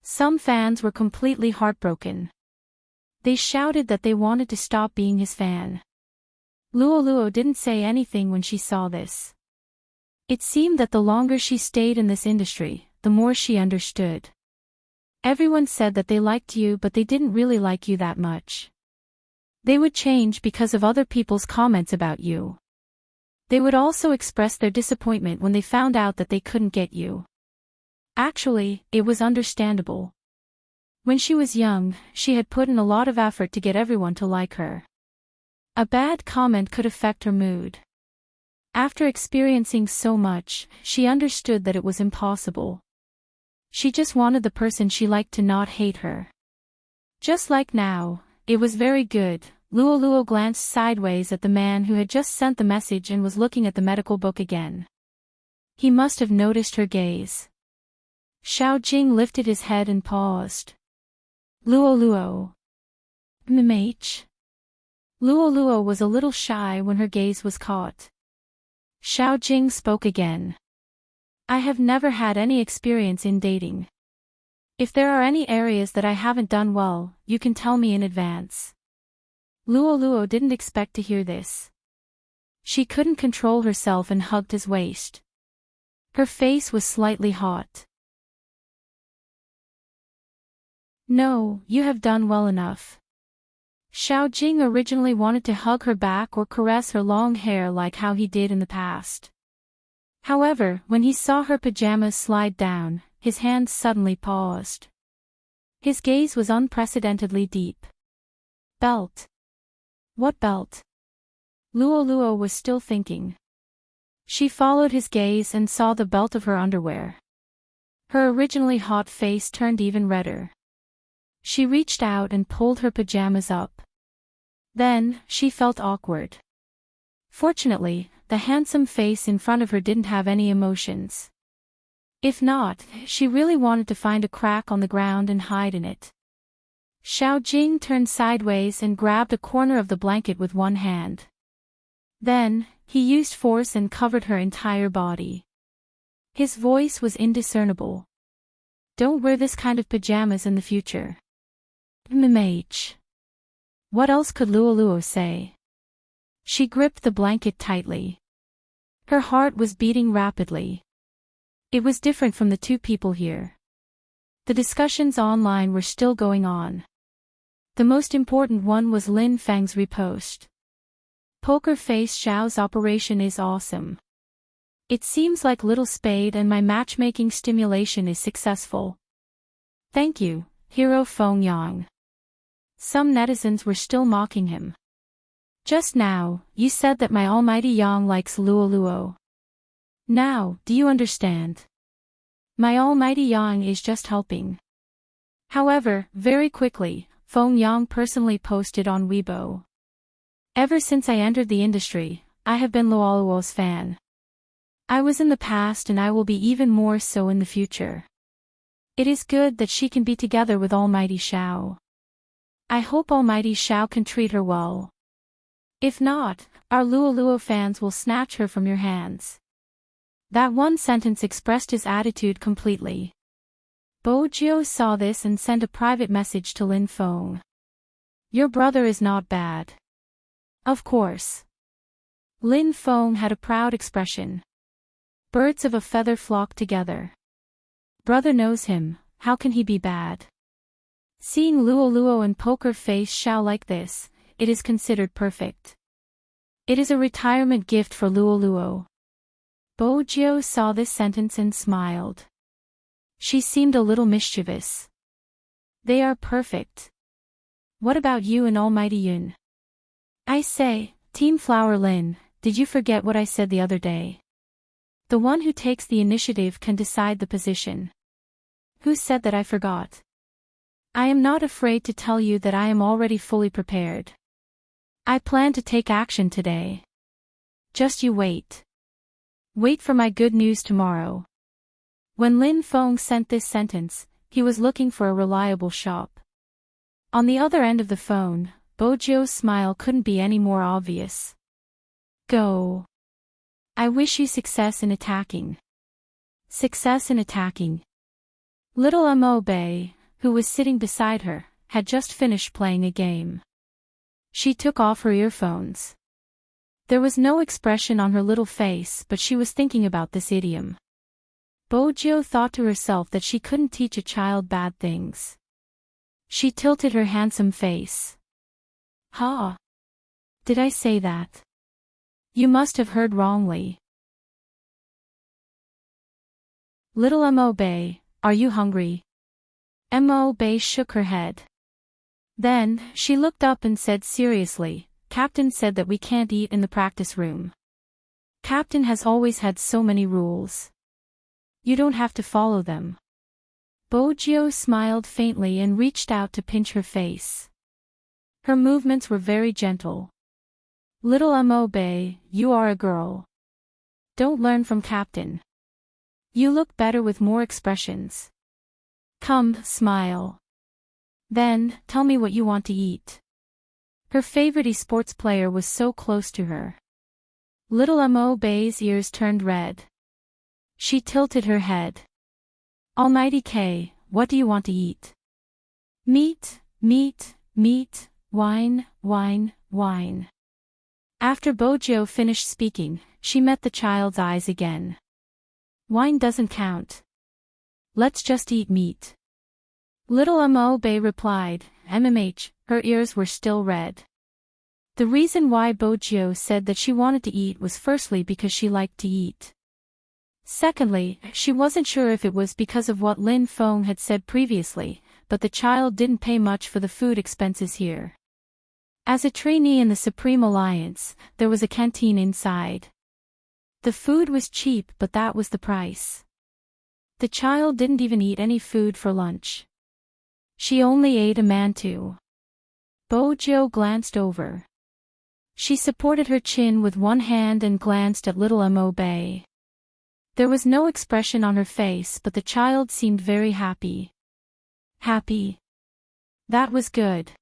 Some fans were completely heartbroken. They shouted that they wanted to stop being his fan. Luoluo didn't say anything when she saw this. It seemed that the longer she stayed in this industry, the more she understood. Everyone said that they liked you, but they didn't really like you that much. They would change because of other people's comments about you. They would also express their disappointment when they found out that they couldn't get you. Actually, it was understandable. When she was young, she had put in a lot of effort to get everyone to like her. A bad comment could affect her mood. After experiencing so much, she understood that it was impossible. She just wanted the person she liked to not hate her. Just like now, it was very good. Luoluo glanced sideways at the man who had just sent the message and was looking at the medical book again. He must have noticed her gaze. Xiao Jing lifted his head and paused. Luoluo. Mmh. Luoluo was a little shy when her gaze was caught. Xiao Jing spoke again. I have never had any experience in dating. If there are any areas that I haven't done well, you can tell me in advance. Luoluo didn't expect to hear this. She couldn't control herself and hugged his waist. Her face was slightly hot. No, you have done well enough. Xiao Jing originally wanted to hug her back or caress her long hair like how he did in the past. However, when he saw her pajamas slide down, his hands suddenly paused. His gaze was unprecedentedly deep. Belt. What belt? Luoluo was still thinking. She followed his gaze and saw the belt of her underwear. Her originally hot face turned even redder. She reached out and pulled her pajamas up. Then, she felt awkward. Fortunately, the handsome face in front of her didn't have any emotions. If not, she really wanted to find a crack on the ground and hide in it. Xiao Jing turned sideways and grabbed a corner of the blanket with one hand. Then, he used force and covered her entire body. His voice was indiscernible. Don't wear this kind of pajamas in the future. Mmh. What else could Luoluo say? She gripped the blanket tightly. Her heart was beating rapidly. It was different from the two people here. The discussions online were still going on. The most important one was Lin Feng's repost. Poker Face Xiao's operation is awesome. It seems like Little Spade and my matchmaking stimulation is successful. Thank you, Hero Feng Yang. Some netizens were still mocking him. Just now, you said that my almighty Yang likes Luoluo. Now, do you understand? My almighty Yang is just helping. However, very quickly, Feng Yang personally posted on Weibo. Ever since I entered the industry, I have been Luoluo's fan. I was in the past and I will be even more so in the future. It is good that she can be together with Almighty Xiao. I hope Almighty Xiao can treat her well. If not, our Luoluo fans will snatch her from your hands. That one sentence expressed his attitude completely. Bo Jiu saw this and sent a private message to Lin Feng. Your brother is not bad. Of course. Lin Feng had a proud expression. Birds of a feather flock together. Brother knows him, how can he be bad? Seeing Luoluo and Poker Face Xiao like this, it is considered perfect. It is a retirement gift for Luoluo. Bo Jiu saw this sentence and smiled. She seemed a little mischievous. They are perfect. What about you and Almighty Yun? I say, Team Flower Lin, did you forget what I said the other day? The one who takes the initiative can decide the position. Who said that I forgot? I am not afraid to tell you that I am already fully prepared. I plan to take action today. Just you wait. Wait for my good news tomorrow. When Lin Feng sent this sentence, he was looking for a reliable shop. On the other end of the phone, Bojio's smile couldn't be any more obvious. Go. I wish you success in attacking. Success in attacking. Little Mo Bei, who was sitting beside her, had just finished playing a game. She took off her earphones. There was no expression on her little face, but she was thinking about this idiom. Bojio thought to herself that she couldn't teach a child bad things. She tilted her handsome face. Ha! Did I say that? You must have heard wrongly. Little Mo Bei, are you hungry? Mo Bei shook her head. Then, she looked up and said seriously, Captain said that we can't eat in the practice room. Captain has always had so many rules. You don't have to follow them. Bojio smiled faintly and reached out to pinch her face. Her movements were very gentle. Little Mo Bei, you are a girl. Don't learn from Captain. You look better with more expressions. Come, smile. Then, tell me what you want to eat. Her favorite esports player was so close to her. Little Mo Bei's ears turned red. She tilted her head. Almighty K, what do you want to eat? Meat, meat, meat, wine, wine, wine. After Bojio finished speaking, she met the child's eyes again. Wine doesn't count. Let's just eat meat. Little Mo Bei replied, MMH, her ears were still red. The reason why Bojio said that she wanted to eat was firstly because she liked to eat. Secondly, she wasn't sure if it was because of what Lin Feng had said previously, but the child didn't pay much for the food expenses here. As a trainee in the Supreme Alliance, there was a canteen inside. The food was cheap, but that was the price. The child didn't even eat any food for lunch. She only ate a mantou. Bojio glanced over. She supported her chin with one hand and glanced at little Mo Bei. There was no expression on her face, but the child seemed very happy. Happy. That was good.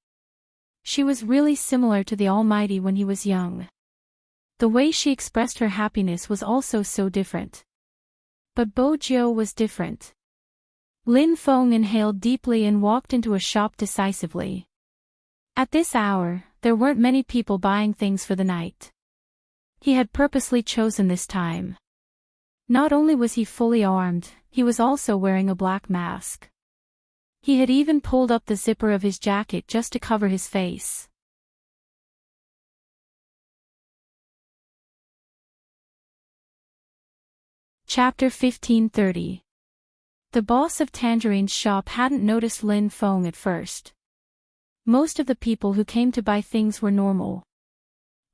She was really similar to the Almighty when he was young. The way she expressed her happiness was also so different. But Bojio was different. Lin Feng inhaled deeply and walked into a shop decisively. At this hour, there weren't many people buying things for the night. He had purposely chosen this time. Not only was he fully armed, he was also wearing a black mask. He had even pulled up the zipper of his jacket just to cover his face. Chapter 1530. The boss of Tangerine's shop hadn't noticed Lin Feng at first. Most of the people who came to buy things were normal.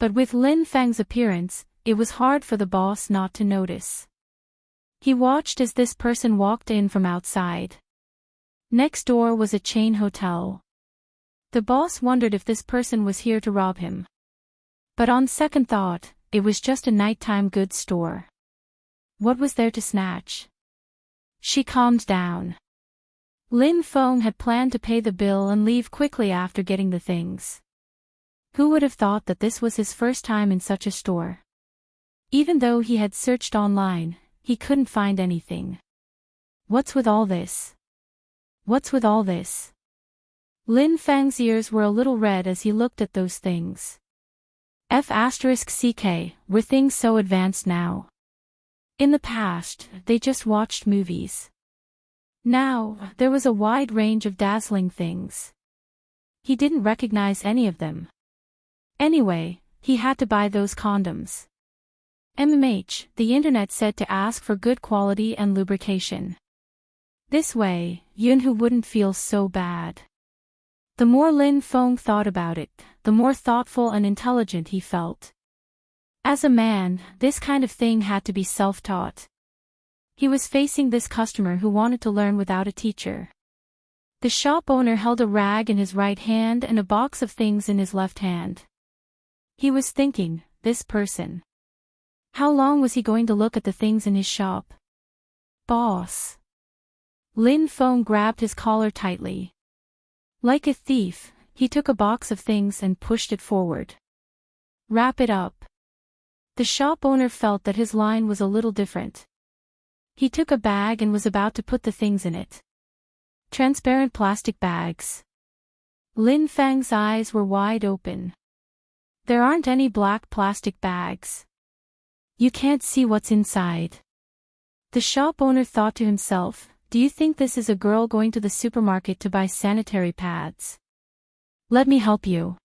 But with Lin Feng's appearance, it was hard for the boss not to notice. He watched as this person walked in from outside. Next door was a chain hotel. The boss wondered if this person was here to rob him. But on second thought, it was just a nighttime goods store. What was there to snatch? She calmed down. Lin Feng had planned to pay the bill and leave quickly after getting the things. Who would have thought that this was his first time in such a store? Even though he had searched online, he couldn't find anything. What's with all this? What's with all this? Lin Feng's ears were a little red as he looked at those things. F***ck, were things so advanced now? In the past, they just watched movies. Now, there was a wide range of dazzling things. He didn't recognize any of them. Anyway, he had to buy those condoms. MMH, the internet said to ask for good quality and lubrication. This way, Yunhu wouldn't feel so bad. The more Lin Feng thought about it, the more thoughtful and intelligent he felt. As a man, this kind of thing had to be self-taught. He was facing this customer who wanted to learn without a teacher. The shop owner held a rag in his right hand and a box of things in his left hand. He was thinking, this person. How long was he going to look at the things in his shop? Boss. Lin Feng grabbed his collar tightly. Like a thief, he took a box of things and pushed it forward. Wrap it up. The shop owner felt that his line was a little different. He took a bag and was about to put the things in it. Transparent plastic bags. Lin Feng's eyes were wide open. There aren't any black plastic bags. You can't see what's inside. The shop owner thought to himself, do you think this is a girl going to the supermarket to buy sanitary pads? Let me help you.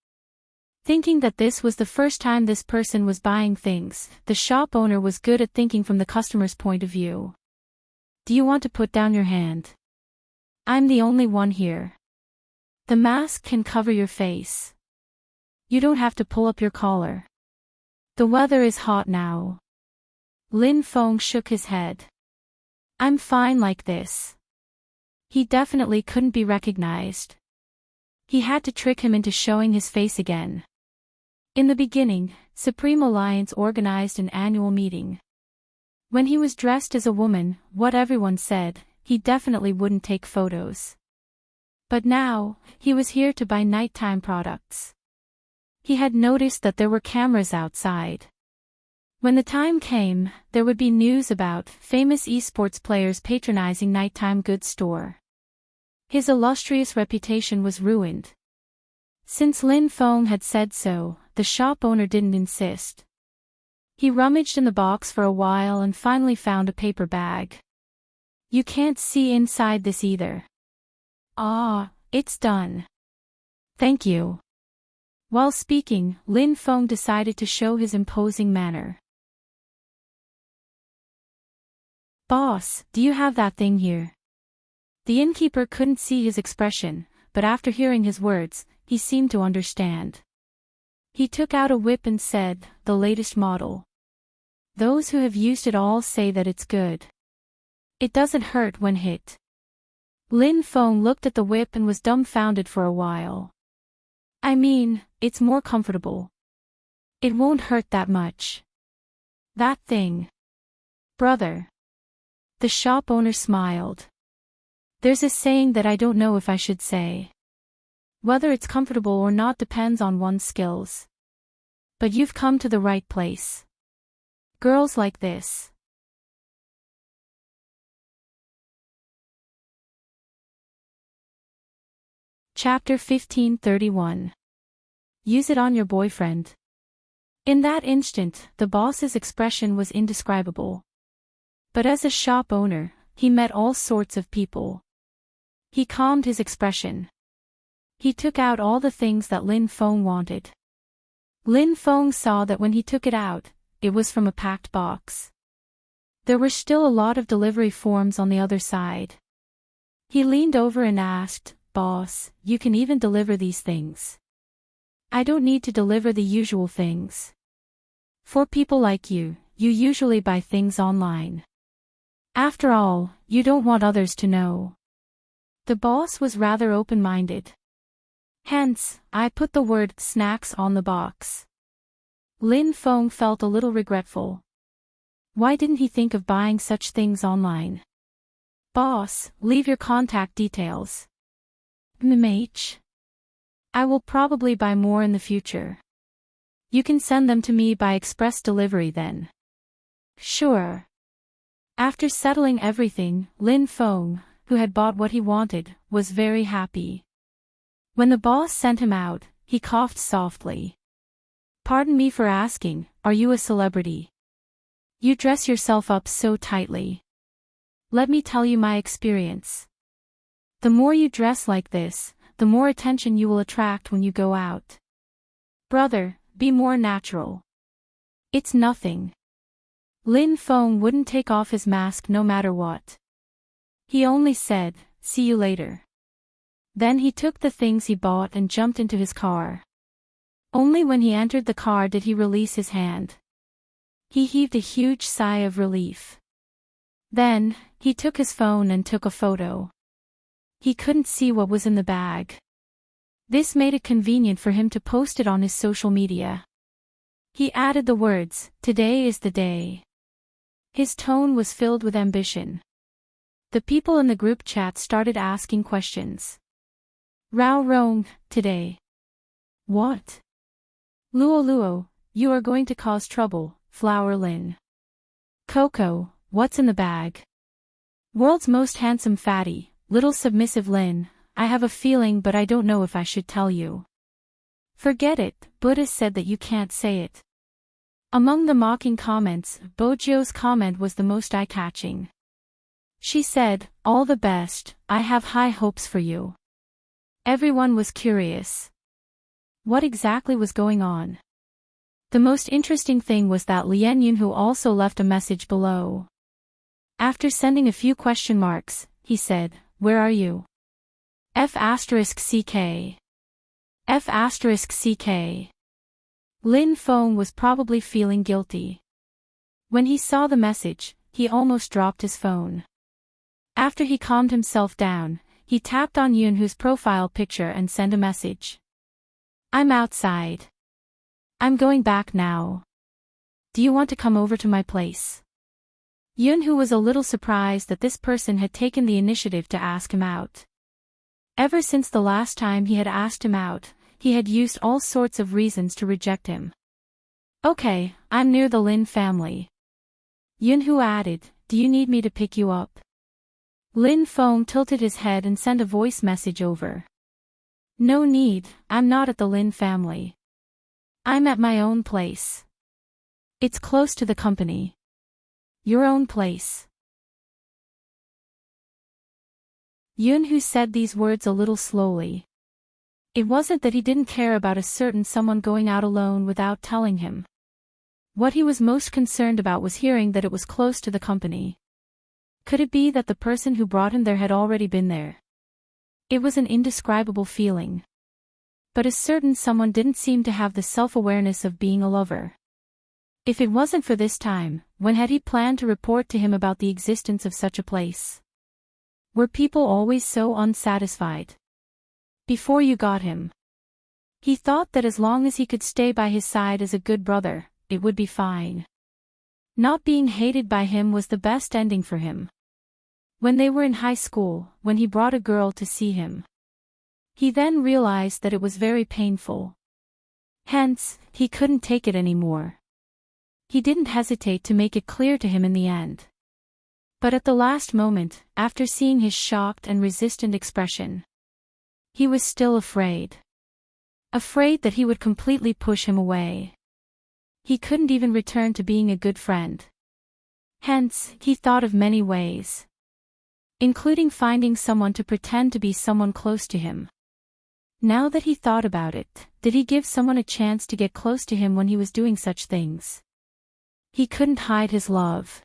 Thinking that this was the first time this person was buying things, the shop owner was good at thinking from the customer's point of view. Do you want to put down your hand? I'm the only one here. The mask can cover your face. You don't have to pull up your collar. The weather is hot now. Lin Feng shook his head. I'm fine like this. He definitely couldn't be recognized. He had to trick him into showing his face again. In the beginning, Supreme Alliance organized an annual meeting. When he was dressed as a woman, what everyone said, he definitely wouldn't take photos. But now, he was here to buy nighttime products. He had noticed that there were cameras outside. When the time came, there would be news about famous esports players patronizing nighttime goods store. His illustrious reputation was ruined. Since Lin Feng had said so, the shop owner didn't insist. He rummaged in the box for a while and finally found a paper bag. You can't see inside this either. Ah, it's done. Thank you. While speaking, Lin Feng decided to show his imposing manner. Boss, do you have that thing here? The innkeeper couldn't see his expression, but after hearing his words, he seemed to understand. He took out a whip and said, the latest model. Those who have used it all say that it's good. It doesn't hurt when hit. Lin Feng looked at the whip and was dumbfounded for a while. I mean, it's more comfortable. It won't hurt that much. That thing. Brother. The shop owner smiled. There's a saying that I don't know if I should say. Whether it's comfortable or not depends on one's skills. But you've come to the right place. Girls like this. Chapter 1531. Use it on your boyfriend. In that instant, the boss's expression was indescribable. But as a shop owner, he met all sorts of people. He calmed his expression. He took out all the things that Lin Feng wanted. Lin Feng saw that when he took it out, it was from a packed box. There were still a lot of delivery forms on the other side. He leaned over and asked, Boss, you can even deliver these things. I don't need to deliver the usual things. For people like you, you usually buy things online. After all, you don't want others to know. The boss was rather open-minded. Hence, I put the word snacks on the box. Lin Feng felt a little regretful. Why didn't he think of buying such things online? Boss, leave your contact details. Immerse. I will probably buy more in the future. You can send them to me by express delivery then. Sure. After settling everything, Lin Feng, who had bought what he wanted, was very happy. When the boss sent him out, he coughed softly. Pardon me for asking, are you a celebrity? You dress yourself up so tightly. Let me tell you my experience. The more you dress like this, the more attention you will attract when you go out. Brother, be more natural. It's nothing. Lin Feng wouldn't take off his mask no matter what. He only said, see you later. Then he took the things he bought and jumped into his car. Only when he entered the car did he release his hand. He heaved a huge sigh of relief. Then, he took his phone and took a photo. He couldn't see what was in the bag. This made it convenient for him to post it on his social media. He added the words, "Today is the day." His tone was filled with ambition. The people in the group chat started asking questions. Rao Rong, today. What? Luo Luo, you are going to cause trouble, Flower Lin. Coco, what's in the bag? World's most handsome fatty, little submissive Lin, I have a feeling but I don't know if I should tell you. Forget it, Buddha said that you can't say it. Among the mocking comments, Bojio's comment was the most eye-catching. She said, all the best, I have high hopes for you. Everyone was curious. What exactly was going on? The most interesting thing was that Lien Yunhu also left a message below. After sending a few question marks, he said, where are you? F***CK. F***CK. Lin Feng was probably feeling guilty. When he saw the message, he almost dropped his phone. After he calmed himself down, he tapped on Yunhu's profile picture and sent a message. I'm outside. I'm going back now. Do you want to come over to my place? Yunhu was a little surprised that this person had taken the initiative to ask him out. Ever since the last time he had asked him out, he had used all sorts of reasons to reject him. Okay, I'm near the Lin family. Yunhu added, do you need me to pick you up? Lin Feng tilted his head and sent a voice message over. No need, I'm not at the Lin family. I'm at my own place. It's close to the company. Your own place. Yunhu said these words a little slowly. It wasn't that he didn't care about a certain someone going out alone without telling him. What he was most concerned about was hearing that it was close to the company. Could it be that the person who brought him there had already been there? It was an indescribable feeling. But a certain someone didn't seem to have the self-awareness of being a lover. If it wasn't for this time, when had he planned to report to him about the existence of such a place? Were people always so unsatisfied? Before you got him. He thought that as long as he could stay by his side as a good brother, it would be fine. Not being hated by him was the best ending for him. When they were in high school, when he brought a girl to see him, he then realized that it was very painful. Hence, he couldn't take it anymore. He didn't hesitate to make it clear to him in the end. But at the last moment, after seeing his shocked and resistant expression, he was still afraid. Afraid that he would completely push him away. He couldn't even return to being a good friend. Hence, he thought of many ways, including finding someone to pretend to be someone close to him. Now that he thought about it, did he give someone a chance to get close to him when he was doing such things? He couldn't hide his love.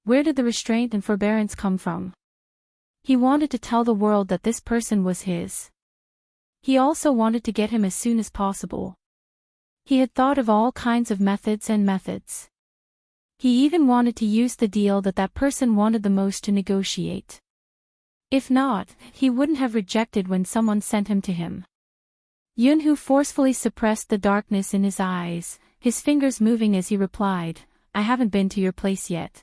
Where did the restraint and forbearance come from? He wanted to tell the world that this person was his. He also wanted to get him as soon as possible. He had thought of all kinds of methods. He even wanted to use the deal that person wanted the most to negotiate. If not, he wouldn't have rejected when someone sent him to him. Yunhu forcefully suppressed the darkness in his eyes, his fingers moving as he replied, I haven't been to your place yet.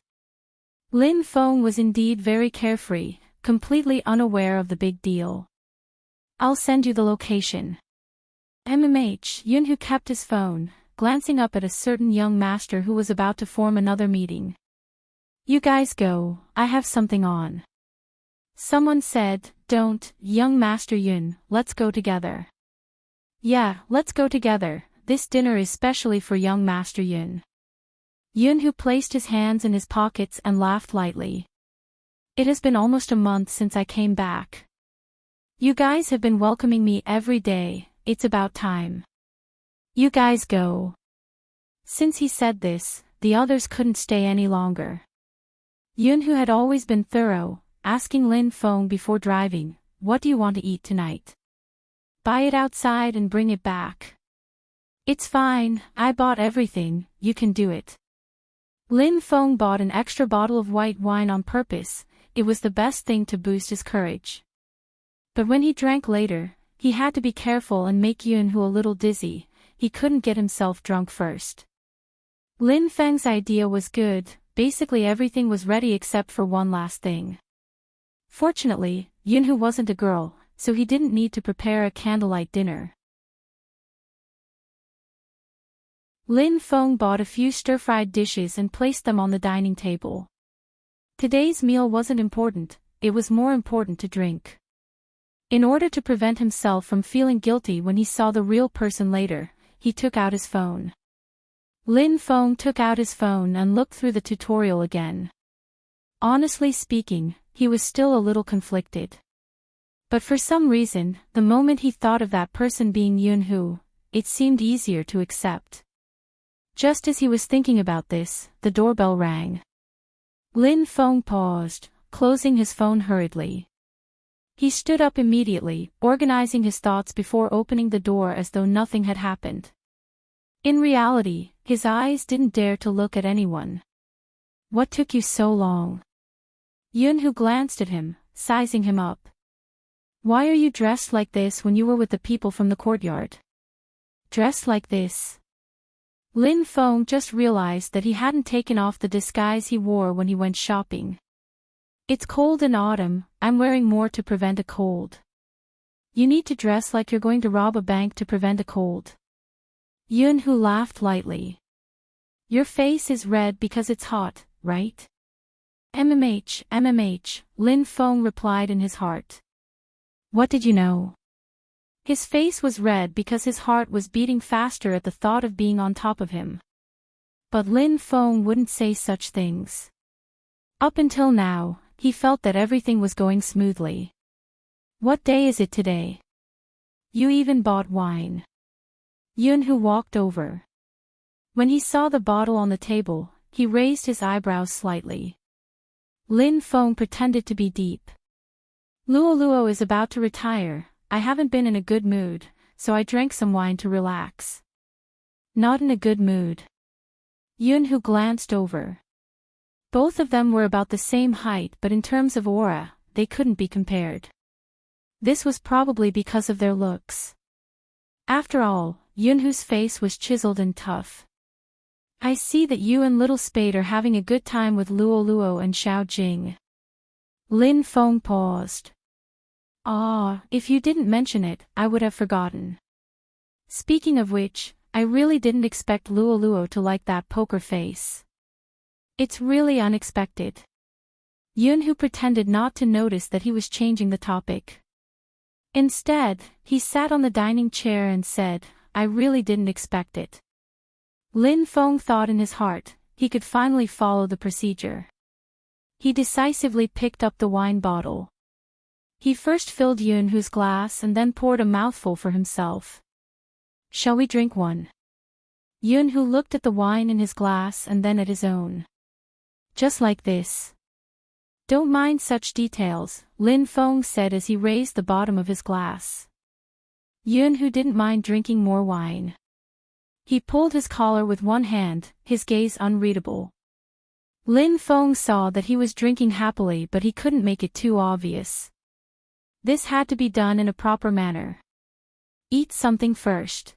Lin Feng was indeed very carefree, completely unaware of the big deal. I'll send you the location. Yunhu kept his phone, glancing up at a certain young master who was about to form another meeting. You guys go, I have something on. Someone said, don't, young Master Yun, let's go together. Yeah, let's go together, this dinner is specially for young Master Yun. Yunhu placed his hands in his pockets and laughed lightly. It has been almost a month since I came back. You guys have been welcoming me every day, it's about time. You guys go. Since he said this, the others couldn't stay any longer. Yunhu had always been thorough, asking Lin Feng before driving, what do you want to eat tonight? Buy it outside and bring it back. It's fine, I bought everything, you can do it. Lin Feng bought an extra bottle of white wine on purpose. It was the best thing to boost his courage. But when he drank later, he had to be careful and make Yunhu a little dizzy. He couldn't get himself drunk first. Lin Feng's idea was good. Basically everything was ready except for one last thing. Fortunately, Yunhu wasn't a girl, so he didn't need to prepare a candlelight dinner. Lin Feng bought a few stir-fried dishes and placed them on the dining table. Today's meal wasn't important, it was more important to drink. In order to prevent himself from feeling guilty when he saw the real person later, he took out his phone. Lin Feng took out his phone and looked through the tutorial again. Honestly speaking, he was still a little conflicted. But for some reason, the moment he thought of that person being Yunhu, it seemed easier to accept. Just as he was thinking about this, the doorbell rang. Lin Feng paused, closing his phone hurriedly. He stood up immediately, organizing his thoughts before opening the door as though nothing had happened. In reality, his eyes didn't dare to look at anyone. What took you so long? Yunhu glanced at him, sizing him up. Why are you dressed like this when you were with the people from the courtyard? Dressed like this? Lin Feng just realized that he hadn't taken off the disguise he wore when he went shopping. It's cold in autumn, I'm wearing more to prevent a cold. You need to dress like you're going to rob a bank to prevent a cold. Yunhu laughed lightly. Your face is red because it's hot, right? MMH, Lin Feng replied in his heart. What did you know? His face was red because his heart was beating faster at the thought of being on top of him. But Lin Feng wouldn't say such things. Up until now, he felt that everything was going smoothly. What day is it today? You even bought wine. Yunhu walked over. When he saw the bottle on the table, he raised his eyebrows slightly. Lin Feng pretended to be deep. Luoluo is about to retire. I haven't been in a good mood, so I drank some wine to relax. Not in a good mood. Yunhu glanced over. Both of them were about the same height, but in terms of aura, they couldn't be compared. This was probably because of their looks. After all, Yunhu's face was chiseled and tough. I see that you and Little Spade are having a good time with Luoluo and Xiao Jing. Lin Feng paused. Ah, if you didn't mention it, I would have forgotten. Speaking of which, I really didn't expect Luoluo to like that poker face. It's really unexpected. Yunhu pretended not to notice that he was changing the topic. Instead, he sat on the dining chair and said, I really didn't expect it. Lin Feng thought in his heart, he could finally follow the procedure. He decisively picked up the wine bottle. He first filled Yunhu's glass and then poured a mouthful for himself. Shall we drink one? Yunhu looked at the wine in his glass and then at his own. Just like this. Don't mind such details, Lin Feng said as he raised the bottom of his glass. Yunhu didn't mind drinking more wine. He pulled his collar with one hand, his gaze unreadable. Lin Feng saw that he was drinking happily, but he couldn't make it too obvious. This had to be done in a proper manner. Eat something first.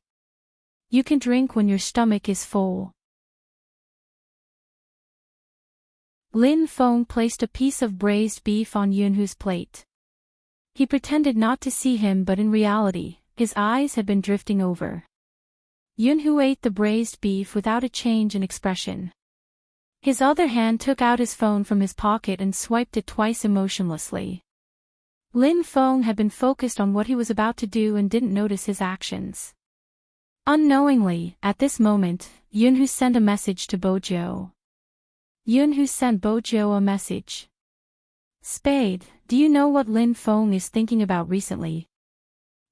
You can drink when your stomach is full. Lin Feng placed a piece of braised beef on Yunhu's plate. He pretended not to see him, but in reality, his eyes had been drifting over. Yunhu ate the braised beef without a change in expression. His other hand took out his phone from his pocket and swiped it twice emotionlessly. Lin Feng had been focused on what he was about to do and didn't notice his actions. Unknowingly, at this moment, Yunhu sent a message to Bojo. Yunhu sent Bojo a message. Spade, do you know what Lin Feng is thinking about recently?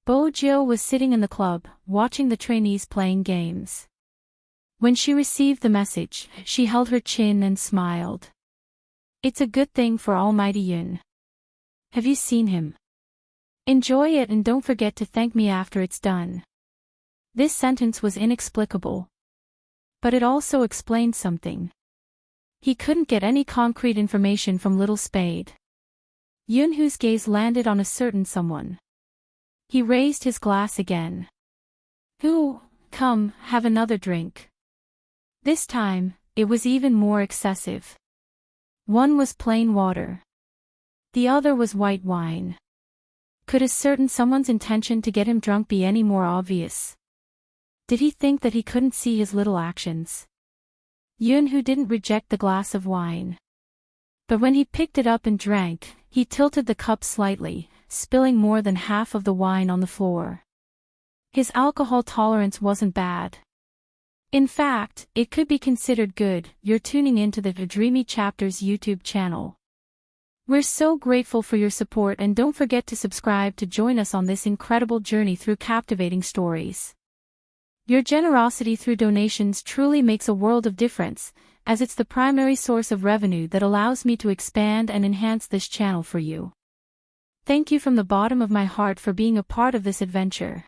Bojo was sitting in the club, watching the trainees playing games. When she received the message, she held her chin and smiled. It's a good thing for Almighty Yun. Have you seen him? Enjoy it and don't forget to thank me after it's done. This sentence was inexplicable. But it also explained something. He couldn't get any concrete information from Little Spade. Yunhu's gaze landed on a certain someone. He raised his glass again. "Who? Come, have another drink." This time, it was even more excessive. One was plain water. The other was white wine. Could a certain someone's intention to get him drunk be any more obvious? Did he think that he couldn't see his little actions? Yunhu didn't reject the glass of wine. But when he picked it up and drank, he tilted the cup slightly, spilling more than half of the wine on the floor. His alcohol tolerance wasn't bad. In fact, it could be considered good. You're tuning into the Dreamy Chapters YouTube channel. We're so grateful for your support, and don't forget to subscribe to join us on this incredible journey through captivating stories. Your generosity through donations truly makes a world of difference, as it's the primary source of revenue that allows me to expand and enhance this channel for you. Thank you from the bottom of my heart for being a part of this adventure.